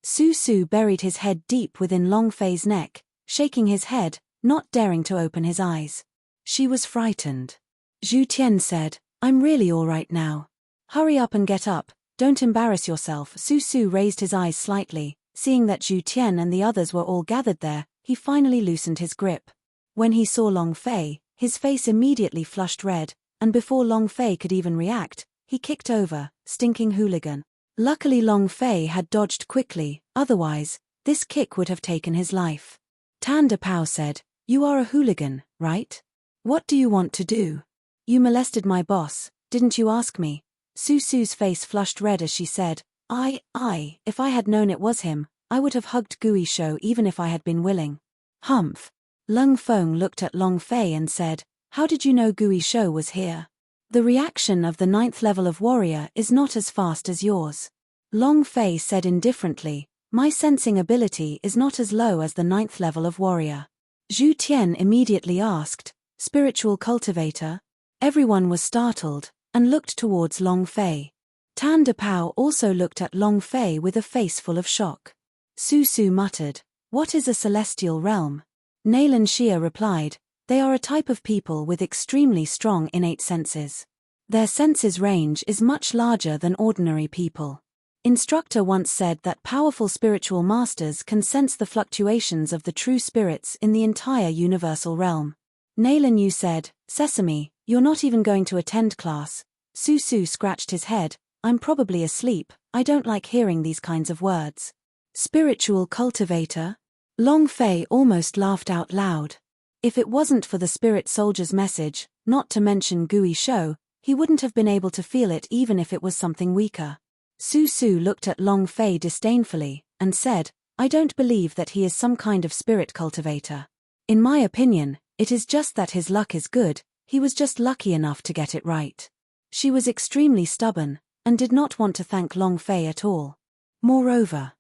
Susu buried his head deep within Long Fei's neck, shaking his head, not daring to open his eyes. She was frightened. Zhu Tian said, "I'm really all right now. Hurry up and get up, don't embarrass yourself." Susu raised his eyes slightly, seeing that Zhu Tian and the others were all gathered there. He finally loosened his grip. When he saw Long Fei, his face immediately flushed red, and before Long Fei could even react, he kicked over, "Stinking hooligan." Luckily Long Fei had dodged quickly, otherwise, this kick would have taken his life. Tan De Pao said, "You are a hooligan, right? What do you want to do? You molested my boss, didn't you ask me?" Susu's face flushed red as she said, If I had known it was him, I would have hugged Gui Shou even if I had been willing." Humph. Lung Feng looked at Long Fei and said, "How did you know Gui Shou was here? The reaction of the 9th level of warrior is not as fast as yours." Long Fei said indifferently, "My sensing ability is not as low as the 9th level of warrior." Zhu Tian immediately asked, "Spiritual cultivator?" Everyone was startled, and looked towards Long Fei. Tan De Pao also looked at Long Fei with a face full of shock. Susu muttered, "What is a celestial realm?" Nailan Xia replied, "They are a type of people with extremely strong innate senses. Their senses range is much larger than ordinary people. Instructor once said that powerful spiritual masters can sense the fluctuations of the true spirits in the entire universal realm." Nailan Yu said, "Sesame, you're not even going to attend class." Susu scratched his head, "I'm probably asleep, I don't like hearing these kinds of words." Spiritual cultivator? Long Fei almost laughed out loud. If it wasn't for the spirit soldier's message, not to mention Gui Shou, he wouldn't have been able to feel it even if it was something weaker. Susu looked at Long Fei disdainfully, and said, "I don't believe that he is some kind of spirit cultivator. In my opinion, it is just that his luck is good, he was just lucky enough to get it right." She was extremely stubborn, and did not want to thank Long Fei at all. Moreover,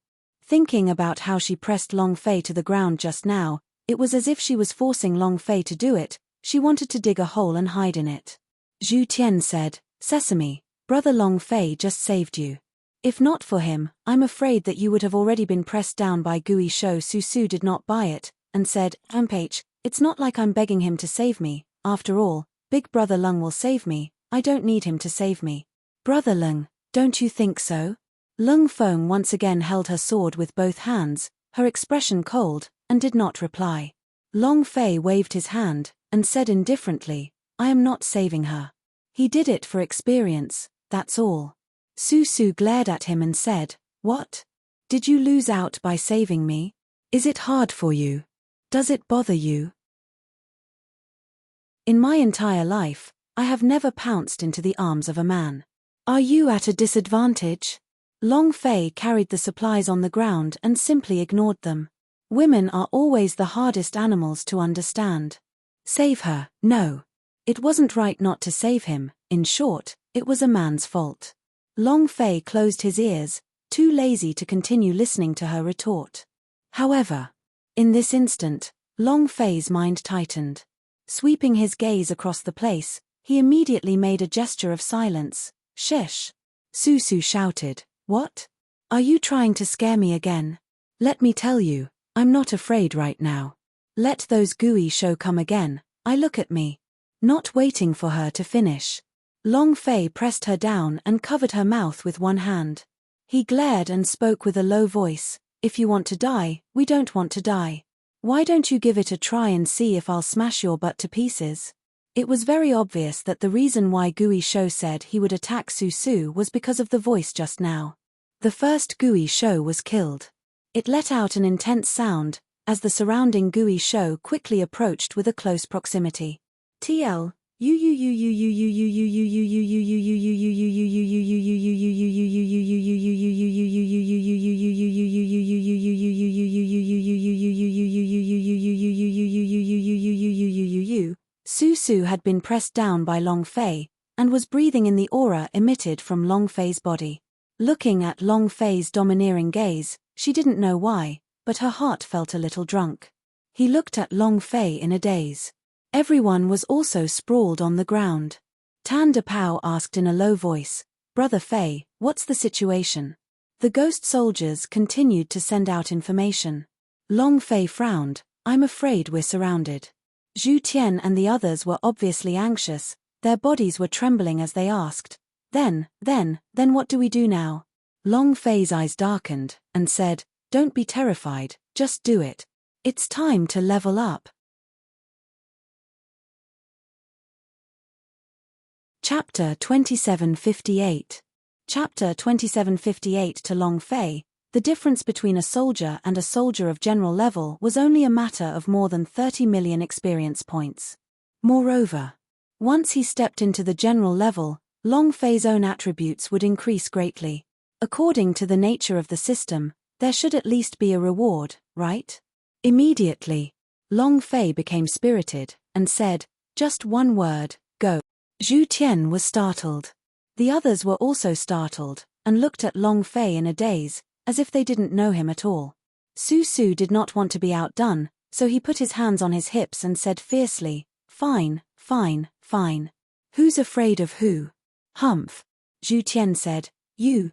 thinking about how she pressed Long Fei to the ground just now, it was as if she was forcing Long Fei to do it. She wanted to dig a hole and hide in it. Zhu Tian said, "Sesame, brother Long Fei just saved you. If not for him, I'm afraid that you would have already been pressed down by Gui Shou." Susu did not buy it, and said, "Amph, it's not like I'm begging him to save me. After all, big brother Lung will save me. I don't need him to save me." "Brother Lung, don't you think so?" Lung Feng once again held her sword with both hands, her expression cold, and did not reply. Long Fei waved his hand, and said indifferently, "I am not saving her. He did it for experience, that's all." Susu glared at him and said, "What? Did you lose out by saving me? Is it hard for you? Does it bother you?" "In my entire life, I have never pounced into the arms of a man. Are you at a disadvantage?" Long Fei carried the supplies on the ground and simply ignored them. Women are always the hardest animals to understand. Save her, no. It wasn't right not to save him. In short, it was a man's fault. Long Fei closed his ears, too lazy to continue listening to her retort. However, in this instant, Long Fei's mind tightened. Sweeping his gaze across the place, he immediately made a gesture of silence. "Shish!" Susu shouted, "What? Are you trying to scare me again? Let me tell you, I'm not afraid right now. Let those Gui Shou come again, I look at me." Not waiting for her to finish, Long Fei pressed her down and covered her mouth with one hand. He glared and spoke with a low voice, "If you want to die, we don't want to die. Why don't you give it a try and see if I'll smash your butt to pieces?" It was very obvious that the reason why Gui Shou said he would attack Susu was because of the voice just now. The first Gui Shou was killed. It let out an intense sound, as the surrounding Gui Shou quickly approached with a close proximity. Susu had been pressed down by Long Fei, and was breathing in the aura emitted from Long Fei's body. Looking at Long Fei's domineering gaze, she didn't know why, but her heart felt a little drunk. He looked at Long Fei in a daze. Everyone was also sprawled on the ground. Tan De Pao asked in a low voice, "Brother Fei, what's the situation?" The ghost soldiers continued to send out information. Long Fei frowned, "I'm afraid we're surrounded." Zhu Tian and the others were obviously anxious, their bodies were trembling as they asked, Then what do we do now?" Long Fei's eyes darkened, and said, "Don't be terrified, just do it. It's time to level up. Chapter 2758. Chapter 2758. To Long Fei, the difference between a soldier and a soldier of general level was only a matter of more than 30 million experience points. Moreover, once he stepped into the general level, Long Fei's own attributes would increase greatly. According to the nature of the system, there should at least be a reward, right? Immediately, Long Fei became spirited, and said, "Just one word, go." Zhu Tian was startled. The others were also startled, and looked at Long Fei in a daze, as if they didn't know him at all. Susu did not want to be outdone, so he put his hands on his hips and said fiercely, "Fine, fine, fine. Who's afraid of who?" "Humph." Zhu Tian said, You,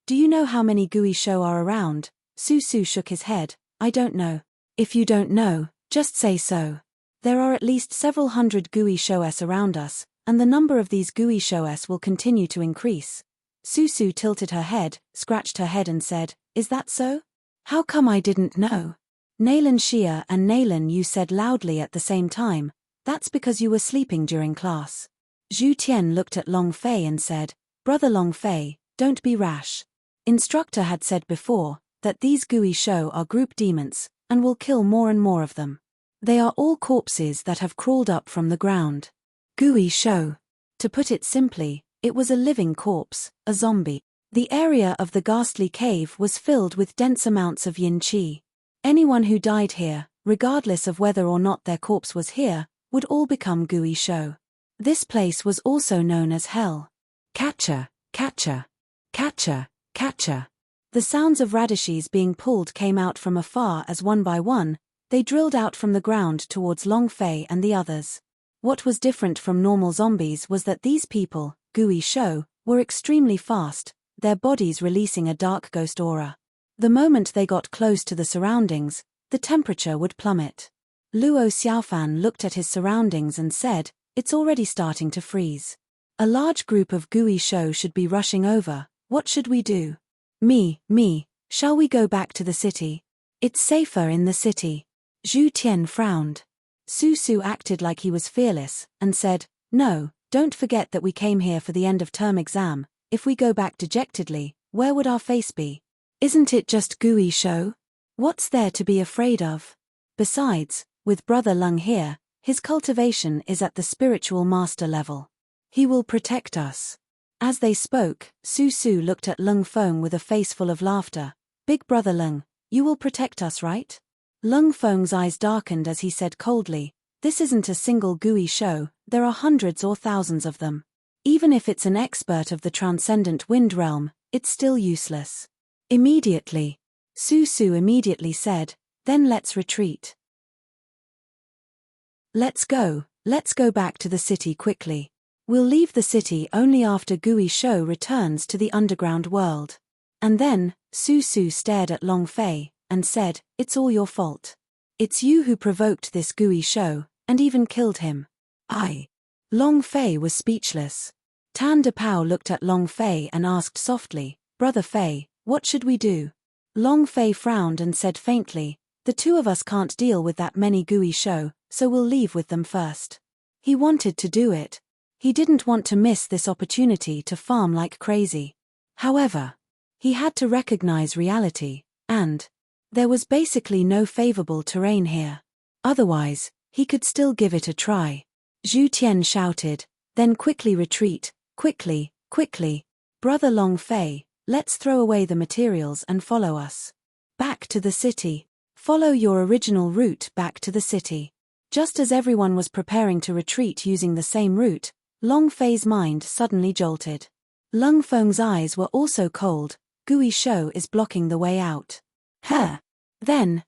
do you know how many Gui Shou are around?" Susu shook his head, "I don't know." "If you don't know, just say so. There are at least several hundred Gui Shou's around us, and the number of these Gui Shou's will continue to increase." Susu tilted her head, scratched her head and said, "Is that so? How come I didn't know?" "Nalan Xia and Nalan Yu said loudly at the same time, "That's because you were sleeping during class." Zhu Tian looked at Long Fei and said, "Brother Long Fei, don't be rash. Instructor had said before, that these Gui Shou are group demons, and will kill more and more of them. They are all corpses that have crawled up from the ground." Gui Shou. To put it simply, it was a living corpse, a zombie. The area of the ghastly cave was filled with dense amounts of yin qi. Anyone who died here, regardless of whether or not their corpse was here, would all become Gui Shou. This place was also known as Hell. Catcher, catcher, catcher, catcher. The sounds of radishes being pulled came out from afar as one by one, they drilled out from the ground towards Long Fei and the others. What was different from normal zombies was that these people, Gui Shou, were extremely fast, their bodies releasing a dark ghost aura. The moment they got close to the surroundings, the temperature would plummet. Luo Xiaofan looked at his surroundings and said, "It's already starting to freeze. A large group of Gui Shou should be rushing over. What should we do?" Me, shall we go back to the city? It's safer in the city." Zhu Tian frowned. Susu acted like he was fearless, and said, "No, don't forget that we came here for the end of term exam. If we go back dejectedly, where would our face be? Isn't it just Gui Shou? What's there to be afraid of? Besides, with Brother Lung here, his cultivation is at the spiritual master level. He will protect us." As they spoke, Susu looked at Lung Feng with a face full of laughter. "Big Brother Lung, you will protect us, right?" Lung Feng's eyes darkened as he said coldly, "This isn't a single Gui Shou, there are hundreds or thousands of them. Even if it's an expert of the transcendent wind realm, it's still useless." Susu immediately said, "Then let's retreat. Let's go back to the city quickly. We'll leave the city only after Gui Shou returns to the underground world." And then, Susu stared at Long Fei, and said, "It's all your fault. It's you who provoked this Gui Shou, and even killed him." Long Fei was speechless. Tan De Pao looked at Long Fei and asked softly, "Brother Fei, what should we do?" Long Fei frowned and said faintly, "The two of us can't deal with that many Gui Shou, so we'll leave with them first." He wanted to do it. He didn't want to miss this opportunity to farm like crazy. However, he had to recognize reality, and there was basically no favorable terrain here. Otherwise, he could still give it a try. Zhu Tian shouted, then quickly retreat, quickly, quickly. Brother Long Fei, let's throw away the materials and follow us. Back to the city. Follow your original route back to the city. Just as everyone was preparing to retreat using the same route, Long Fei's mind suddenly jolted. Lung Feng's eyes were also cold. Gui Shou is blocking the way out. Then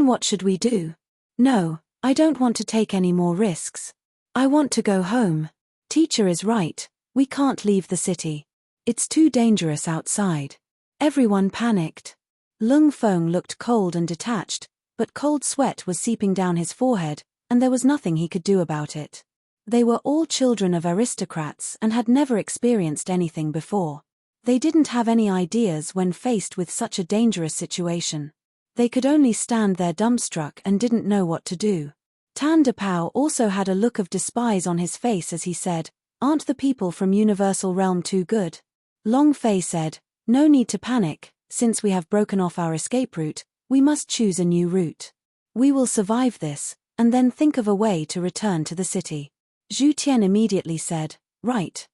what should we do? No, I don't want to take any more risks. I want to go home. Teacher is right, we can't leave the city. It's too dangerous outside. Everyone panicked. Lung Feng looked cold and detached, but cold sweat was seeping down his forehead, and there was nothing he could do about it. They were all children of aristocrats and had never experienced anything before. They didn't have any ideas when faced with such a dangerous situation. They could only stand there dumbstruck and didn't know what to do. Tan Depao also had a look of despise on his face as he said, "Aren't the people from Universal Realm too good?" Long Fei said, "No need to panic, since we have broken off our escape route, we must choose a new route. We will survive this, and then think of a way to return to the city." Zhu Tian immediately said, right,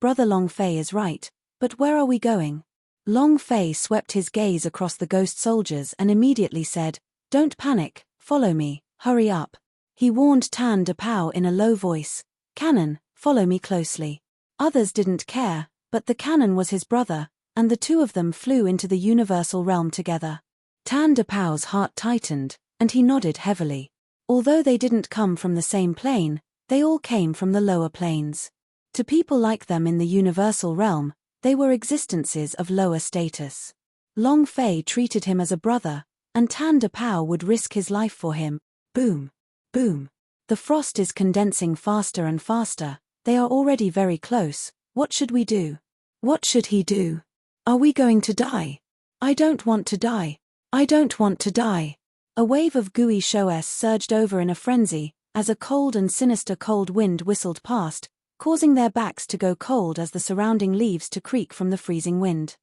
Brother Long Fei is right, but where are we going?" Long Fei swept his gaze across the ghost soldiers and immediately said, "Don't panic, follow me, hurry up." He warned Tan Depao in a low voice, "Cannon, follow me closely." Others didn't care, but the cannon was his brother, and the two of them flew into the universal realm together. Tan Depao's heart tightened, and he nodded heavily. Although they didn't come from the same plane, they all came from the lower planes. To people like them in the universal realm, they were existences of lower status. Long Fei treated him as a brother, and Tan Depao would risk his life for him. Boom. Boom. The frost is condensing faster and faster, they are already very close. What should we do? What should he do? Are we going to die? I don't want to die. I don't want to die. A wave of Gui Shou's surged over in a frenzy, as a cold and sinister cold wind whistled past, causing their backs to go cold as the surrounding leaves to creak from the freezing wind.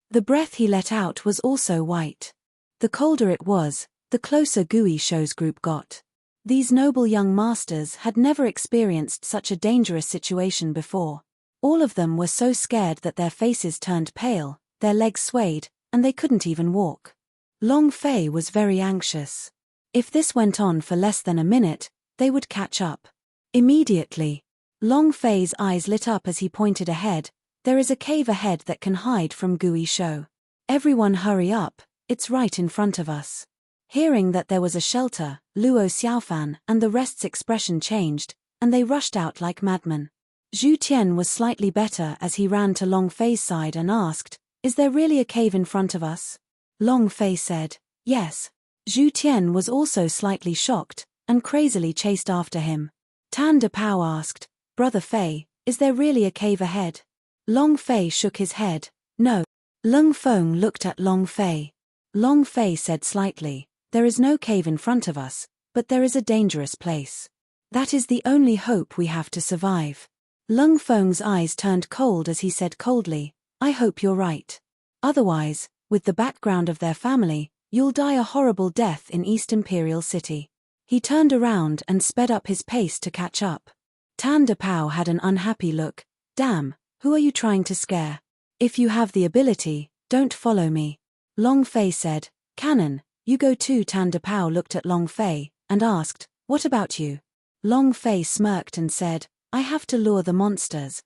The breath he let out was also white. The colder it was, the closer Gui Shou's group got. These noble young masters had never experienced such a dangerous situation before. All of them were so scared that their faces turned pale, their legs swayed, and they couldn't even walk. Long Fei was very anxious. If this went on for less than a minute, they would catch up. Immediately, Long Fei's eyes lit up as he pointed ahead. "There is a cave ahead that can hide from Gui Shou. Everyone hurry up, it's right in front of us." Hearing that there was a shelter, Luo Xiaofan and the rest's expression changed, and they rushed out like madmen. Zhu Tian was slightly better as he ran to Long Fei's side and asked, "Is there really a cave in front of us?" Long Fei said, "Yes." Zhu Tian was also slightly shocked, and crazily chased after him. Tan Depao asked, "Brother Fei, is there really a cave ahead?" Long Fei shook his head, "No." Lung Feng looked at Long Fei. Long Fei said slightly, "There is no cave in front of us, but there is a dangerous place. That is the only hope we have to survive." Lung Feng's eyes turned cold as he said coldly, "I hope you're right. Otherwise, with the background of their family, you'll die a horrible death in East Imperial City." He turned around and sped up his pace to catch up. Tan Depao had an unhappy look. "Damn, who are you trying to scare? If you have the ability, don't follow me." Long Fei said, "Cannon, you go too." Tan Depao looked at Long Fei, and asked, "What about you?" Long Fei smirked and said, "I have to lure the monsters."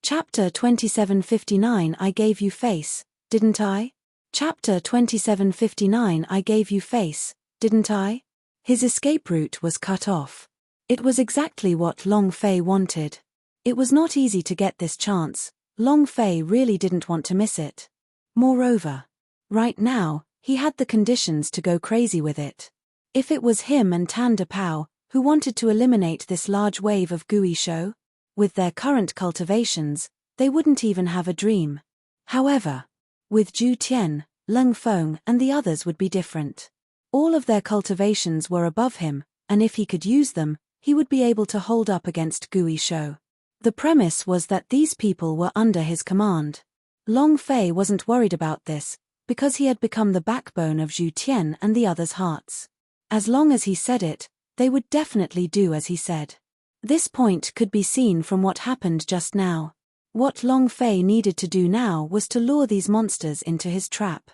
Chapter 2759 I gave you face, didn't I? Chapter 2759 I gave you face, didn't I? His escape route was cut off. It was exactly what Long Fei wanted. It was not easy to get this chance. Long Fei really didn't want to miss it. Moreover, right now, he had the conditions to go crazy with it. If it was him and Tan Depao, who wanted to eliminate this large wave of Gui Shou, with their current cultivations, they wouldn't even have a dream. However, with Zhu Tian, Lung Feng and the others would be different. All of their cultivations were above him, and if he could use them, he would be able to hold up against Gui Shou. The premise was that these people were under his command. Long Fei wasn't worried about this, because he had become the backbone of Zhu Tian and the others' hearts. As long as he said it, they would definitely do as he said. This point could be seen from what happened just now. What Long Fei needed to do now was to lure these monsters into his trap.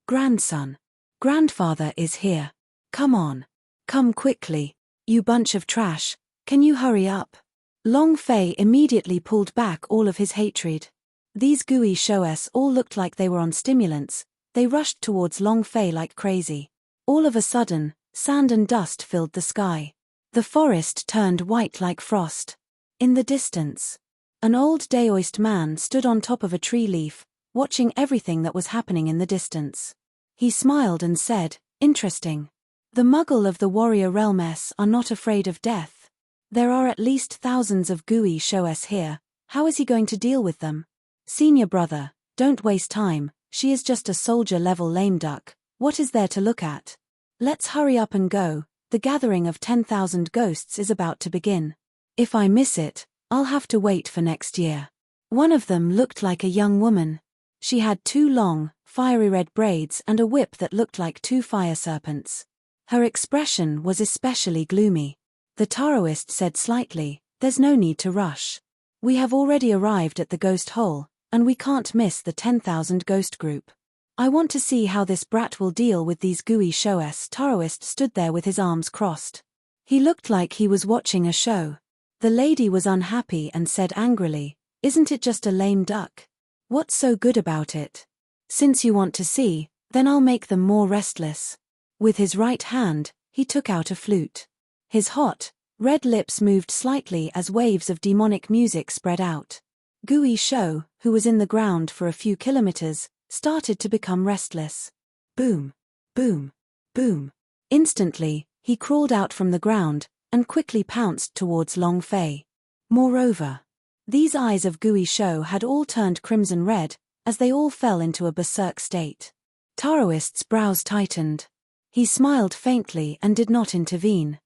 Grandson. Grandfather is here. Come on. Come quickly. You bunch of trash, can you hurry up? Long Fei immediately pulled back all of his hatred. These gooey shows all looked like they were on stimulants. They rushed towards Long Fei like crazy. All of a sudden, sand and dust filled the sky. The forest turned white like frost. In the distance, an old Daoist man stood on top of a tree leaf, watching everything that was happening in the distance. He smiled and said, "Interesting. The Muggle of the warrior realms are not afraid of death. There are at least thousands of gooey shows here. How is he going to deal with them? Senior brother, don't waste time, she is just a soldier-level lame duck. What is there to look at? Let's hurry up and go, the gathering of 10,000 ghosts is about to begin. If I miss it, I'll have to wait for next year." One of them looked like a young woman. She had 2 long, fiery red braids and a whip that looked like 2 fire serpents. Her expression was especially gloomy. The Taoist said slightly, "There's no need to rush. We have already arrived at the ghost hole, and we can't miss the 10,000 ghost group. I want to see how this brat will deal with these gooey shows." Taoist stood there with his arms crossed. He looked like he was watching a show. The lady was unhappy and said angrily, "Isn't it just a lame duck? What's so good about it? Since you want to see, then I'll make them more restless." With his right hand, he took out a flute. His hot, red lips moved slightly as waves of demonic music spread out. Gooey Shou, who was in the ground for a few kilometers, started to become restless. Boom, boom, boom. Instantly, he crawled out from the ground and quickly pounced towards Long Fei. Moreover, these eyes of Gooey Shou had all turned crimson red as they all fell into a berserk state. Taoist's brows tightened. He smiled faintly and did not intervene.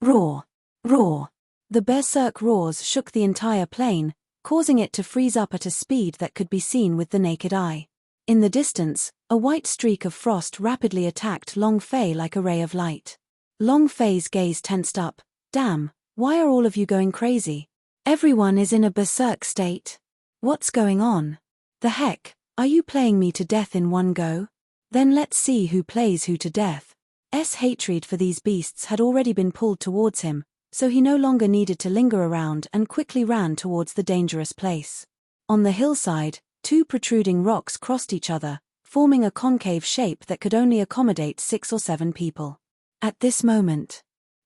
Roar! Roar! The berserk roars shook the entire plain, causing it to freeze up at a speed that could be seen with the naked eye. In the distance, a white streak of frost rapidly attacked Long Fei like a ray of light. Long Fei's gaze tensed up. "Damn, why are all of you going crazy? Everyone is in a berserk state. What's going on? The heck, are you playing me to death in one go? Then let's see who plays who to death." Hatred for these beasts had already been pulled towards him, so he no longer needed to linger around and quickly ran towards the dangerous place. On the hillside, 2 protruding rocks crossed each other, forming a concave shape that could only accommodate 6 or 7 people. At this moment,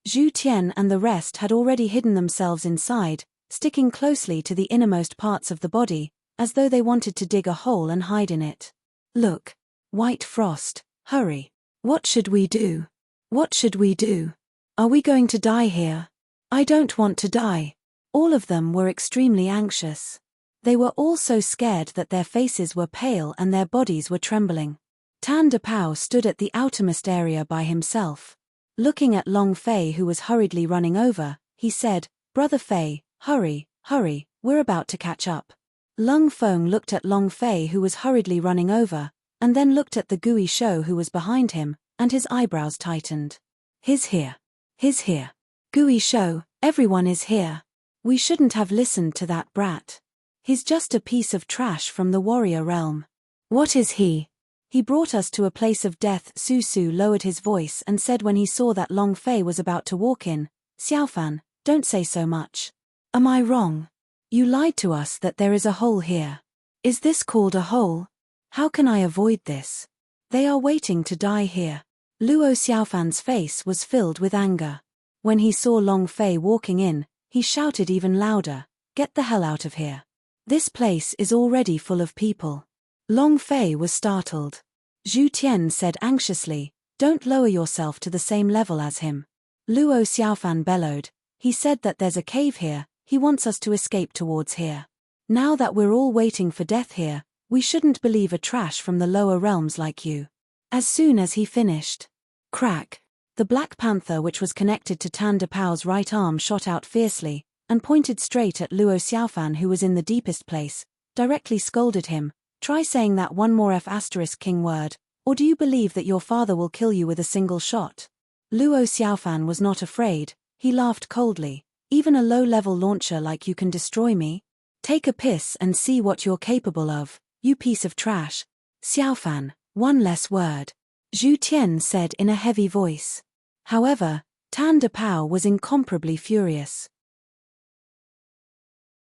Zhu Tian and the rest had already hidden themselves inside, sticking closely to the innermost parts of the body, as though they wanted to dig a hole and hide in it. "Look. White frost, hurry. What should we do? What should we do? Are we going to die here? I don't want to die." All of them were extremely anxious. They were all so scared that their faces were pale and their bodies were trembling. Tan De Pao stood at the outermost area by himself. Looking at Long Fei, who was hurriedly running over, he said, "Brother Fei, hurry, hurry, we're about to catch up." Lung Feng looked at Long Fei, who was hurriedly running over, and then looked at the Gooey Shou who was behind him, and his eyebrows tightened. "He's here. He's here. Gooey Shou, everyone is here. We shouldn't have listened to that brat. He's just a piece of trash from the warrior realm. What is he? He brought us to a place of death." Su Su lowered his voice and said when he saw that Long Fei was about to walk in, "Xiaofan, don't say so much. Am I wrong? You lied to us that there is a hole here. Is this called a hole? How can I avoid this? They are waiting to die here." Luo Xiaofan's face was filled with anger. When he saw Long Fei walking in, he shouted even louder, "Get the hell out of here. This place is already full of people." Long Fei was startled. Zhu Tian said anxiously, "Don't lower yourself to the same level as him." Luo Xiaofan bellowed, "He said that there's a cave here, he wants us to escape towards here. Now that we're all waiting for death here, we shouldn't believe a trash from the lower realms like you." As soon as he finished, crack, the Black Panther which was connected to Tan De Pao's right arm shot out fiercely, and pointed straight at Luo Xiaofan who was in the deepest place, directly scolded him, Try saying that one more F*** word, or do you believe that your father will kill you with a single shot? Luo Xiaofan was not afraid, he laughed coldly. Even a low-level launcher like you can destroy me? Take a piss and see what you're capable of, you piece of trash. Xiaofan, one less word. Zhu Tian said in a heavy voice. However, Tan Dapao was incomparably furious.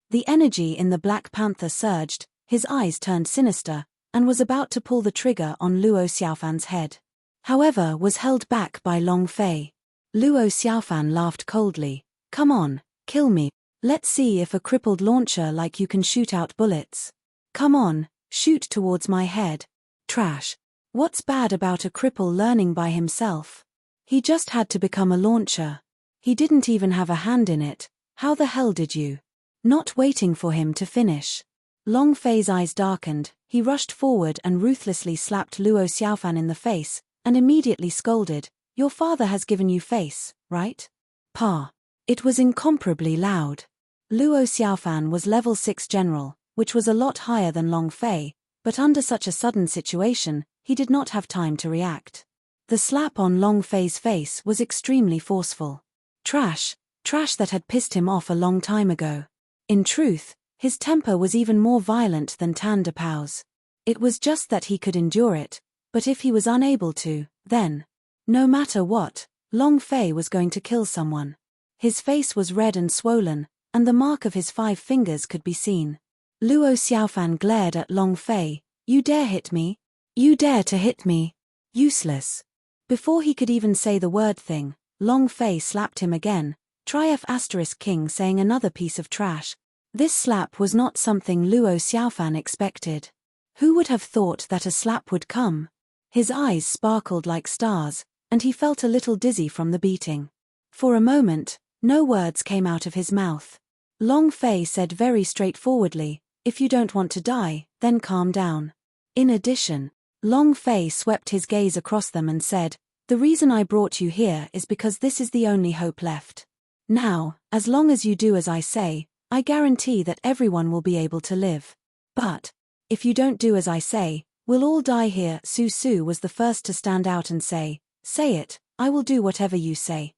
The energy in the Black Panther surged, his eyes turned sinister, and was about to pull the trigger on Luo Xiaofan's head. However, was held back by Long Fei. Luo Xiaofan laughed coldly. Come on, kill me. Let's see if a crippled launcher like you can shoot out bullets. Come on, shoot towards my head. Trash. What's bad about a cripple learning by himself? He just had to become a launcher. He didn't even have a hand in it. How the hell did you? Not waiting for him to finish. Long Fei's eyes darkened, he rushed forward and ruthlessly slapped Luo Xiaofan in the face, and immediately scolded, Your father has given you face, right? Pa. It was incomparably loud. Luo Xiaofan was level 6 general, which was a lot higher than Long Fei, but under such a sudden situation, he did not have time to react. The slap on Long Fei's face was extremely forceful. Trash that had pissed him off a long time ago. In truth, his temper was even more violent than Tan Dapao's. It was just that he could endure it, but if he was unable to, then, no matter what, Long Fei was going to kill someone. His face was red and swollen, and the mark of his 5 fingers could be seen. Luo Xiaofan glared at Long Fei. You dare hit me? You dare to hit me? Useless. Before he could even say the word thing, Long Fei slapped him again, Triumph *King saying another piece of trash. This slap was not something Luo Xiaofan expected. Who would have thought that a slap would come? His eyes sparkled like stars, and he felt a little dizzy from the beating. For a moment, no words came out of his mouth. Long Fei said very straightforwardly, if you don't want to die, then calm down. In addition, Long Fei swept his gaze across them and said, The reason I brought you here is because this is the only hope left. Now, as long as you do as I say, I guarantee that everyone will be able to live. But, if you don't do as I say, we'll all die here. Su Su was the first to stand out and say it, I will do whatever you say.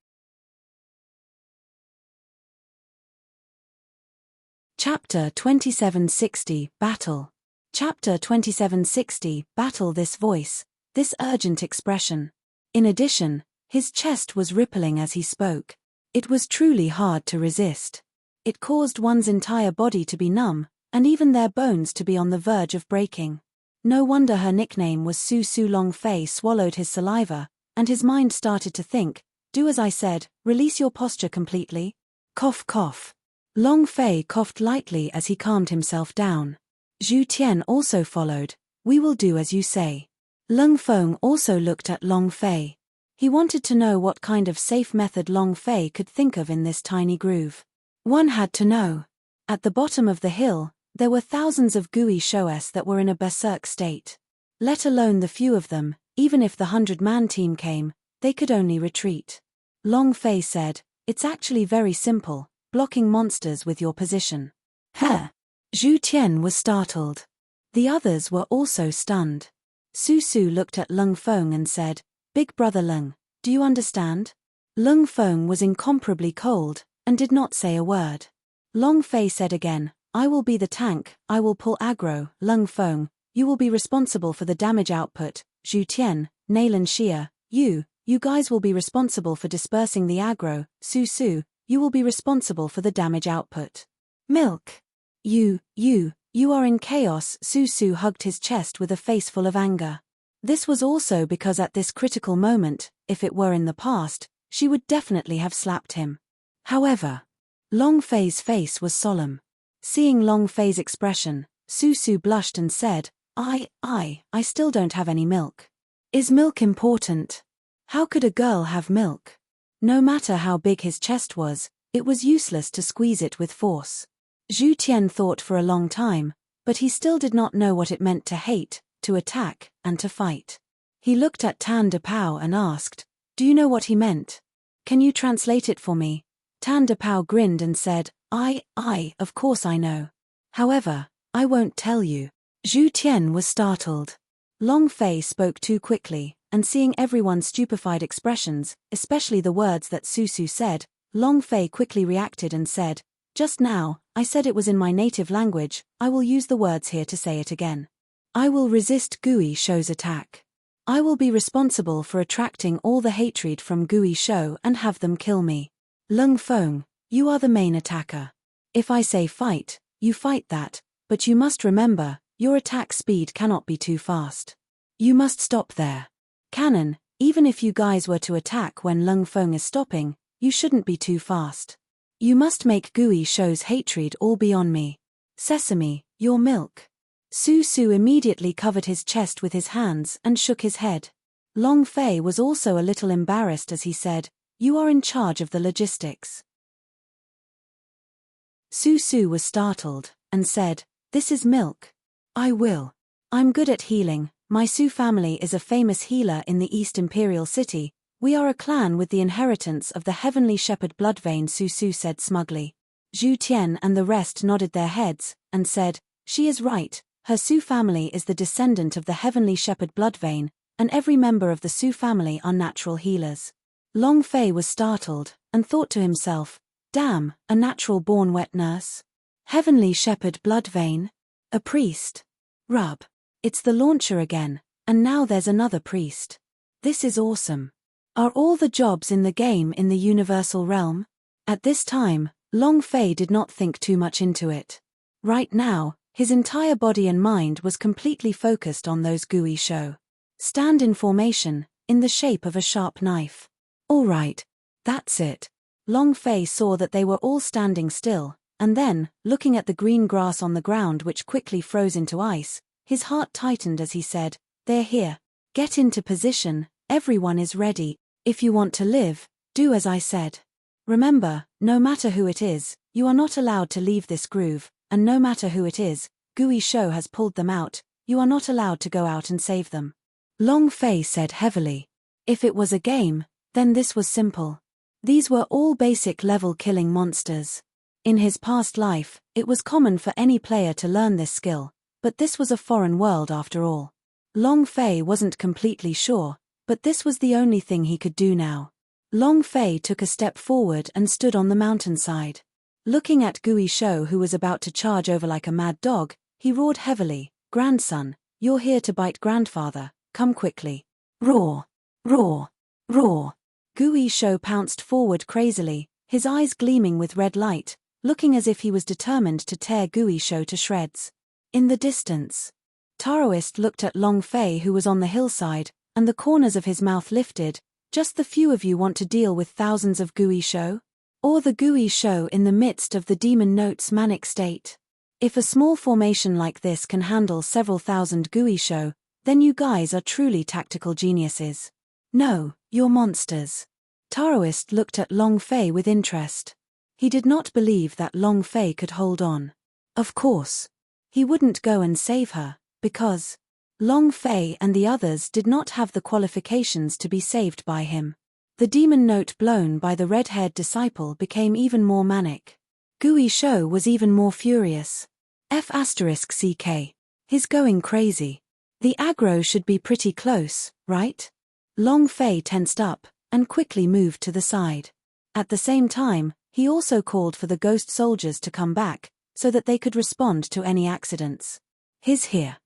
Chapter 2760, Battle. Chapter 2760, Battle. This voice, this urgent expression. In addition, his chest was rippling as he spoke. It was truly hard to resist. It caused one's entire body to be numb, and even their bones to be on the verge of breaking. No wonder her nickname was Su Su. Long Fei swallowed his saliva, and his mind started to think, do as I said, release your posture completely. Cough cough. Long Fei coughed lightly as he calmed himself down. Zhu Tian also followed, we will do as you say. Leng Feng also looked at Long Fei. He wanted to know what kind of safe method Long Fei could think of in this tiny groove. One had to know. At the bottom of the hill, there were thousands of gooey shows that were in a berserk state. Let alone the few of them, even if the 100-man team came, they could only retreat. Long Fei said, it's actually very simple, blocking monsters with your position. Huh? Zhu Tian was startled. The others were also stunned. Su Su looked at Leng Feng and said, Big brother Leng, do you understand? Leng Feng was incomparably cold, and did not say a word. Long Fei said again, I will be the tank, I will pull aggro. Leng Feng, you will be responsible for the damage output. Zhu Tian, Nailan Xia, you guys will be responsible for dispersing the aggro. Su Su, you will be responsible for the damage output. Milk. You are in chaos. Su Su hugged his chest with a face full of anger. This was also because at this critical moment, if it were in the past, she would definitely have slapped him. However, Long Fei's face was solemn. Seeing Long Fei's expression, Su Su blushed and said, I still don't have any milk. Is milk important? How could a girl have milk? No matter how big his chest was, it was useless to squeeze it with force. Zhu Tian thought for a long time, but he still did not know what it meant to hate, to attack, and to fight. He looked at Tan Dapao and asked, do you know what he meant? Can you translate it for me? Tan Dapao grinned and said, of course I know. However, I won't tell you. Zhu Tian was startled. Long Fei spoke too quickly, and seeing everyone's stupefied expressions, especially the words that Su Su said, Long Fei quickly reacted and said, "Just now, I said it was in my native language, I will use the words here to say it again. I will resist Gui Shou's attack. I will be responsible for attracting all the hatred from Gui Shou and have them kill me. Lung Feng, you are the main attacker. If I say fight, you fight that, but you must remember, your attack speed cannot be too fast. You must stop there. Cannon, even if you guys were to attack when Lung Feng is stopping, you shouldn't be too fast. You must make Gui Shou's hatred all be on me. Sesame, your milk." Su Su immediately covered his chest with his hands and shook his head. Long Fei was also a little embarrassed as he said, "You are in charge of the logistics." Su Su was startled, and said, "This is milk. I will. I'm good at healing, my Su family is a famous healer in the East Imperial City, we are a clan with the inheritance of the heavenly shepherd blood vein," Su Su said smugly. Zhu Tian and the rest nodded their heads, and said, "She is right, her Su family is the descendant of the heavenly shepherd blood vein, and every member of the Su family are natural healers." Long Fei was startled, and thought to himself, "Damn, a natural-born wet nurse? Heavenly shepherd blood vein? A priest? Rub. It's the launcher again, and now there's another priest. This is awesome. Are all the jobs in the game in the universal realm?" At this time, Long Fei did not think too much into it. Right now, his entire body and mind was completely focused on those Gui Shou. Stand in formation, in the shape of a sharp knife. All right. That's it. Long Fei saw that they were all standing still, and then, looking at the green grass on the ground which quickly froze into ice, his heart tightened as he said, "They're here. Get into position, everyone is ready. If you want to live, do as I said. Remember, no matter who it is, you are not allowed to leave this groove, and no matter who it is, Gui Shou has pulled them out, you are not allowed to go out and save them." Long Fei said heavily. If it was a game, then this was simple. These were all basic level killing monsters. In his past life, it was common for any player to learn this skill, but this was a foreign world after all. Long Fei wasn't completely sure, but this was the only thing he could do now. Long Fei took a step forward and stood on the mountainside. Looking at Gui Shou who was about to charge over like a mad dog, he roared heavily, "Grandson, you're here to bite grandfather, come quickly." Roar! Roar! Roar! Gui Shou pounced forward crazily, his eyes gleaming with red light, looking as if he was determined to tear Gui Shou to shreds. In the distance, Taoist looked at Long Fei who was on the hillside, and the corners of his mouth lifted. "Just the few of you want to deal with thousands of Gui Shou? Or the Gui Shou in the midst of the demon note's manic state? If a small formation like this can handle several thousand Gui Shou, then you guys are truly tactical geniuses. No, you're monsters." Taoist looked at Long Fei with interest. He did not believe that Long Fei could hold on. Of course. He wouldn't go and save her, because Long Fei and the others did not have the qualifications to be saved by him. The demon note blown by the red-haired disciple became even more manic. Gui Shou was even more furious. F***CK. He's going crazy. The aggro should be pretty close, right? Long Fei tensed up, and quickly moved to the side. At the same time, he also called for the ghost soldiers to come back, so that they could respond to any accidents. He's here.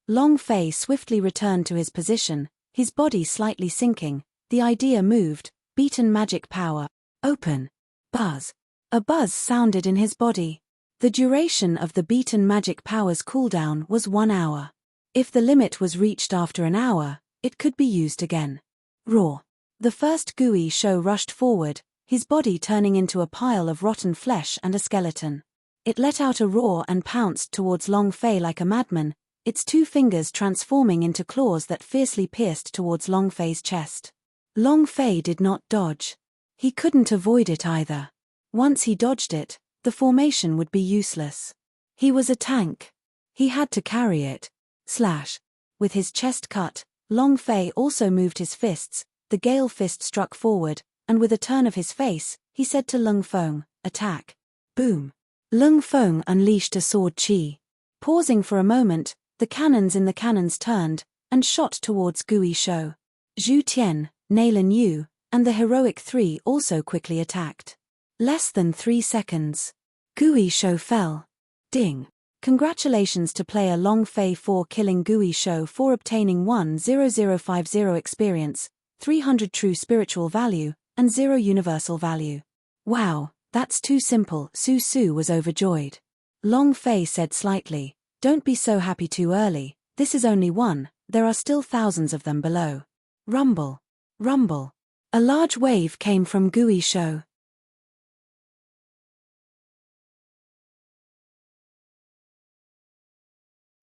Long Fei swiftly returned to his position, his body slightly sinking. The idea moved, beaten magic power. Open. Buzz. A buzz sounded in his body. The duration of the beaten magic power's cooldown was 1 hour. If the limit was reached after an hour, it could be used again. Roar. The first Gui Shou rushed forward, his body turning into a pile of rotten flesh and a skeleton. It let out a roar and pounced towards Long Fei like a madman, its 2 fingers transforming into claws that fiercely pierced towards Long Fei's chest. Long Fei did not dodge. He couldn't avoid it either. Once he dodged it, the formation would be useless. He was a tank. He had to carry it. Slash. With his chest cut, Long Fei also moved his fists. The Gale Fist struck forward, and with a turn of his face, he said to Lung Feng, "Attack." Boom. Lung Feng unleashed a sword chi. Pausing for a moment, the cannons in the cannons turned, and shot towards Gui Shou. Zhu Tian, Nailan Yu, and the heroic three also quickly attacked. Less than 3 seconds. Gui Shou fell. Ding. Congratulations to player Long Fei for killing Gui Shou for obtaining 10050 experience, 300 true spiritual value, and 0 universal value. Wow, that's too simple. Su Su was overjoyed. Long Fei said slightly, "Don't be so happy too early, this is only one, there are still thousands of them below." Rumble. Rumble. A large wave came from Gui Shou.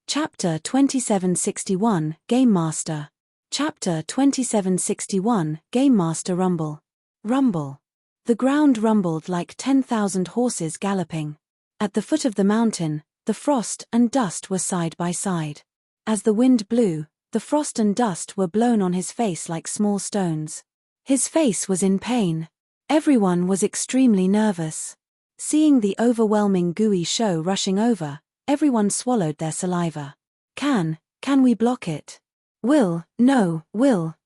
Chapter 2761, Game Master. Chapter 2761, Game Master Rumble. Rumble. The ground rumbled like 10,000 horses galloping. At the foot of the mountain, the frost and dust were side by side. As the wind blew, the frost and dust were blown on his face like small stones. His face was in pain. Everyone was extremely nervous. Seeing the overwhelming Gui Shou rushing over, everyone swallowed their saliva. Can we block it? Will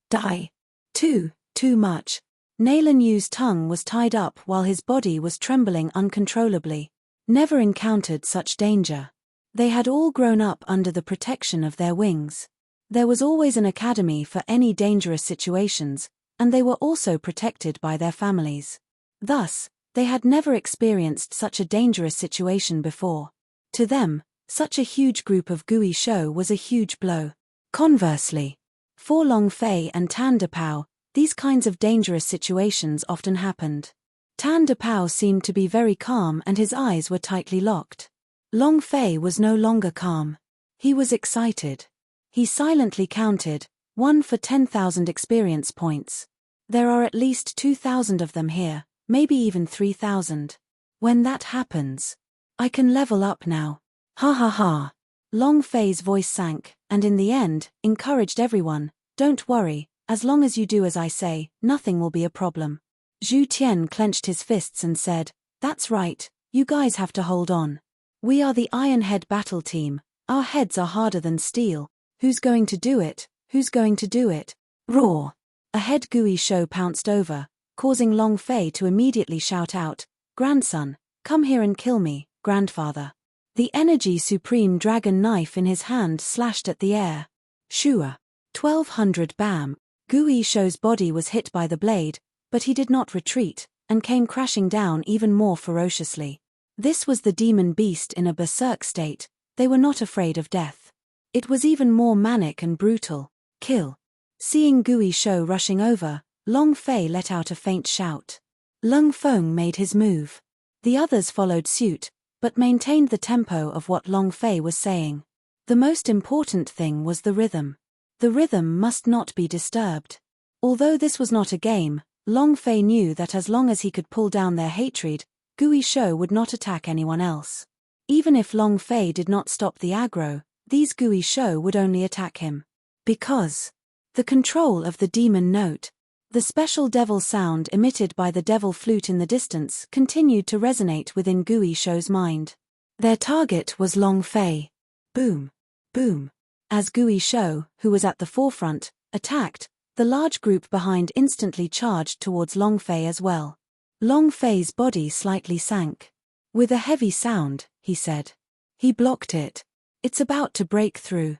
die. Too much. Nailan Yu's tongue was tied up while his body was trembling uncontrollably. Never encountered such danger. They had all grown up under the protection of their wings. There was always an academy for any dangerous situations, and they were also protected by their families. Thus, they had never experienced such a dangerous situation before. To them, such a huge group of Gui Shou was a huge blow. Conversely, for Long Fei and Tan Depao, these kinds of dangerous situations often happened. Tan Depao seemed to be very calm and his eyes were tightly locked. Long Fei was no longer calm. He was excited. He silently counted, 1 for 10,000 experience points. There are at least 2,000 of them here, maybe even 3,000. When that happens, I can level up now. Ha ha ha. Long Fei's voice sank, and in the end, encouraged everyone, "Don't worry, as long as you do as I say, nothing will be a problem." Zhu Tian clenched his fists and said, "That's right, you guys have to hold on. We are the Iron Head battle team, our heads are harder than steel. Who's going to do it? Who's going to do it?" Roar! A head Gui Shou pounced over, causing Long Fei to immediately shout out, "Grandson, come here and kill me, grandfather." The energy supreme dragon knife in his hand slashed at the air. Shua. 1200 bam. Gui Shou's body was hit by the blade, but he did not retreat, and came crashing down even more ferociously. This was the demon beast in a berserk state. They were not afraid of death. It was even more manic and brutal. Kill. Seeing Gui Shou rushing over, Long Fei let out a faint shout. Lung Feng made his move. The others followed suit, but maintained the tempo of what Long Fei was saying. The most important thing was the rhythm. The rhythm must not be disturbed. Although this was not a game, Long Fei knew that as long as he could pull down their hatred, Gui Shou would not attack anyone else. Even if Long Fei did not stop the aggro, these Gui Shou would only attack him. Because the control of the demon note, the special devil sound emitted by the devil flute in the distance, continued to resonate within Gui Shou's mind. Their target was Long Fei. Boom. Boom. As Gui Shou, who was at the forefront, attacked, the large group behind instantly charged towards Long Fei as well. Long Fei's body slightly sank. With a heavy sound, he said. He blocked it. It's about to break through.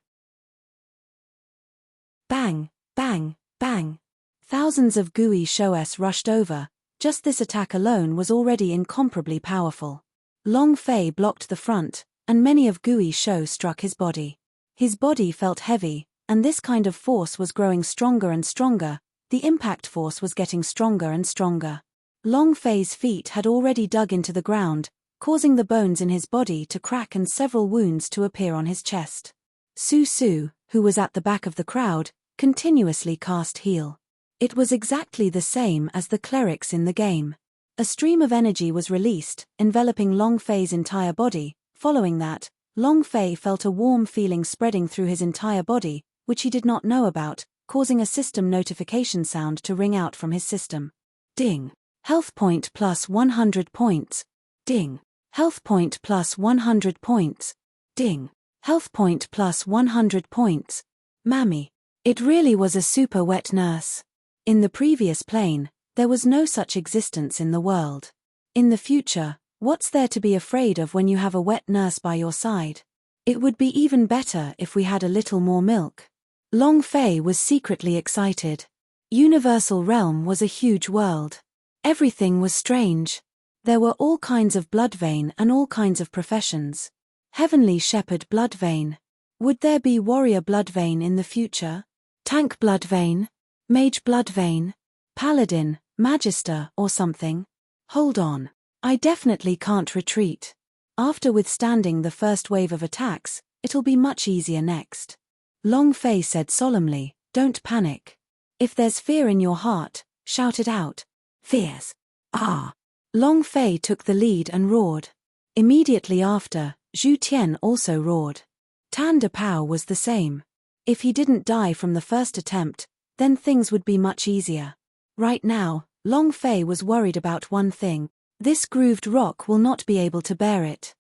Bang, bang, bang. Thousands of Gui Shou's rushed over. Just this attack alone was already incomparably powerful. Long Fei blocked the front, and many of Gui Shou struck his body. His body felt heavy, and this kind of force was growing stronger and stronger. The impact force was getting stronger and stronger. Long Fei's feet had already dug into the ground, causing the bones in his body to crack and several wounds to appear on his chest. Su Su, who was at the back of the crowd, continuously cast heal. It was exactly the same as the clerics in the game. A stream of energy was released, enveloping Long Fei's entire body. Following that, Long Fei felt a warm feeling spreading through his entire body, which he did not know about, causing a system notification sound to ring out from his system. Ding. Health point plus 100 points. Ding. Health point plus 100 points. Ding. Health point plus 100 points. Mammy. It really was a super wet nurse. In the previous plane, there was no such existence in the world. In the future, what's there to be afraid of when you have a wet nurse by your side? It would be even better if we had a little more milk. Long Fei was secretly excited. Universal Realm was a huge world. Everything was strange. There were all kinds of blood vein and all kinds of professions. Heavenly Shepherd blood vein. Would there be warrior blood vein in the future? Tank blood vein? Mage blood vein? Paladin, Magister, or something? Hold on. I definitely can't retreat. After withstanding the first wave of attacks, it'll be much easier next. Long Fei said solemnly, don't panic. If there's fear in your heart, shout it out. Fears. Ah. Long Fei took the lead and roared. Immediately after, Zhu Tian also roared. Tan De Pao was the same. If he didn't die from the first attempt, then things would be much easier. Right now, Long Fei was worried about one thing. This grooved rock will not be able to bear it.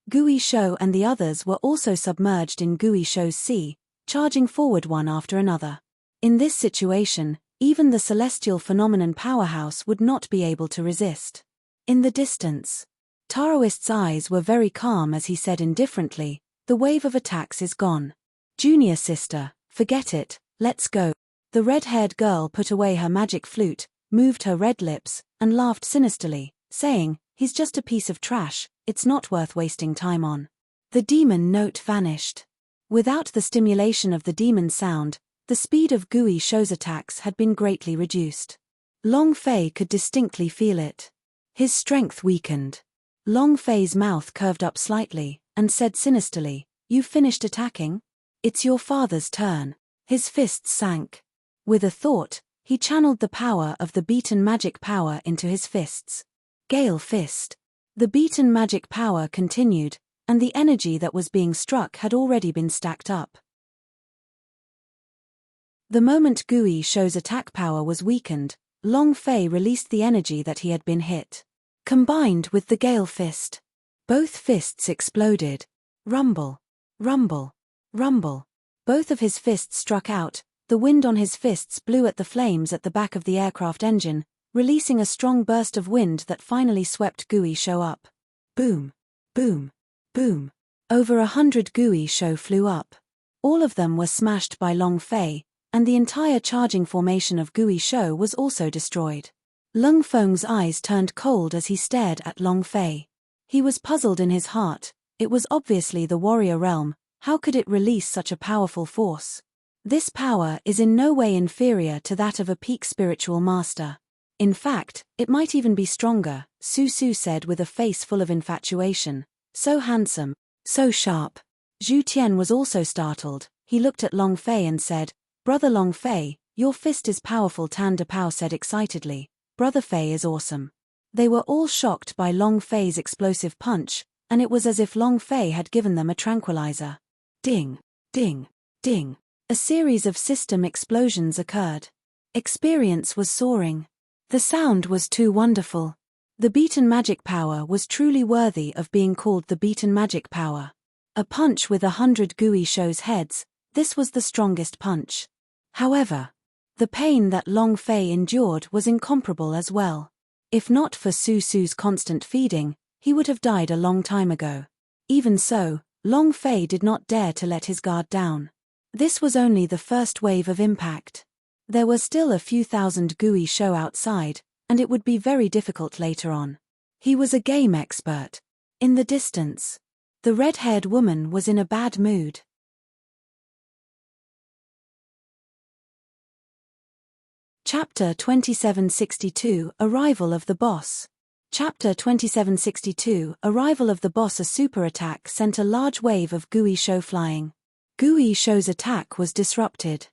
Gui Shou and the others were also submerged in Gui Shou's sea, charging forward one after another. In this situation, even the celestial phenomenon powerhouse would not be able to resist. In the distance, Taoist's eyes were very calm as he said indifferently, the wave of attacks is gone. Junior sister, forget it, let's go. The red-haired girl put away her magic flute, moved her red lips, and laughed sinisterly, saying, he's just a piece of trash, it's not worth wasting time on. The demon note vanished. Without the stimulation of the demon sound, the speed of Gui Shou's attacks had been greatly reduced. Long Fei could distinctly feel it. His strength weakened. Long Fei's mouth curved up slightly, and said sinisterly, you've finished attacking? It's your father's turn. His fists sank. With a thought, he channeled the power of the beaten magic power into his fists. Gale Fist. The beaten magic power continued, and the energy that was being struck had already been stacked up. The moment Gui Shou's attack power was weakened, Long Fei released the energy that he had been hit. Combined with the Gale Fist, both fists exploded. Rumble. Rumble. Rumble. Both of his fists struck out, the wind on his fists blew at the flames at the back of the aircraft engine, releasing a strong burst of wind that finally swept Gui Shou up. Boom. Boom. Boom. Over 100 Gui Shou flew up. All of them were smashed by Long Fei, and the entire charging formation of Gui Shou was also destroyed. Lung Feng's eyes turned cold as he stared at Long Fei. He was puzzled in his heart. It was obviously the warrior realm. How could it release such a powerful force? This power is in no way inferior to that of a peak spiritual master. In fact, it might even be stronger, Su Su said with a face full of infatuation. So handsome, so sharp. Zhu Tian was also startled. He looked at Long Fei and said, Brother Long Fei, your fist is powerful. Tan De Pao said excitedly. Brother Fei is awesome. They were all shocked by Long Fei's explosive punch, and it was as if Long Fei had given them a tranquilizer. Ding, ding, ding. A series of system explosions occurred. Experience was soaring. The sound was too wonderful. The beaten magic power was truly worthy of being called the beaten magic power. A punch with 100 Gui Shou's heads, this was the strongest punch. However, the pain that Long Fei endured was incomparable as well. If not for Su Su's constant feeding, he would have died a long time ago. Even so, Long Fei did not dare to let his guard down. This was only the first wave of impact. There were still a few thousand Gui Shou outside, and it would be very difficult later on. He was a game expert. In the distance, the red-haired woman was in a bad mood. Chapter 2762 Arrival of the Boss. Chapter 2762 Arrival of the Boss. A super attack sent a large wave of Gui Shou flying. Gui Shou's attack was disrupted.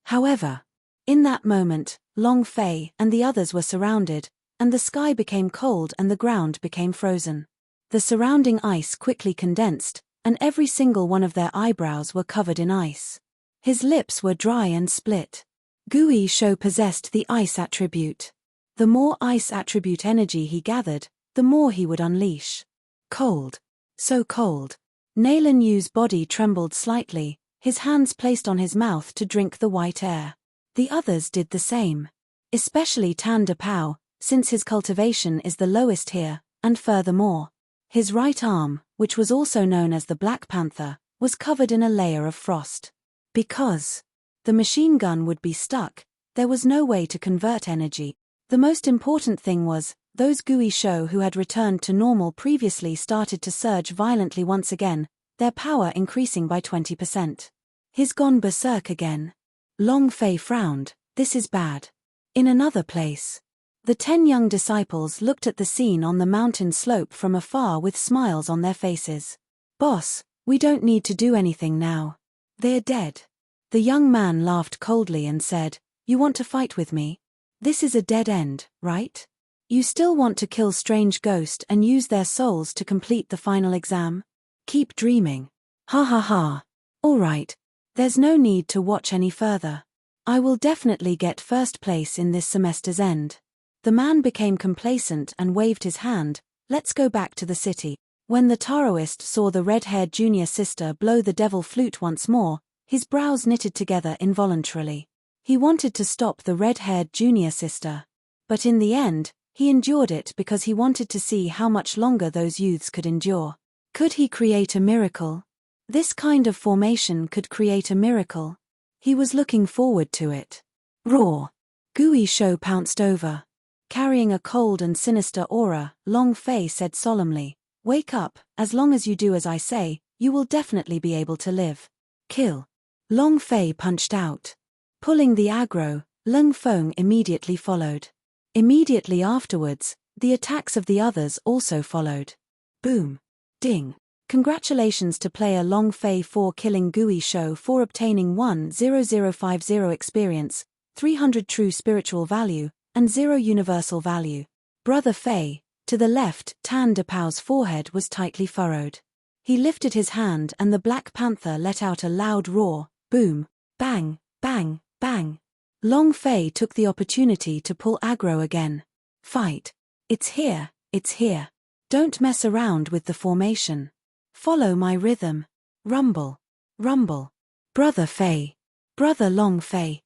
However, in that moment, Long Fei and the others were surrounded, and the sky became cold and the ground became frozen. The surrounding ice quickly condensed, and every single one of their eyebrows were covered in ice. His lips were dry and split. Gui Shou possessed the ice attribute. The more ice attribute energy he gathered, the more he would unleash. Cold. So cold. Nalan Yu's body trembled slightly, his hands placed on his mouth to drink the white air. The others did the same. Especially Tan De Pao, since his cultivation is the lowest here, and furthermore, his right arm, which was also known as the Black Panther, was covered in a layer of frost. Because the machine gun would be stuck, there was no way to convert energy. The most important thing was, those Gui Sho who had returned to normal previously started to surge violently once again, their power increasing by 20%. He's gone berserk again. Long Fei frowned, this is bad. In another place, the 10 young disciples looked at the scene on the mountain slope from afar with smiles on their faces. Boss, we don't need to do anything now. They're dead. The young man laughed coldly and said, you want to fight with me? This is a dead end, right? You still want to kill Strange Ghost and use their souls to complete the final exam? Keep dreaming. Ha ha ha. All right. There's no need to watch any further. I will definitely get first place in this semester's end. The man became complacent and waved his hand, let's go back to the city. When the Taoist saw the red-haired junior sister blow the devil flute once more, his brows knitted together involuntarily. He wanted to stop the red-haired junior sister. But in the end, he endured it because he wanted to see how much longer those youths could endure. Could he create a miracle? This kind of formation could create a miracle. He was looking forward to it. Roar! Gui Sho pounced over. Carrying a cold and sinister aura, Long Fei said solemnly, wake up, as long as you do as I say, you will definitely be able to live. Kill. Long Fei punched out. Pulling the aggro, Lung Feng immediately followed. Immediately afterwards, the attacks of the others also followed. Boom. Ding. Congratulations to player Long Fei for killing Gui Sho for obtaining 10050 experience, 300 true spiritual value, and 0 universal value. Brother Fei, to the left, Tan De Pao's forehead was tightly furrowed. He lifted his hand and the Black Panther let out a loud roar, boom, bang, bang, bang. Long Fei took the opportunity to pull aggro again. Fight. It's here, it's here. Don't mess around with the formation. Follow my rhythm. Rumble. Rumble. Brother Fei. Brother Long Fei.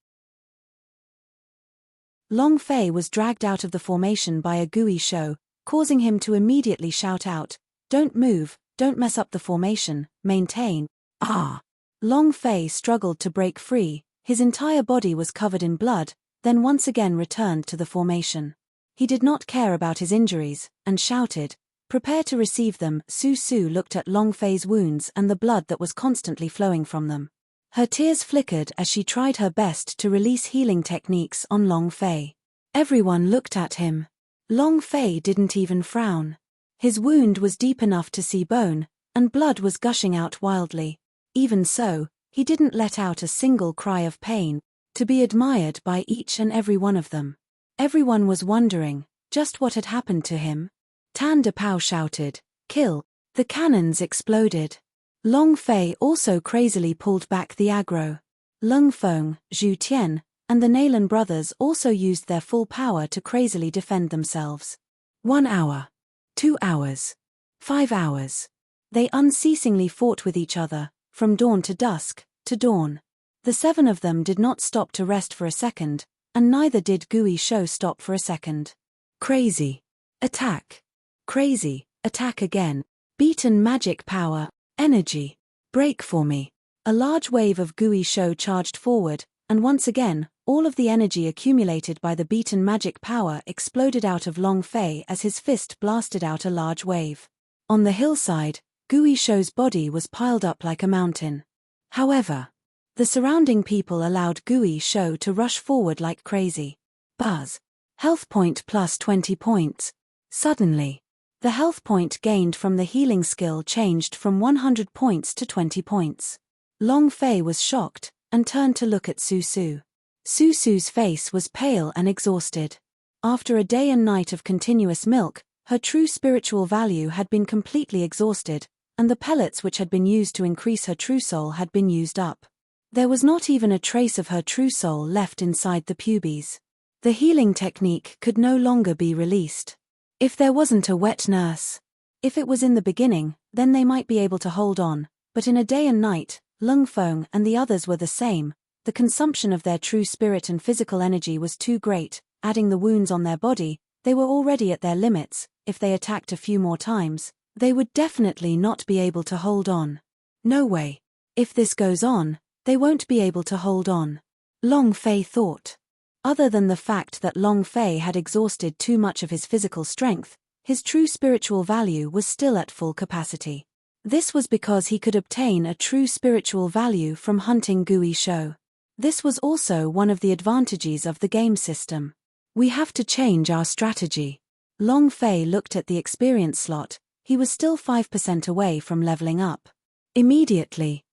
Long Fei was dragged out of the formation by a Gui Sho, causing him to immediately shout out, don't move, don't mess up the formation, maintain. Ah! Long Fei struggled to break free, his entire body was covered in blood, then once again returned to the formation. He did not care about his injuries, and shouted, prepare to receive them. Su Su looked at Long Fei's wounds and the blood that was constantly flowing from them. Her tears flickered as she tried her best to release healing techniques on Long Fei. Everyone looked at him. Long Fei didn't even frown. His wound was deep enough to see bone, and blood was gushing out wildly. Even so, he didn't let out a single cry of pain, to be admired by each and every one of them. Everyone was wondering, just what had happened to him. Tan De Pao shouted, kill. The cannons exploded. Long Fei also crazily pulled back the aggro. Lung Feng, Zhu Tian, and the Nalan brothers also used their full power to crazily defend themselves. 1 hour. 2 hours. 5 hours. They unceasingly fought with each other, from dawn to dusk, to dawn. The 7 of them did not stop to rest for a second, and neither did Gui Sho stop for a second. Crazy. Attack. Crazy. Attack again. Beaten magic power. Energy. Break for me. A large wave of Gui Sho charged forward, and once again, all of the energy accumulated by the beaten magic power exploded out of Long Fei as his fist blasted out a large wave. On the hillside, Gui Sho's body was piled up like a mountain. However, the surrounding people allowed Gui Sho to rush forward like crazy. Buzz. Health point plus 20 points. Suddenly, the health point gained from the healing skill changed from 100 points to 20 points. Long Fei was shocked, and turned to look at Su Su. Su Su's face was pale and exhausted. After a day and night of continuous milk, her true spiritual value had been completely exhausted, and the pellets which had been used to increase her true soul had been used up. There was not even a trace of her true soul left inside the pubes. The healing technique could no longer be released. If there wasn't a wet nurse. If it was in the beginning, then they might be able to hold on, but in a day and night, Lung Feng and the others were the same. The consumption of their true spirit and physical energy was too great, adding the wounds on their body. They were already at their limits. If they attacked a few more times, they would definitely not be able to hold on. No way. If this goes on, they won't be able to hold on. Long Fei thought. Other than the fact that Long Fei had exhausted too much of his physical strength, his true spiritual value was still at full capacity. This was because he could obtain a true spiritual value from hunting Gui Shou. This was also one of the advantages of the game system. We have to change our strategy. Long Fei looked at the experience slot. He was still 5% away from leveling up. Immediately,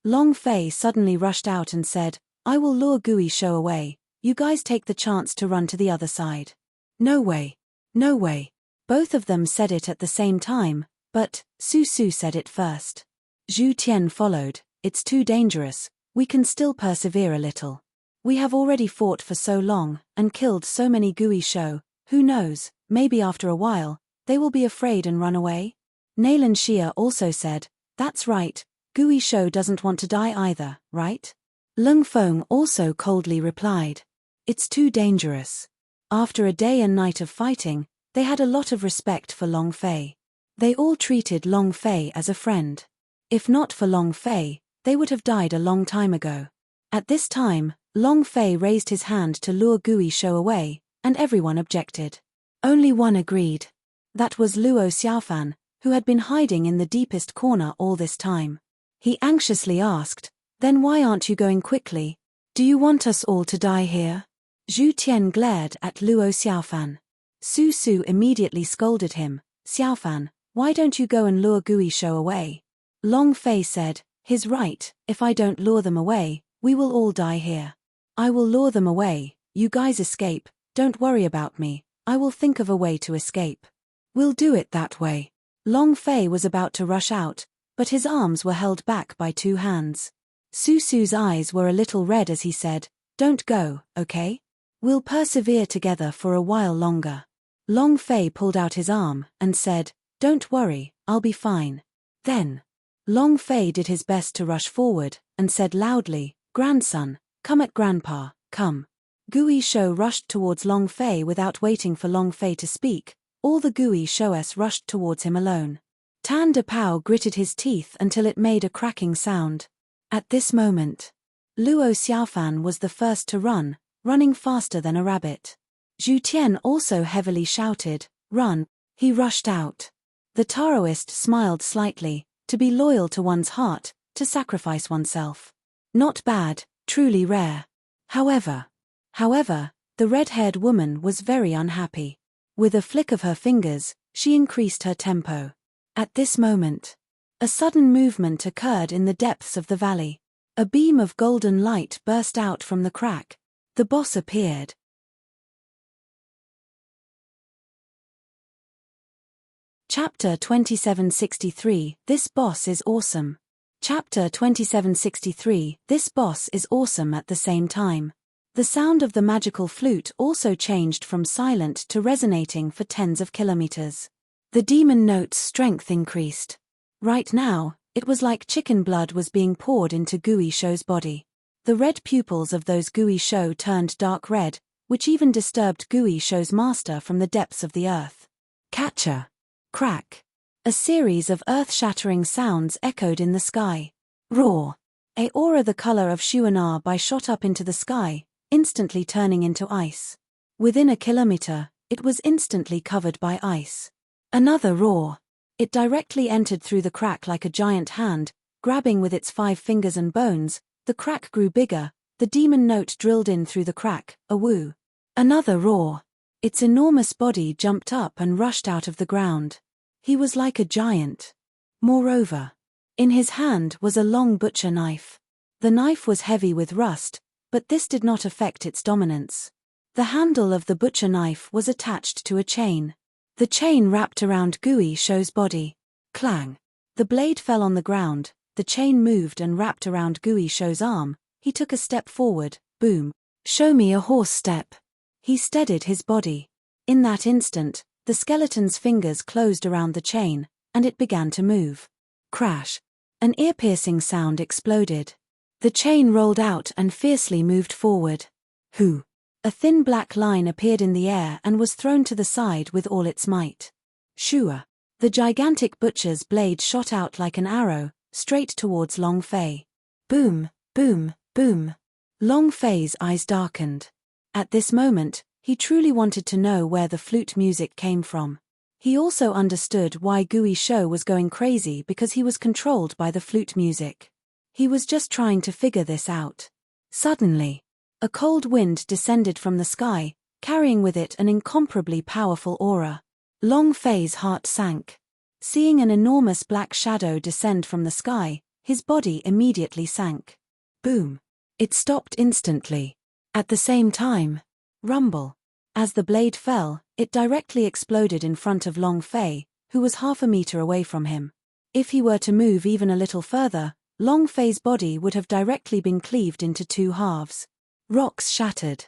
Long Fei suddenly rushed out and said, "I will lure Gui Shou away. You guys take the chance to run to the other side." "No way. No way." Both of them said it at the same time, but Su Su said it first. Zhu Tian followed. "It's too dangerous. We can still persevere a little. We have already fought for so long, and killed so many Gui Shou. Who knows, maybe after a while, they will be afraid and run away." Nayland Xia also said, "That's right, Gui Shou doesn't want to die either, right?" Lung Feng also coldly replied, "It's too dangerous." After a day and night of fighting, they had a lot of respect for Long Fei. They all treated Long Fei as a friend. If not for Long Fei, they would have died a long time ago. At this time, Long Fei raised his hand to lure Gui Shou away, and everyone objected. Only one agreed. That was Luo Xiaofan, who had been hiding in the deepest corner all this time. He anxiously asked, "Then why aren't you going quickly? Do you want us all to die here?" Zhu Tian glared at Luo Xiaofan. Su Su immediately scolded him, "Xiaofan, why don't you go and lure Gui Shou away?" Long Fei said, "He's right, if I don't lure them away, we will all die here. I will lure them away, you guys escape, don't worry about me, I will think of a way to escape. We'll do it that way." Long Fei was about to rush out, but his arms were held back by two hands. Su Su's eyes were a little red as he said, "Don't go, okay? We'll persevere together for a while longer." Long Fei pulled out his arm and said, "Don't worry, I'll be fine." Then, Long Fei did his best to rush forward, and said loudly, "Grandson, come at Grandpa, come." Gui Shou rushed towards Long Fei without waiting for Long Fei to speak. All the Gui Shou's rushed towards him alone. Tan De Pao gritted his teeth until it made a cracking sound. At this moment, Luo Xiaofan was the first to run, running faster than a rabbit. Zhu Tian also heavily shouted, "Run!" He rushed out. The Taoist smiled slightly. To be loyal to one's heart, to sacrifice oneself. Not bad, truly rare. However, the red-haired woman was very unhappy. With a flick of her fingers, she increased her tempo. At this moment, a sudden movement occurred in the depths of the valley. A beam of golden light burst out from the crack. The boss appeared. Chapter 2763, This Boss is Awesome. Chapter 2763, This Boss is Awesome at the same time. The sound of the magical flute also changed from silent to resonating for tens of kilometers. The demon note's strength increased. Right now, it was like chicken blood was being poured into Gui Shou's body. The red pupils of those Gui Shou turned dark red, which even disturbed Gui Shou's master from the depths of the earth. Catcher. Crack. A series of earth-shattering sounds echoed in the sky. Roar. A aura the color of Shuanar Bai shot up into the sky, instantly turning into ice. Within a kilometer, it was instantly covered by ice. Another roar. It directly entered through the crack like a giant hand, grabbing with its 5 fingers and bones. The crack grew bigger, the demon note drilled in through the crack, a woo. Another roar. Its enormous body jumped up and rushed out of the ground. He was like a giant. Moreover, in his hand was a long butcher knife. The knife was heavy with rust, but this did not affect its dominance. The handle of the butcher knife was attached to a chain. The chain wrapped around Gui Shou's body. Clang. The blade fell on the ground, the chain moved and wrapped around Gui Shou's arm. He took a step forward, boom. "Show me a horse step." He steadied his body. In that instant, the skeleton's fingers closed around the chain, and it began to move. Crash! An ear-piercing sound exploded. The chain rolled out and fiercely moved forward. Who? A thin black line appeared in the air and was thrown to the side with all its might. Shua! The gigantic butcher's blade shot out like an arrow, straight towards Long Fei. Boom, boom, boom. Long Fei's eyes darkened. At this moment, he truly wanted to know where the flute music came from. He also understood why Gui Shou was going crazy because he was controlled by the flute music. He was just trying to figure this out. Suddenly, a cold wind descended from the sky, carrying with it an incomparably powerful aura. Long Fei's heart sank. Seeing an enormous black shadow descend from the sky, his body immediately sank. Boom! It stopped instantly. At the same time, rumble. As the blade fell, it directly exploded in front of Long Fei, who was half a meter away from him. If he were to move even a little further, Long Fei's body would have directly been cleaved into two halves. Rocks shattered.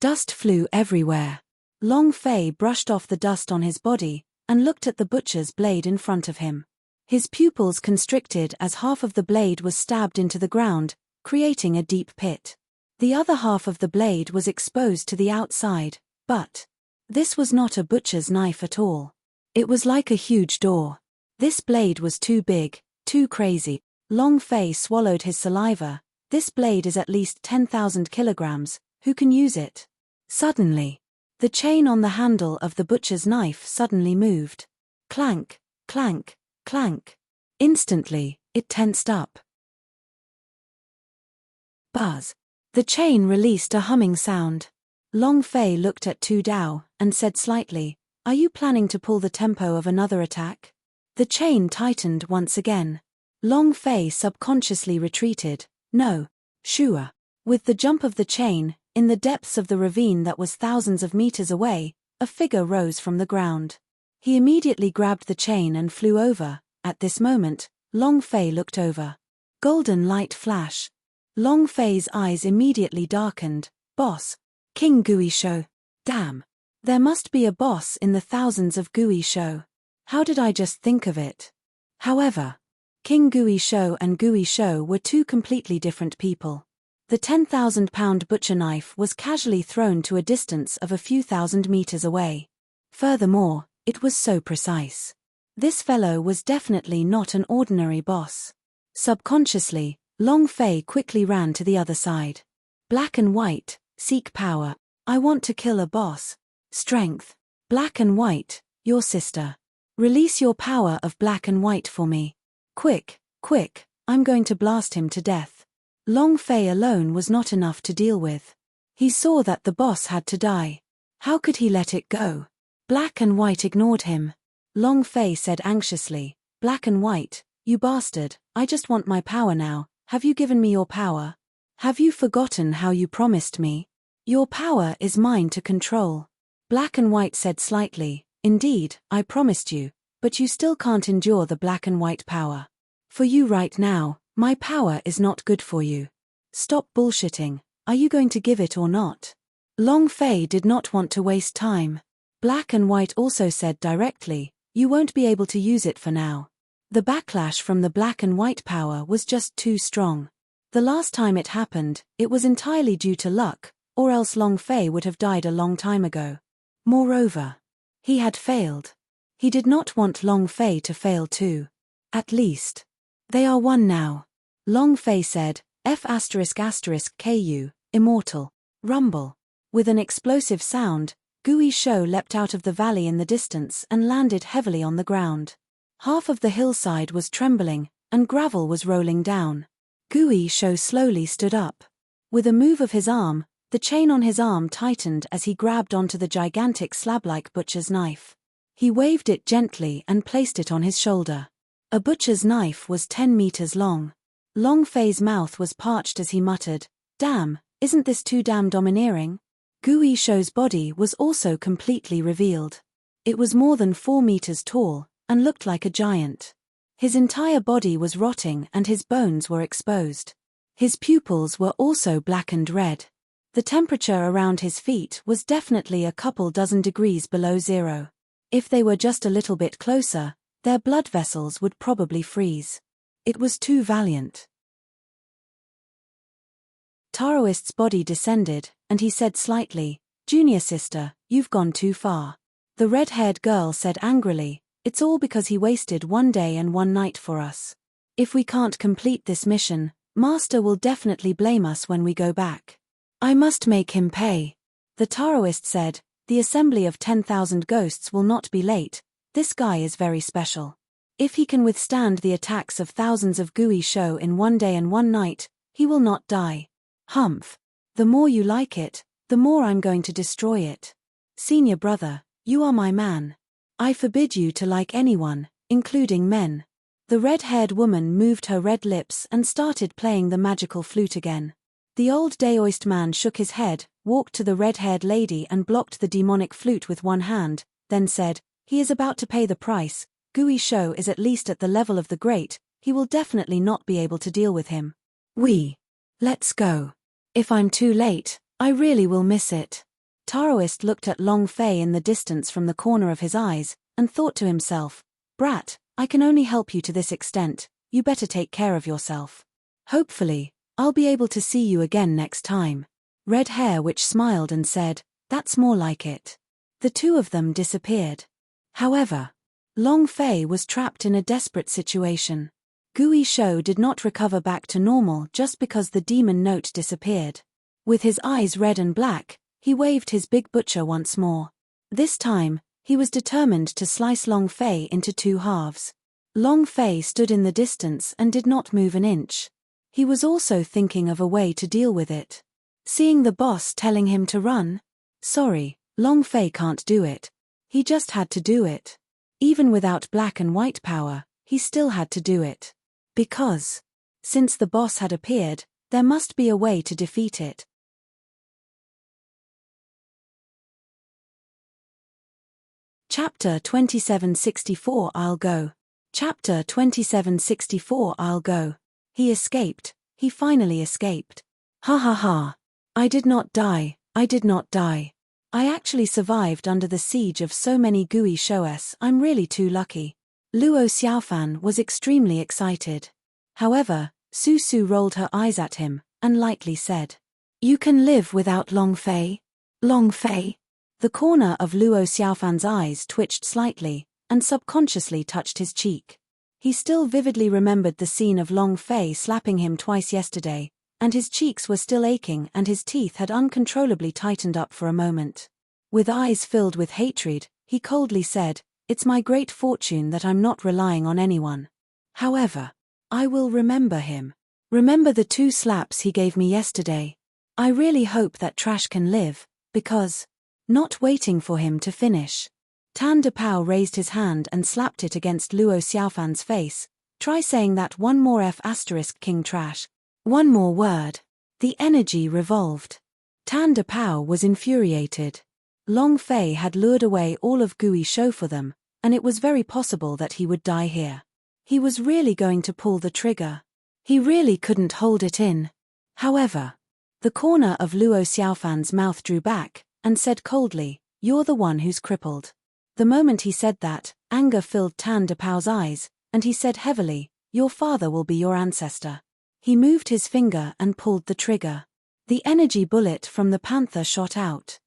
Dust flew everywhere. Long Fei brushed off the dust on his body, and looked at the butcher's blade in front of him. His pupils constricted as half of the blade was stabbed into the ground, creating a deep pit. The other half of the blade was exposed to the outside, but this was not a butcher's knife at all. It was like a huge door. This blade was too big, too crazy. Long Fei swallowed his saliva. This blade is at least 10,000 kilograms, who can use it? Suddenly, the chain on the handle of the butcher's knife suddenly moved. Clank, clank, clank. Instantly, it tensed up. Buzz. The chain released a humming sound. Long Fei looked at Tu Dao, and said slightly, "Are you planning to pull the tempo of another attack?" The chain tightened once again. Long Fei subconsciously retreated. No. Shua. With the jump of the chain, in the depths of the ravine that was thousands of meters away, a figure rose from the ground. He immediately grabbed the chain and flew over. At this moment, Long Fei looked over. Golden light flash. Long Fei's eyes immediately darkened. Boss. King Gui Shou. Damn. There must be a boss in the thousands of Gui Shou. How did I just think of it? However, King Gui Shou and Gui Shou were two completely different people. The 10,000-pound butcher knife was casually thrown to a distance of a few thousand meters away. Furthermore, it was so precise. This fellow was definitely not an ordinary boss. Subconsciously, Long Fei quickly ran to the other side. Black and white, seek power. I want to kill a boss. Strength. Black and white, your sister. Release your power of black and white for me. Quick, quick, I'm going to blast him to death. Long Fei alone was not enough to deal with. He saw that the boss had to die. How could he let it go? Black and white ignored him. Long Fei said anxiously, "Black and white, you bastard, I just want my power now. Have you given me your power? Have you forgotten how you promised me? Your power is mine to control." Black and white said slightly, "Indeed, I promised you, but you still can't endure the black and white power. For you right now, my power is not good for you. Stop bullshitting, are you going to give it or not?" Long Fei did not want to waste time. Black and white also said directly, "You won't be able to use it for now." The backlash from the black and white power was just too strong. The last time it happened, it was entirely due to luck, or else Long Fei would have died a long time ago. Moreover, he had failed. He did not want Long Fei to fail too. At least, they are one now. Long Fei said, F***ku, immortal. Rumble. With an explosive sound, Gui Shou leapt out of the valley in the distance and landed heavily on the ground. Half of the hillside was trembling, and gravel was rolling down. Gui Shou slowly stood up. With a move of his arm, the chain on his arm tightened as he grabbed onto the gigantic slab-like butcher's knife. He waved it gently and placed it on his shoulder. A butcher's knife was 10 meters long. Long Fei's mouth was parched as he muttered, "Damn, isn't this too damn domineering?" Gui Shou's body was also completely revealed. It was more than 4 meters tall, and looked like a giant. His entire body was rotting and his bones were exposed. His pupils were also blackened red. The temperature around his feet was definitely a couple dozen degrees below zero. If they were just a little bit closer, their blood vessels would probably freeze. It was too valiant. Taoist's body descended, and he said slightly, "Junior sister, you've gone too far." The red-haired girl said angrily, "It's all because he wasted 1 day and 1 night for us. If we can't complete this mission, Master will definitely blame us when we go back. I must make him pay." The Taoist said, "The assembly of 10,000 ghosts will not be late. This guy is very special. If he can withstand the attacks of thousands of Gui Shou in 1 day and 1 night, he will not die." "Humph. The more you like it, the more I'm going to destroy it. Senior brother, you are my man. I forbid you to like anyone, including men." The red-haired woman moved her red lips and started playing the magical flute again. The old Daoist man shook his head, walked to the red-haired lady and blocked the demonic flute with one hand, then said, "He is about to pay the price. Gui Shou is at least at the level of the great, he will definitely not be able to deal with him. Let's go. If I'm too late, I really will miss it." Taoist looked at Long Fei in the distance from the corner of his eyes, and thought to himself, "Brat, I can only help you to this extent, you better take care of yourself. Hopefully, I'll be able to see you again next time." Red Hair Witch smiled and said, "That's more like it." The two of them disappeared. However, Long Fei was trapped in a desperate situation. Gui Shou did not recover back to normal just because the demon note disappeared. With his eyes red and black, he waved his big butcher once more. This time, he was determined to slice Long Fei into 2 halves. Long Fei stood in the distance and did not move an inch. He was also thinking of a way to deal with it. Seeing the boss telling him to run? Sorry, Long Fei can't do it. He just had to do it. Even without black and white power, he still had to do it. Because, since the boss had appeared, there must be a way to defeat it. Chapter 2764 I'll go. Chapter 2764 I'll go. He escaped. He finally escaped. Ha ha ha. I did not die. I did not die. I actually survived under the siege of so many Gui Shou's. I'm really too lucky. Luo Xiaofan was extremely excited. However, Su Su rolled her eyes at him, and lightly said, "You can live without Long Fei? Long Fei?" The corner of Luo Xiaofan's eyes twitched slightly, and subconsciously touched his cheek. He still vividly remembered the scene of Long Fei slapping him twice yesterday, and his cheeks were still aching and his teeth had uncontrollably tightened up for a moment. With eyes filled with hatred, he coldly said, "It's my great fortune that I'm not relying on anyone. However, I will remember him. Remember the 2 slaps he gave me yesterday. I really hope that trash can live, because..." Not waiting for him to finish, Tan De Pao raised his hand and slapped it against Luo Xiaofan's face. "Try saying that one more King trash. One more word." The energy revolved. Tan De Pao was infuriated. Long Fei had lured away all of Gui Shou for them, and it was very possible that he would die here. He was really going to pull the trigger. He really couldn't hold it in. However, the corner of Luo Xiaofan's mouth drew back, and said coldly, "You're the one who's crippled." The moment he said that, anger filled Tan De Pao's eyes, and he said heavily, "Your father will be your ancestor." He moved his finger and pulled the trigger. The energy bullet from the panther shot out.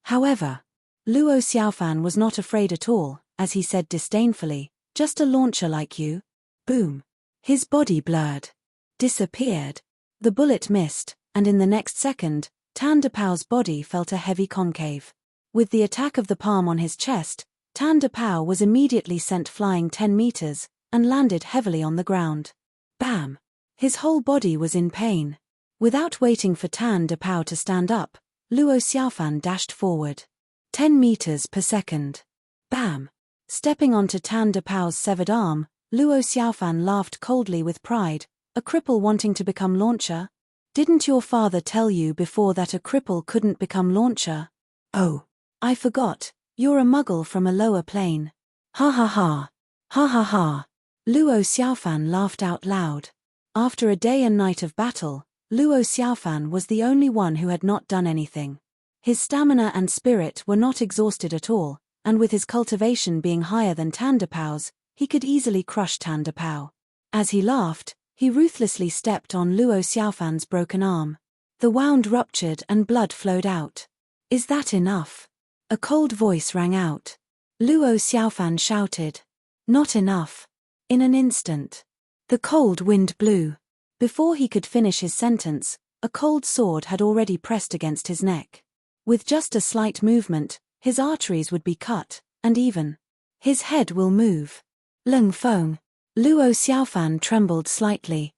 However, Luo Xiaofan was not afraid at all, as he said disdainfully, "Just a launcher like you." Boom. His body blurred. Disappeared. The bullet missed, and in the next second, Tan De Pao's body felt a heavy concave. With the attack of the palm on his chest, Tan De Pao was immediately sent flying 10 meters, and landed heavily on the ground. Bam! His whole body was in pain. Without waiting for Tan De Pao to stand up, Luo Xiaofan dashed forward. 10 meters per second. Bam! Stepping onto Tan De Pao's severed arm, Luo Xiaofan laughed coldly with pride. "A cripple wanting to become launcher? Didn't your father tell you before that a cripple couldn't become launcher? Oh, I forgot, you're a muggle from a lower plane." Ha ha ha. Ha ha ha. Luo Xiaofan laughed out loud. After a day and night of battle, Luo Xiaofan was the only one who had not done anything. His stamina and spirit were not exhausted at all, and with his cultivation being higher than Tandapao's, he could easily crush Tandapao. As he laughed, he ruthlessly stepped on Luo Xiaofan's broken arm. The wound ruptured and blood flowed out. "Is that enough?" A cold voice rang out. Luo Xiaofan shouted. "Not enough." In an instant, the cold wind blew. Before he could finish his sentence, a cold sword had already pressed against his neck. With just a slight movement, his arteries would be cut, and even his head will move. Leng Feng. Luo Xiaofan trembled slightly.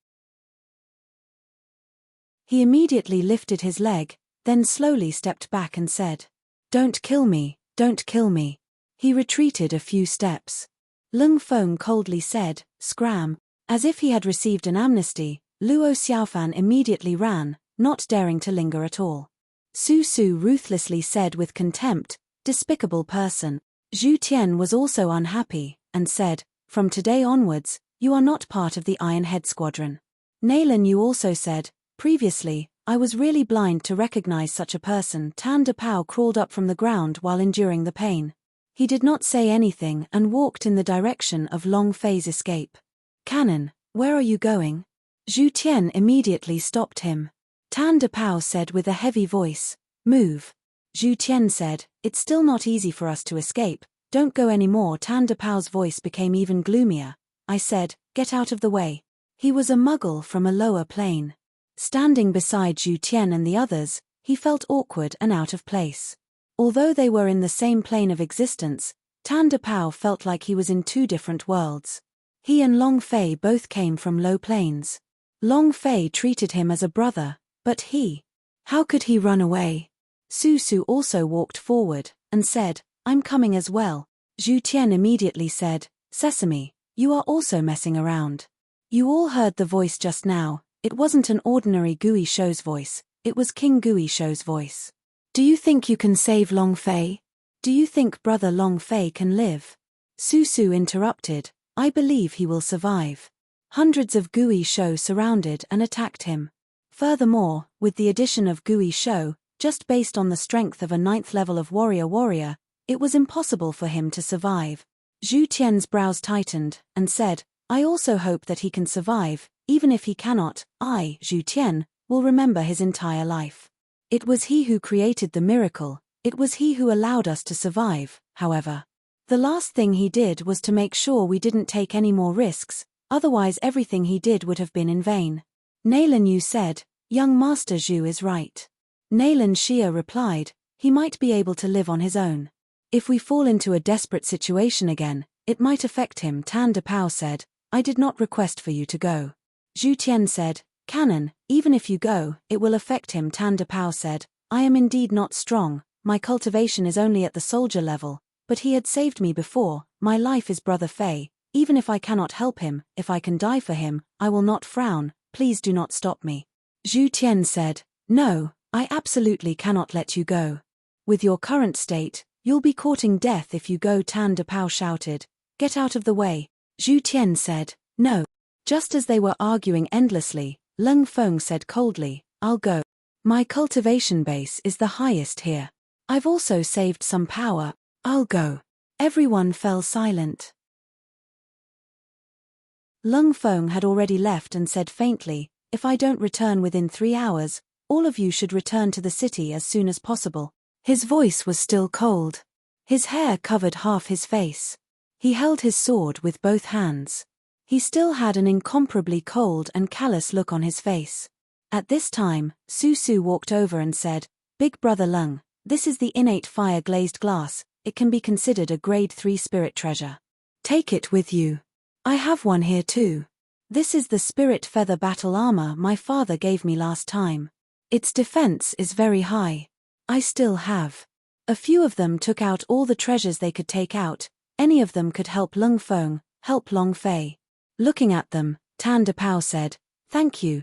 He immediately lifted his leg, then slowly stepped back and said, "Don't kill me, don't kill me." He retreated a few steps. Leng Feng coldly said, "Scram." As if he had received an amnesty, Luo Xiaofan immediately ran, not daring to linger at all. Su Su ruthlessly said with contempt, "Despicable person." Zhu Tian was also unhappy, and said, "From today onwards, you are not part of the Iron Head Squadron." Nalan Yu also said, "Previously, I was really blind to recognize such a person." Tandapao crawled up from the ground while enduring the pain. He did not say anything and walked in the direction of Long Fei's escape. "Canon, where are you going?" Zhu Tian immediately stopped him. Tandapao said with a heavy voice, "Move." Zhu Tian said, "It's still not easy for us to escape, don't go anymore." Tandapao's voice became even gloomier. "I said, get out of the way." He was a muggle from a lower plane. Standing beside Zhu Tian and the others, he felt awkward and out of place. Although they were in the same plane of existence, Tandapao felt like he was in two different worlds. He and Long Fei both came from low planes. Long Fei treated him as a brother, but how could he run away? Su Su also walked forward, and said, "I'm coming as well." Zhu Tian immediately said, "Sesame, you are also messing around. You all heard the voice just now, it wasn't an ordinary Gui Shou's voice, it was King Gui Shou's voice. Do you think you can save Long Fei? Do you think brother Long Fei can live?" Su Su interrupted, "I believe he will survive." Hundreds of Gui Shou surrounded and attacked him. Furthermore, with the addition of Gui Shou, just based on the strength of a 9th level of warrior, it was impossible for him to survive. Zhu Tian's brows tightened, and said, "I also hope that he can survive, even if he cannot, I, Zhu Tian, will remember his entire life. It was he who created the miracle, it was he who allowed us to survive, however. The last thing he did was to make sure we didn't take any more risks, otherwise everything he did would have been in vain." Nalan Yu said, "Young Master Zhu is right." Nalan Xia replied, "He might be able to live on his own. If we fall into a desperate situation again, it might affect him." Tandapao said, "I did not request for you to go." Zhu Tian said, "Canon, even if you go, it will affect him." Tandapao said, "I am indeed not strong, my cultivation is only at the soldier level, but he had saved me before, my life is brother Fei, even if I cannot help him, if I can die for him, I will not frown, please do not stop me." Zhu Tian said, "No, I absolutely cannot let you go. With your current state, you'll be courting death if you go." Tandapao shouted, "Get out of the way." Zhu Tian said, "No." Just as they were arguing endlessly, Leng Feng said coldly, "I'll go. My cultivation base is the highest here. I've also saved some power, I'll go." Everyone fell silent. Leng Feng had already left and said faintly, "If I don't return within 3 hours, all of you should return to the city as soon as possible." His voice was still cold. His hair covered half his face. He held his sword with both hands. He still had an incomparably cold and callous look on his face. At this time, Su Su walked over and said, "Big brother Leng, this is the innate fire glazed glass, it can be considered a grade 3 spirit treasure. Take it with you. I have one here too. This is the spirit feather battle armor my father gave me last time. Its defense is very high. I still have." A few of them took out all the treasures they could take out, any of them could help Leng Feng, help Long Fei. Looking at them, Tandapao said, thank you,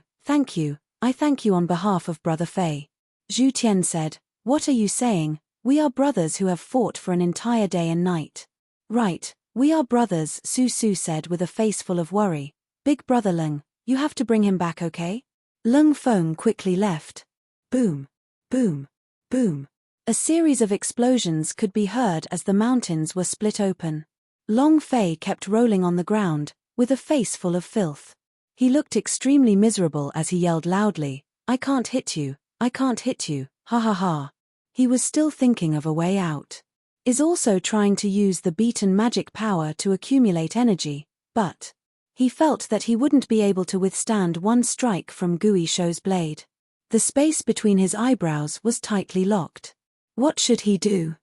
I thank you on behalf of brother Fei." Zhu Tian said, "What are you saying? We are brothers who have fought for an entire day and night." "Right, we are brothers," Su Su said with a face full of worry. "Big brother Leng, you have to bring him back, okay?" Leng Feng quickly left. Boom, boom, boom. A series of explosions could be heard as the mountains were split open. Long Fei kept rolling on the ground, with a face full of filth. He looked extremely miserable as he yelled loudly, "I can't hit you, I can't hit you, ha ha ha." He was still thinking of a way out. Is also trying to use the beaten magic power to accumulate energy, but he felt that he wouldn't be able to withstand one strike from Gui Shou's blade. The space between his eyebrows was tightly locked. What should he do?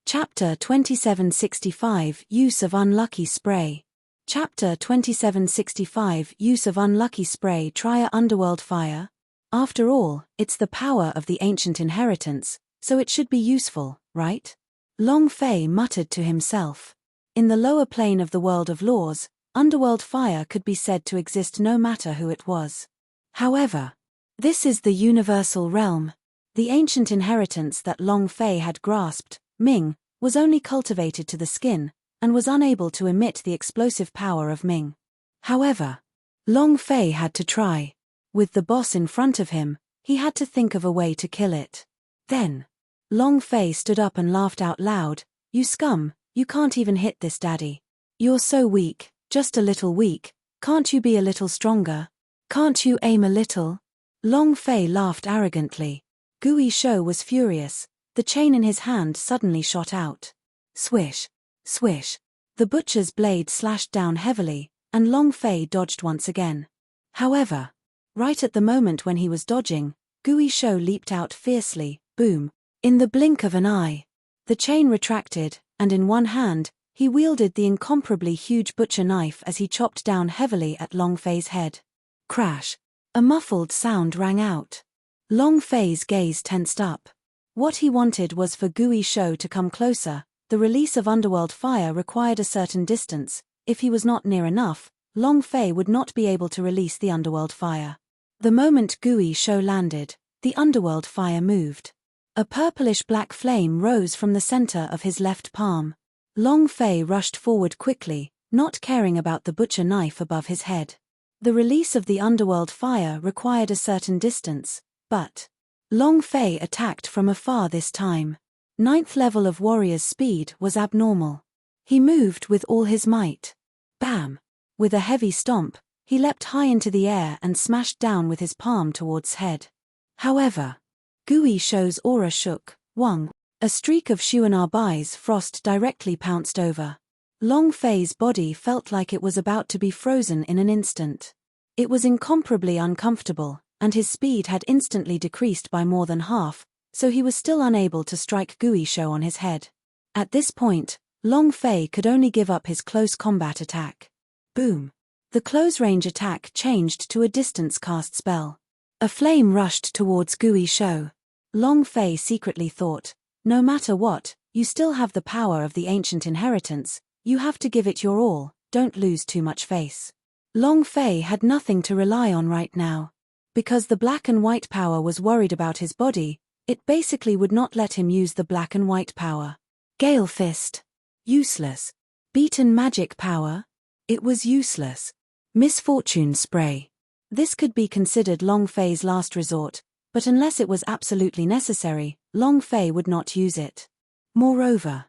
Chapter 2765 Use of Unlucky Spray. Chapter 2765 Use of Unlucky Spray. Try a underworld fire. After all, it's the power of the ancient inheritance, so it should be useful, right? Long Fei muttered to himself. In the lower plane of the world of laws, underworld fire could be said to exist no matter who it was. However, this is the universal realm. The ancient inheritance that Long Fei had grasped, Ming, was only cultivated to the skin, and was unable to emit the explosive power of Ming. However, Long Fei had to try. With the boss in front of him, he had to think of a way to kill it. Then, Long Fei stood up and laughed out loud, "You scum, you can't even hit this daddy. You're so weak, just a little weak, can't you be a little stronger? Can't you aim a little?" Long Fei laughed arrogantly. Gui Shou was furious. The chain in his hand suddenly shot out. Swish, swish. The butcher's blade slashed down heavily, and Long Fei dodged once again. However, right at the moment when he was dodging, Gui Shou leaped out fiercely, boom. In the blink of an eye, the chain retracted, and in one hand, he wielded the incomparably huge butcher knife as he chopped down heavily at Long Fei's head. Crash! A muffled sound rang out. Long Fei's gaze tensed up. What he wanted was for Gui Shou to come closer. The release of underworld fire required a certain distance. If he was not near enough, Long Fei would not be able to release the underworld fire. The moment Gui Shou landed, the underworld fire moved. A purplish-black flame rose from the center of his left palm. Long Fei rushed forward quickly, not caring about the butcher knife above his head. The release of the underworld fire required a certain distance, but Long Fei attacked from afar this time. 9th level of warrior's speed was abnormal. He moved with all his might. Bam! With a heavy stomp, he leapt high into the air and smashed down with his palm towards head. However, Gui Shou's aura shook. Wang. A streak of Xuan'er's frost directly pounced over. Long Fei's body felt like it was about to be frozen in an instant. It was incomparably uncomfortable, and his speed had instantly decreased by more than half, so he was still unable to strike Gui Shou on his head. At this point, Long Fei could only give up his close combat attack. Boom! The close-range attack changed to a distance cast spell. A flame rushed towards Gui Shou. Long Fei secretly thought, no matter what, you still have the power of the ancient inheritance, you have to give it your all, don't lose too much face. Long Fei had nothing to rely on right now. Because the black and white power was worried about his body, it basically would not let him use the black and white power. Gale Fist. Useless. Beaten magic power. It was useless. Misfortune Spray. This could be considered Long Fei's last resort, but unless it was absolutely necessary, Long Fei would not use it. Moreover,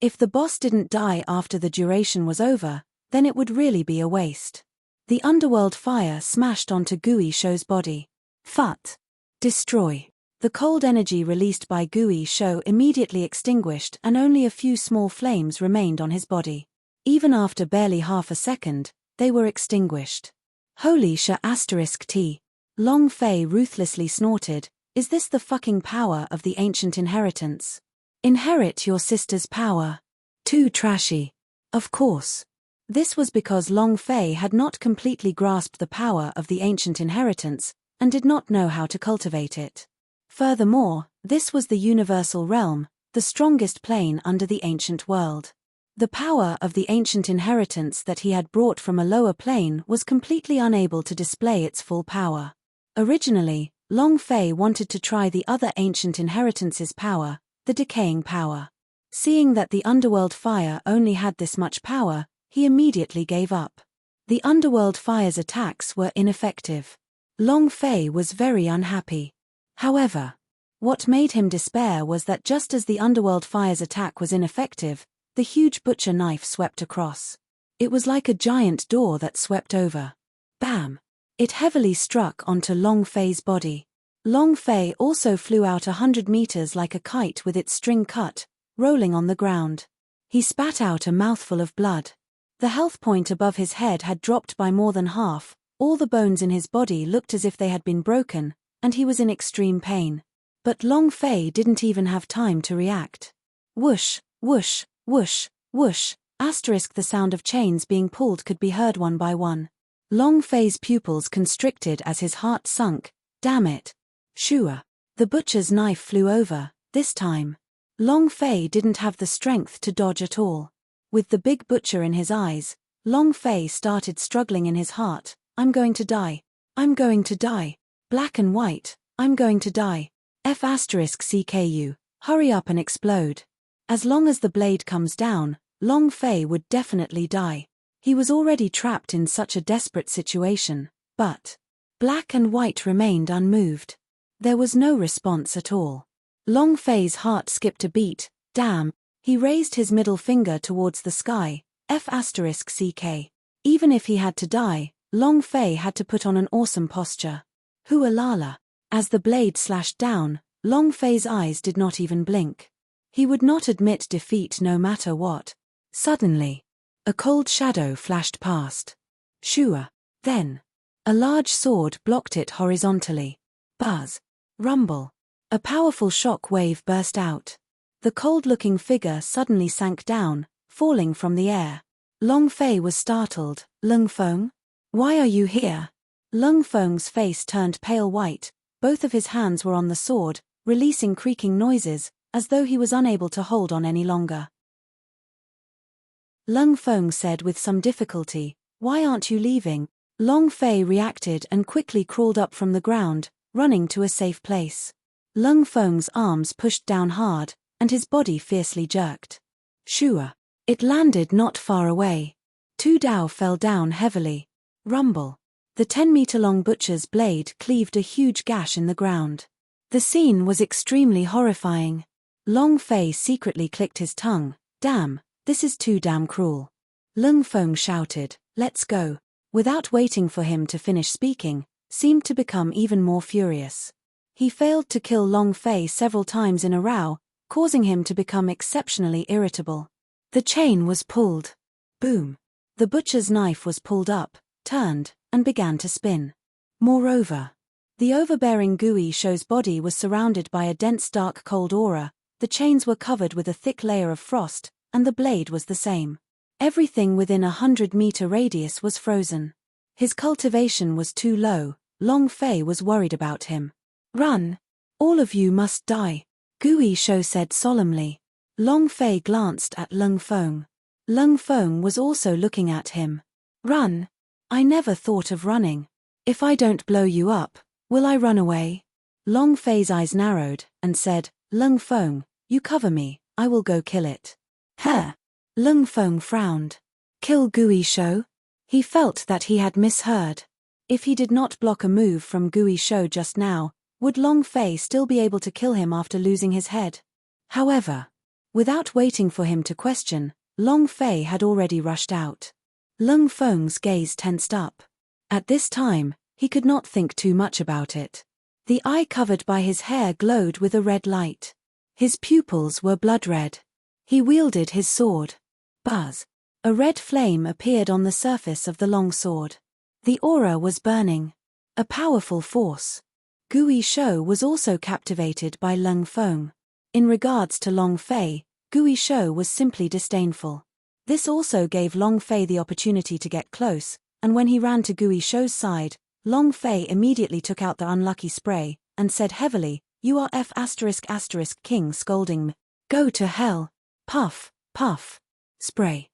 if the boss didn't die after the duration was over, then it would really be a waste. The underworld fire smashed onto Gui Shou's body. Phut! Destroy. The cold energy released by Gui Shou immediately extinguished and only a few small flames remained on his body. Even after barely half a second, they were extinguished. Holy *T. Long Fei ruthlessly snorted, is this the fucking power of the ancient inheritance? Inherit your sister's power. Too trashy. Of course. This was because Long Fei had not completely grasped the power of the ancient inheritance, and did not know how to cultivate it. Furthermore, this was the universal realm, the strongest plane under the ancient world. The power of the ancient inheritance that he had brought from a lower plane was completely unable to display its full power. Originally, Long Fei wanted to try the other ancient inheritance's power, the decaying power. Seeing that the underworld fire only had this much power, he immediately gave up. The underworld fire's attacks were ineffective. Long Fei was very unhappy. However, what made him despair was that just as the underworld fire's attack was ineffective, the huge butcher knife swept across. It was like a giant door that swept over. Bam! It heavily struck onto Long Fei's body. Long Fei also flew out 100 meters like a kite with its string cut, rolling on the ground. He spat out a mouthful of blood. The health point above his head had dropped by more than half, all the bones in his body looked as if they had been broken, and he was in extreme pain. But Long Fei didn't even have time to react. Whoosh, whoosh, whoosh, whoosh, asterisk the sound of chains being pulled could be heard one by one. Long Fei's pupils constricted as his heart sunk. Damn it. Shua. The butcher's knife flew over, this time. Long Fei didn't have the strength to dodge at all. With the big butcher in his eyes, Long Fei started struggling in his heart. I'm going to die. I'm going to die. Black and white, I'm going to die. F*CKU, hurry up and explode. As long as the blade comes down, Long Fei would definitely die. He was already trapped in such a desperate situation, but Black and White remained unmoved. There was no response at all. Long Fei's heart skipped a beat. Damn, he raised his middle finger towards the sky, F*CK. Even if he had to die, Long Fei had to put on an awesome posture. Hualala. As the blade slashed down, Long Fei's eyes did not even blink. He would not admit defeat no matter what. Suddenly, a cold shadow flashed past. Shua. Then, a large sword blocked it horizontally. Buzz. Rumble. A powerful shock wave burst out. The cold-looking figure suddenly sank down, falling from the air. Long Fei was startled. Lung Feng? Why are you here? Lung Feng's face turned pale white, both of his hands were on the sword, releasing creaking noises, as though he was unable to hold on any longer. Lung Feng said with some difficulty, "Why aren't you leaving?" Long Fei reacted and quickly crawled up from the ground, running to a safe place. Lung Feng's arms pushed down hard, and his body fiercely jerked. Shua. It landed not far away. Tu Dao fell down heavily. Rumble. The 10-meter-long butcher's blade cleaved a huge gash in the ground. The scene was extremely horrifying. Long Fei secretly clicked his tongue. Damn, this is too damn cruel. Lung Feng shouted, "Let's go," without waiting for him to finish speaking, seemed to become even more furious. He failed to kill Long Fei several times in a row, causing him to become exceptionally irritable. The chain was pulled. Boom. The butcher's knife was pulled up, turned, and began to spin. Moreover, the overbearing Gui Shou's body was surrounded by a dense dark cold aura, the chains were covered with a thick layer of frost, and the blade was the same. Everything within 100-meter radius was frozen. His cultivation was too low. Long Fei was worried about him. "Run! All of you must die," Gui Shou said solemnly. Long Fei glanced at Lung Feng. Lung Feng was also looking at him. "Run! I never thought of running. If I don't blow you up, will I run away?" Long Fei's eyes narrowed, and said, "Lung Feng, you cover me, I will go kill it." "Huh?" Lung Feng frowned. "Kill Gui Shou?" He felt that he had misheard. If he did not block a move from Gui Shou just now, would Long Fei still be able to kill him after losing his head? However, without waiting for him to question, Long Fei had already rushed out. Lung Feng's gaze tensed up. At this time, he could not think too much about it. The eye covered by his hair glowed with a red light. His pupils were blood red. He wielded his sword. Buzz. A red flame appeared on the surface of the long sword. The aura was burning. A powerful force. Gui Shou was also captivated by Lung Feng. In regards to Long Fei, Gui Shou was simply disdainful. This also gave Long Fei the opportunity to get close, and when he ran to Gui Shou's side, Long Fei immediately took out the unlucky spray, and said heavily, "You are F***king scolding me. Go to hell." Puff, puff. Spray.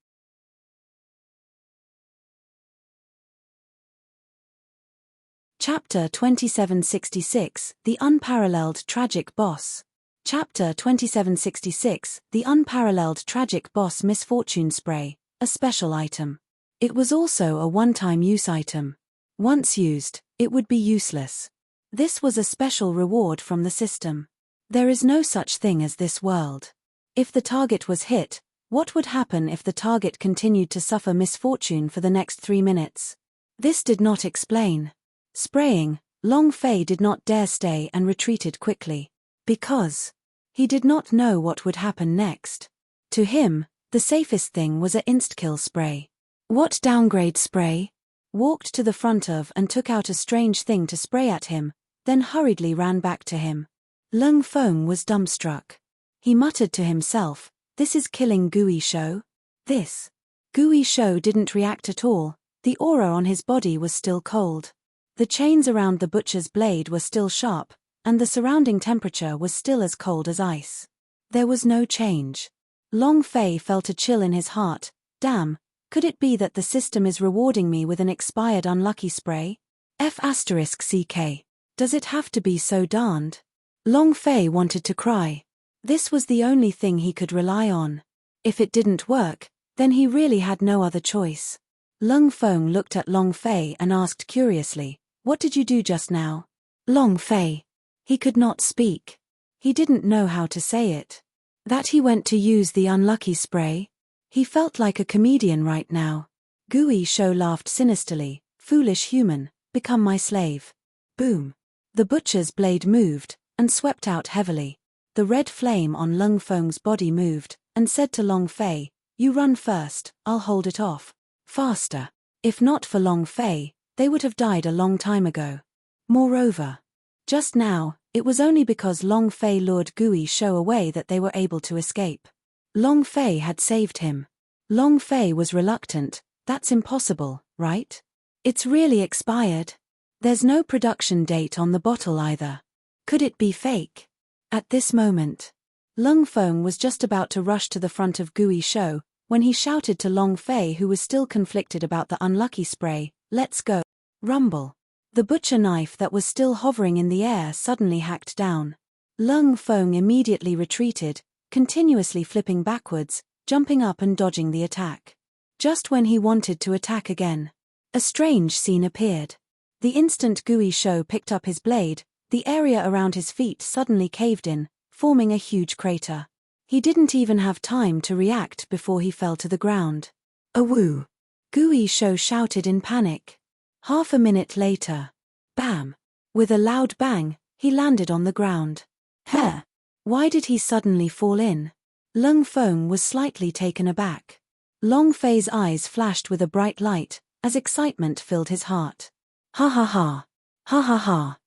Chapter 2766, The Unparalleled Tragic Boss. Chapter 2766, The Unparalleled Tragic Boss Misfortune Spray, a special item. It was also a one-time use item. Once used, it would be useless. This was a special reward from the system. There is no such thing as this world. If the target was hit, what would happen if the target continued to suffer misfortune for the next 3 minutes? This did not explain. Spraying, Long Fei did not dare stay and retreated quickly. Because he did not know what would happen next. To him, the safest thing was a insta-kill spray. What downgrade spray? Walked to the front of and took out a strange thing to spray at him, then hurriedly ran back to him. Lung Feng was dumbstruck. He muttered to himself, "This is killing Gui Shou?" This. Gui Shou didn't react at all, the aura on his body was still cold. The chains around the butcher's blade were still sharp, and the surrounding temperature was still as cold as ice. There was no change. Long Fei felt a chill in his heart. Damn, could it be that the system is rewarding me with an expired unlucky spray? F***CK. Does it have to be so darned? Long Fei wanted to cry. This was the only thing he could rely on. If it didn't work, then he really had no other choice. Lung Feng looked at Long Fei and asked curiously, "What did you do just now?" Long Fei. He could not speak. He didn't know how to say it. That he went to use the unlucky spray? He felt like a comedian right now. Gui Shou laughed sinisterly, "Foolish human, become my slave." Boom. The butcher's blade moved, and swept out heavily. The red flame on Lung Feng's body moved, and said to Long Fei, "You run first, I'll hold it off." Faster. If not for Long Fei, they would have died a long time ago. Moreover, just now, it was only because Long Fei lured Gui Shou away that they were able to escape. Long Fei had saved him. Long Fei was reluctant. That's impossible, right? It's really expired. There's no production date on the bottle either. Could it be fake? At this moment, Lung Feng was just about to rush to the front of Gui Shou, when he shouted to Long Fei, who was still conflicted about the unlucky spray, "Let's go." Rumble. The butcher knife that was still hovering in the air suddenly hacked down. Lung Feng immediately retreated, continuously flipping backwards, jumping up and dodging the attack. Just when he wanted to attack again, a strange scene appeared. The instant Gui Shou picked up his blade, the area around his feet suddenly caved in, forming a huge crater. He didn't even have time to react before he fell to the ground. "Awoo!" Gui Shou shouted in panic. Half a minute later, bam! With a loud bang, he landed on the ground. Heh! Why did he suddenly fall in? Lung Feng was slightly taken aback. Long Fei's eyes flashed with a bright light, as excitement filled his heart. Ha ha ha! Ha ha ha!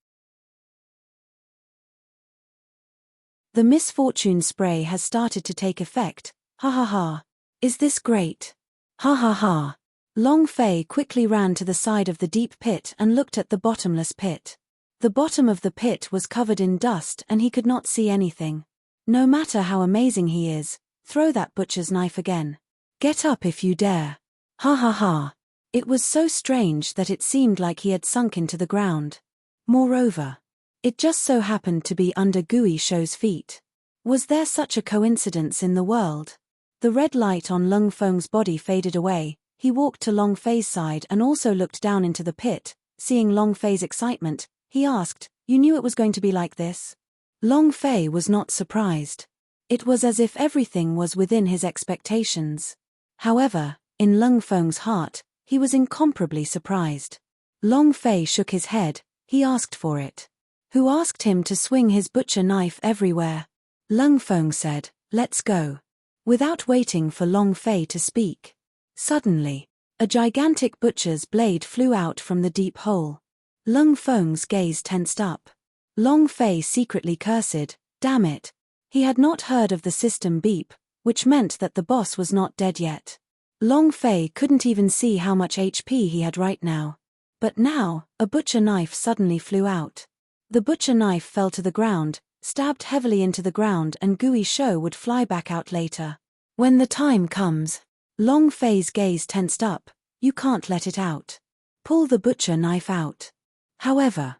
The misfortune spray has started to take effect. Ha ha ha! Is this great? Ha ha ha! Long Fei quickly ran to the side of the deep pit and looked at the bottomless pit. The bottom of the pit was covered in dust and he could not see anything. No matter how amazing he is, throw that butcher's knife again. Get up if you dare. Ha ha ha! It was so strange that it seemed like he had sunk into the ground. Moreover, it just so happened to be under Gui Shou's feet. Was there such a coincidence in the world? The red light on Lung Feng's body faded away. He walked to Long Fei's side and also looked down into the pit. Seeing Long Fei's excitement, he asked, "You knew it was going to be like this?" Long Fei was not surprised. It was as if everything was within his expectations. However, in Lung Feng's heart, he was incomparably surprised. Long Fei shook his head. He asked for it. Who asked him to swing his butcher knife everywhere? Lung Feng said, "Let's go." Without waiting for Long Fei to speak. Suddenly, a gigantic butcher's blade flew out from the deep hole. Lung Feng's gaze tensed up. Long Fei secretly cursed, "Damn it." He had not heard of the system beep, which meant that the boss was not dead yet. Long Fei couldn't even see how much HP he had right now. But now, a butcher knife suddenly flew out. The butcher knife fell to the ground, stabbed heavily into the ground, and Gui Shou would fly back out later. When the time comes. Long Fei's gaze tensed up. You can't let it out. Pull the butcher knife out. However,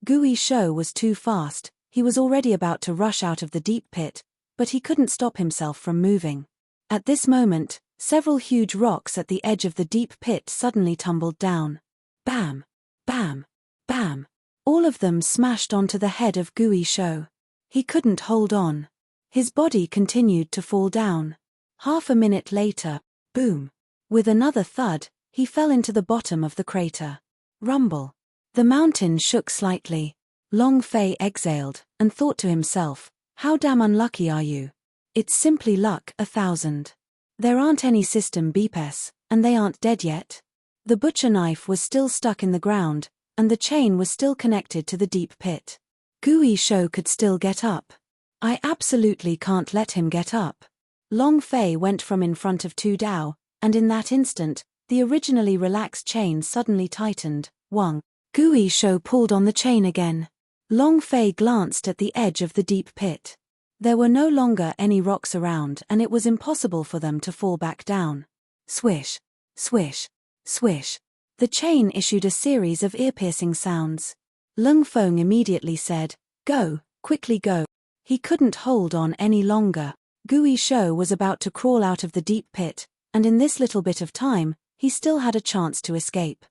Gui Shou was too fast. He was already about to rush out of the deep pit, but he couldn't stop himself from moving. At this moment, Several huge rocks at the edge of the deep pit suddenly tumbled down. Bam! Bam! Bam! All of them smashed onto the head of Guisho. He couldn't hold on. His body continued to fall down. Half a minute later, boom! With another thud, he fell into the bottom of the crater. Rumble. The mountain shook slightly. Long Fei exhaled, and thought to himself, how damn unlucky are you? It's simply luck 1,000. There aren't any system beepes, and they aren't dead yet. The butcher knife was still stuck in the ground, and the chain was still connected to the deep pit. Guisho could still get up. I absolutely can't let him get up. Long Fei went from in front of Tu Dao, and in that instant, the originally relaxed chain suddenly tightened. Wang. Guisho pulled on the chain again. Long Fei glanced at the edge of the deep pit. There were no longer any rocks around, and it was impossible for them to fall back down. Swish, swish, swish. The chain issued a series of ear-piercing sounds. Lung Feng immediately said, "Go, quickly go." He couldn't hold on any longer. Guisho was about to crawl out of the deep pit, and in this little bit of time, he still had a chance to escape.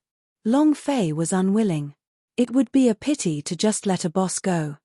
Long Fei was unwilling. It would be a pity to just let a boss go.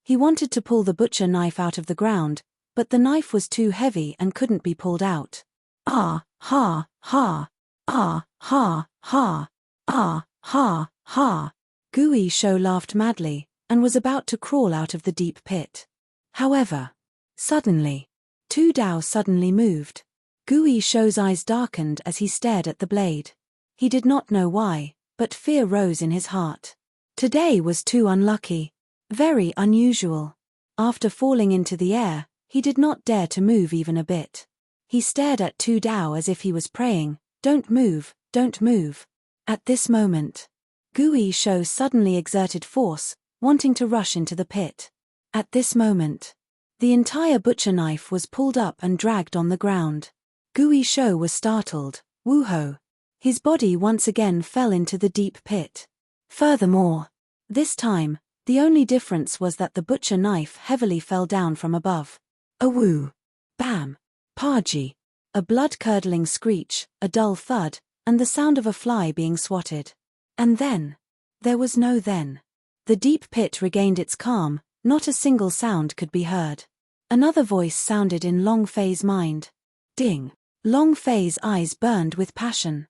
He wanted to pull the butcher knife out of the ground, but the knife was too heavy and couldn't be pulled out. Ah, ha, ha, ah, ha, ha, ah, ha, ha. Guisho laughed madly, and was about to crawl out of the deep pit. However, suddenly, Tu Dao suddenly moved. Guisho's eyes darkened as he stared at the blade. He did not know why, but fear rose in his heart. Today was too unlucky. Very unusual. After falling into the air, he did not dare to move even a bit. He stared at Tu Dao as if he was praying, "Don't move, don't move." At this moment, Guisho suddenly exerted force, wanting to rush into the pit. At this moment, the entire butcher knife was pulled up and dragged on the ground. Guisho was startled. Wooho! His body once again fell into the deep pit. Furthermore, this time, the only difference was that the butcher knife heavily fell down from above. A woo! Bam! Paji! A blood-curdling screech, a dull thud, and the sound of a fly being swatted. And then. There was no then. The deep pit regained its calm, not a single sound could be heard. Another voice sounded in Long Fei's mind. Ding! Long Fei's eyes burned with passion.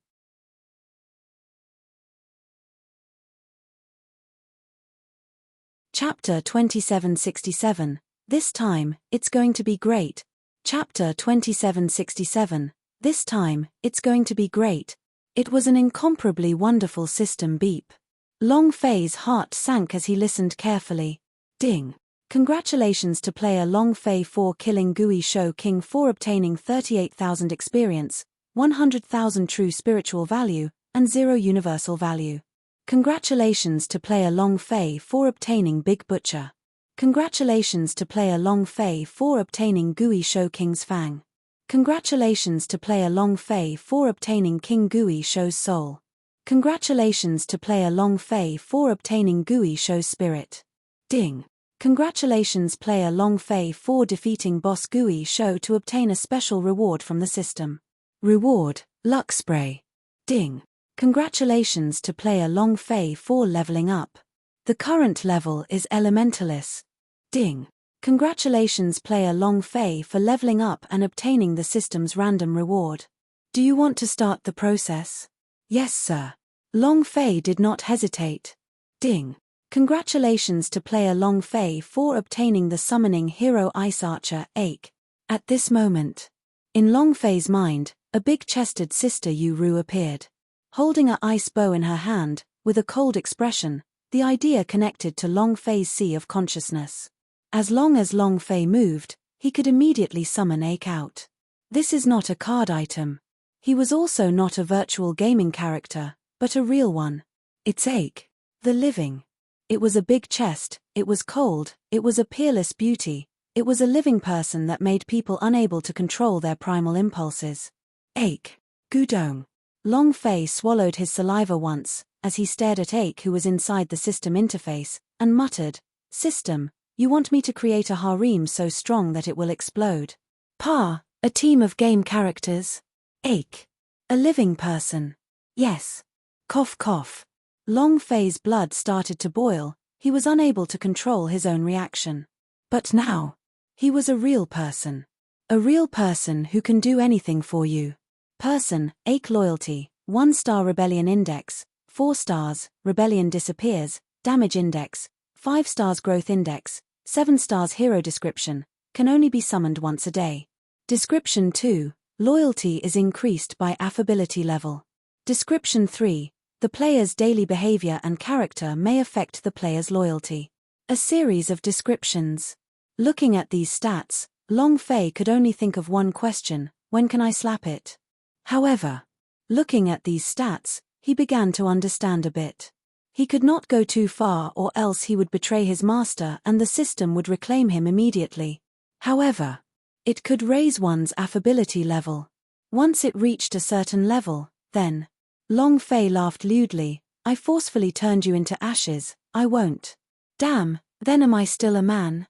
Chapter 2767, This time, it's going to be great. Chapter 2767, This time, it's going to be great. It was an incomparably wonderful system beep. Long Fei's heart sank as he listened carefully. Ding! Congratulations to player Long Fei for killing Guisho King for obtaining 38,000 experience, 100,000 true spiritual value, and 0 universal value. Congratulations to player Long Fei for obtaining Big Butcher. Congratulations to player Long Fei for obtaining Guisho King's Fang. Congratulations to player Long Fei for obtaining King Guisho's Soul. Congratulations to player Long Fei for obtaining Guisho's Spirit. Ding! Congratulations player Long Fei for defeating boss Guisho to obtain a special reward from the system. Reward, Luck Spray. Ding! Congratulations to player Long Fei for leveling up. The current level is Elementalis. Ding! Congratulations player Long Fei for leveling up and obtaining the system's random reward. Do you want to start the process? Yes, sir. Long Fei did not hesitate. Ding! Congratulations to player Long Fei for obtaining the summoning hero Ice Archer Ache. At this moment, in Long Fei's mind, a big-chested sister Yu-Ru appeared. Holding a ice bow in her hand, with a cold expression, the idea connected to Long Fei's sea of consciousness. As long as Long Fei moved, he could immediately summon Ache out. This is not a card item. He was also not a virtual gaming character, but a real one. It's Ache, the living. It was a big chest, it was cold, it was a peerless beauty, it was a living person that made people unable to control their primal impulses. Ache. Gudong. Long Fei swallowed his saliva once, as he stared at Ache who was inside the system interface, and muttered, "System, you want me to create a harem so strong that it will explode." Pa, A team of game characters? Ache. A living person? Yes. Cough cough. Long Fei's blood started to boil, he was unable to control his own reaction. But now, he was a real person. A real person who can do anything for you. Person, Ache loyalty, 1-star rebellion index, 4 stars, rebellion disappears, damage index, 5 stars growth index, 7 stars hero description, can only be summoned once a day. Description 2, loyalty is increased by affability level. Description 3, the player's daily behavior and character may affect the player's loyalty. A series of descriptions. Looking at these stats, Long Fei could only think of one question: when can I slap it? However, looking at these stats, he began to understand a bit. He could not go too far or else he would betray his master and the system would reclaim him immediately. However, it could raise one's affability level. Once it reached a certain level, then. Long Fei laughed lewdly, I forcefully turned you into ashes, I won't. Damn, then am I still a man?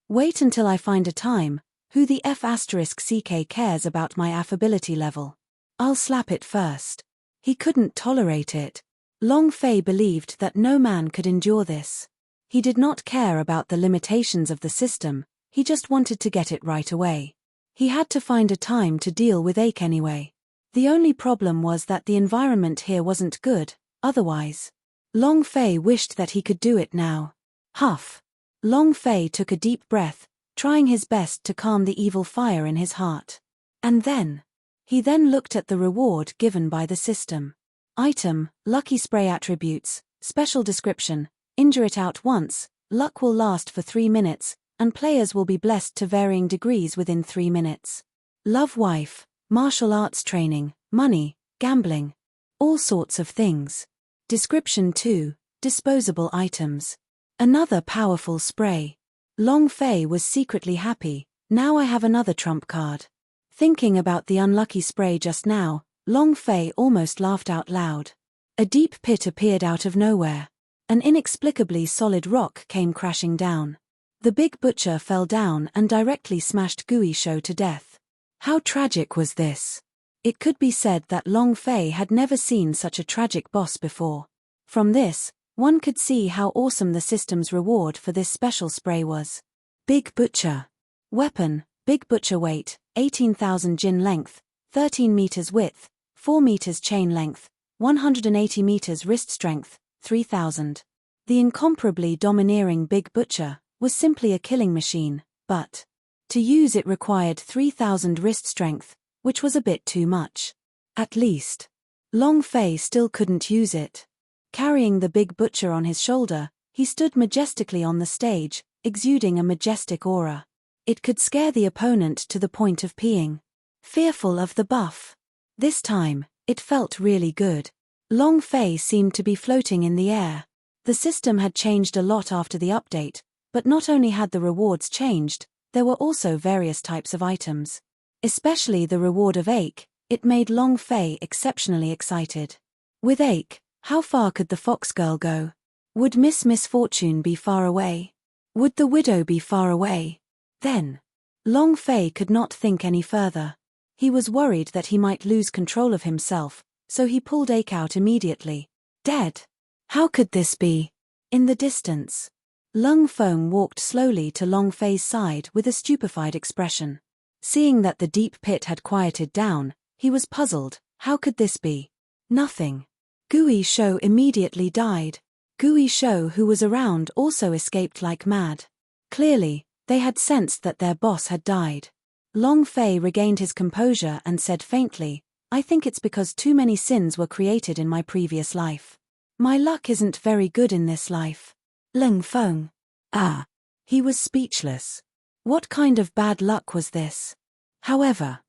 Wait until I find a time, who the F***ck cares about my affability level? I'll slap it first. He couldn't tolerate it. Long Fei believed that no man could endure this. He did not care about the limitations of the system, he just wanted to get it right away. He had to find a time to deal with Ache anyway. The only problem was that the environment here wasn't good, otherwise. Long Fei wished that he could do it now. Huff. Long Fei took a deep breath, trying his best to calm the evil fire in his heart. And then. He then looked at the reward given by the system. Item, Lucky Spray attributes, special description, injure it out once, luck will last for 3 minutes, and players will be blessed to varying degrees within 3 minutes. Love wife, martial arts training, money, gambling. All sorts of things. Description 2, disposable items. Another powerful spray. Long Fei was secretly happy, now I have another trump card. Thinking about the unlucky spray just now, Long Fei almost laughed out loud. A deep pit appeared out of nowhere. An inexplicably solid rock came crashing down. The big butcher fell down and directly smashed Guisho to death. How tragic was this? It could be said that Long Fei had never seen such a tragic boss before. From this, one could see how awesome the system's reward for this special spray was. Big Butcher. Weapon, Big Butcher weight, 18,000 jin length, 13 meters width, 4 meters chain length, 180 meters wrist strength, 3,000. The incomparably domineering Big Butcher was simply a killing machine, but to use it required 3,000 wrist strength, which was a bit too much. At least, Long Fei still couldn't use it. Carrying the Big Butcher on his shoulder, he stood majestically on the stage, exuding a majestic aura. It could scare the opponent to the point of peeing. Fearful of the buff. This time, it felt really good. Long Fei seemed to be floating in the air. The system had changed a lot after the update, but not only had the rewards changed, there were also various types of items. Especially the reward of Ache, it made Long Fei exceptionally excited. With Ache, how far could the fox girl go? Would Miss Misfortune be far away? Would the widow be far away? Then, Long Fei could not think any further. He was worried that he might lose control of himself, so he pulled Ache out immediately. Dead. How could this be? In the distance, Lung Feng walked slowly to Long Fei's side with a stupefied expression. Seeing that the deep pit had quieted down, he was puzzled. How could this be? Nothing. Guisho immediately died. Guisho, who was around, also escaped like mad. Clearly, they had sensed that their boss had died. Long Fei regained his composure and said faintly, I think it's because too many sins were created in my previous life. My luck isn't very good in this life. Lung Feng. Ah. He was speechless. What kind of bad luck was this? However,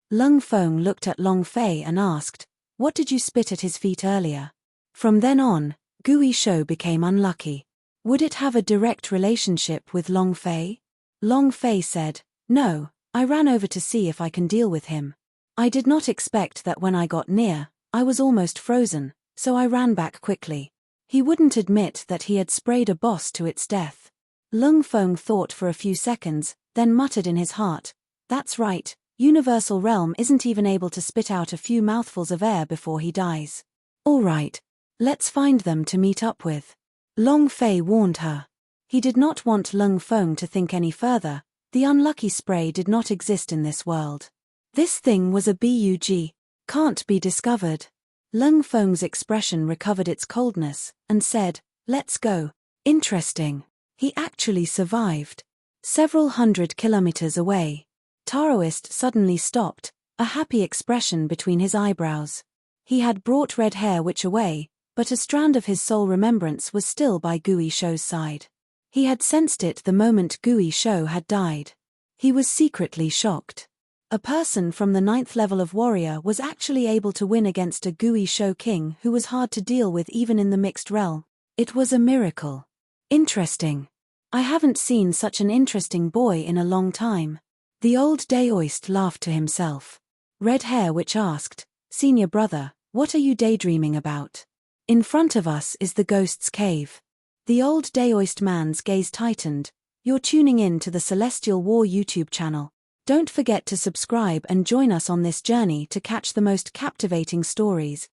Lung Feng looked at Long Fei and asked, what did you spit at his feet earlier? From then on, Guisho became unlucky. Would it have a direct relationship with Long Fei? Long Fei said, no, I ran over to see if I can deal with him. I did not expect that when I got near, I was almost frozen, so I ran back quickly. He wouldn't admit that he had sprayed a boss to its death. Lung Feng thought for a few seconds, then muttered in his heart, "That's right, Universal Realm isn't even able to spit out a few mouthfuls of air before he dies. All right, let's find them to meet up with." Long Fei warned her. He did not want Lung Feng to think any further. The unlucky spray did not exist in this world. This thing was a bug. Can't be discovered. Lung Feng's expression recovered its coldness, and said, "Let's go." Interesting. He actually survived. Several hundred kilometers away. Taoist suddenly stopped, a happy expression between his eyebrows. He had brought red hair witch away, but a strand of his soul remembrance was still by Gui Shou's side. He had sensed it the moment Gui Shou had died. He was secretly shocked. A person from the 9th level of warrior was actually able to win against a Gui Shou king who was hard to deal with even in the mixed realm. It was a miracle. Interesting. I haven't seen such an interesting boy in a long time. The old Daoist laughed to himself. Red Hair Witch asked, "Senior brother, what are you daydreaming about?" "In front of us is the Ghost's Cave." The old Daoist man's gaze tightened. "You're tuning in to the Celestial War YouTube channel. Don't forget to subscribe and join us on this journey to catch the most captivating stories.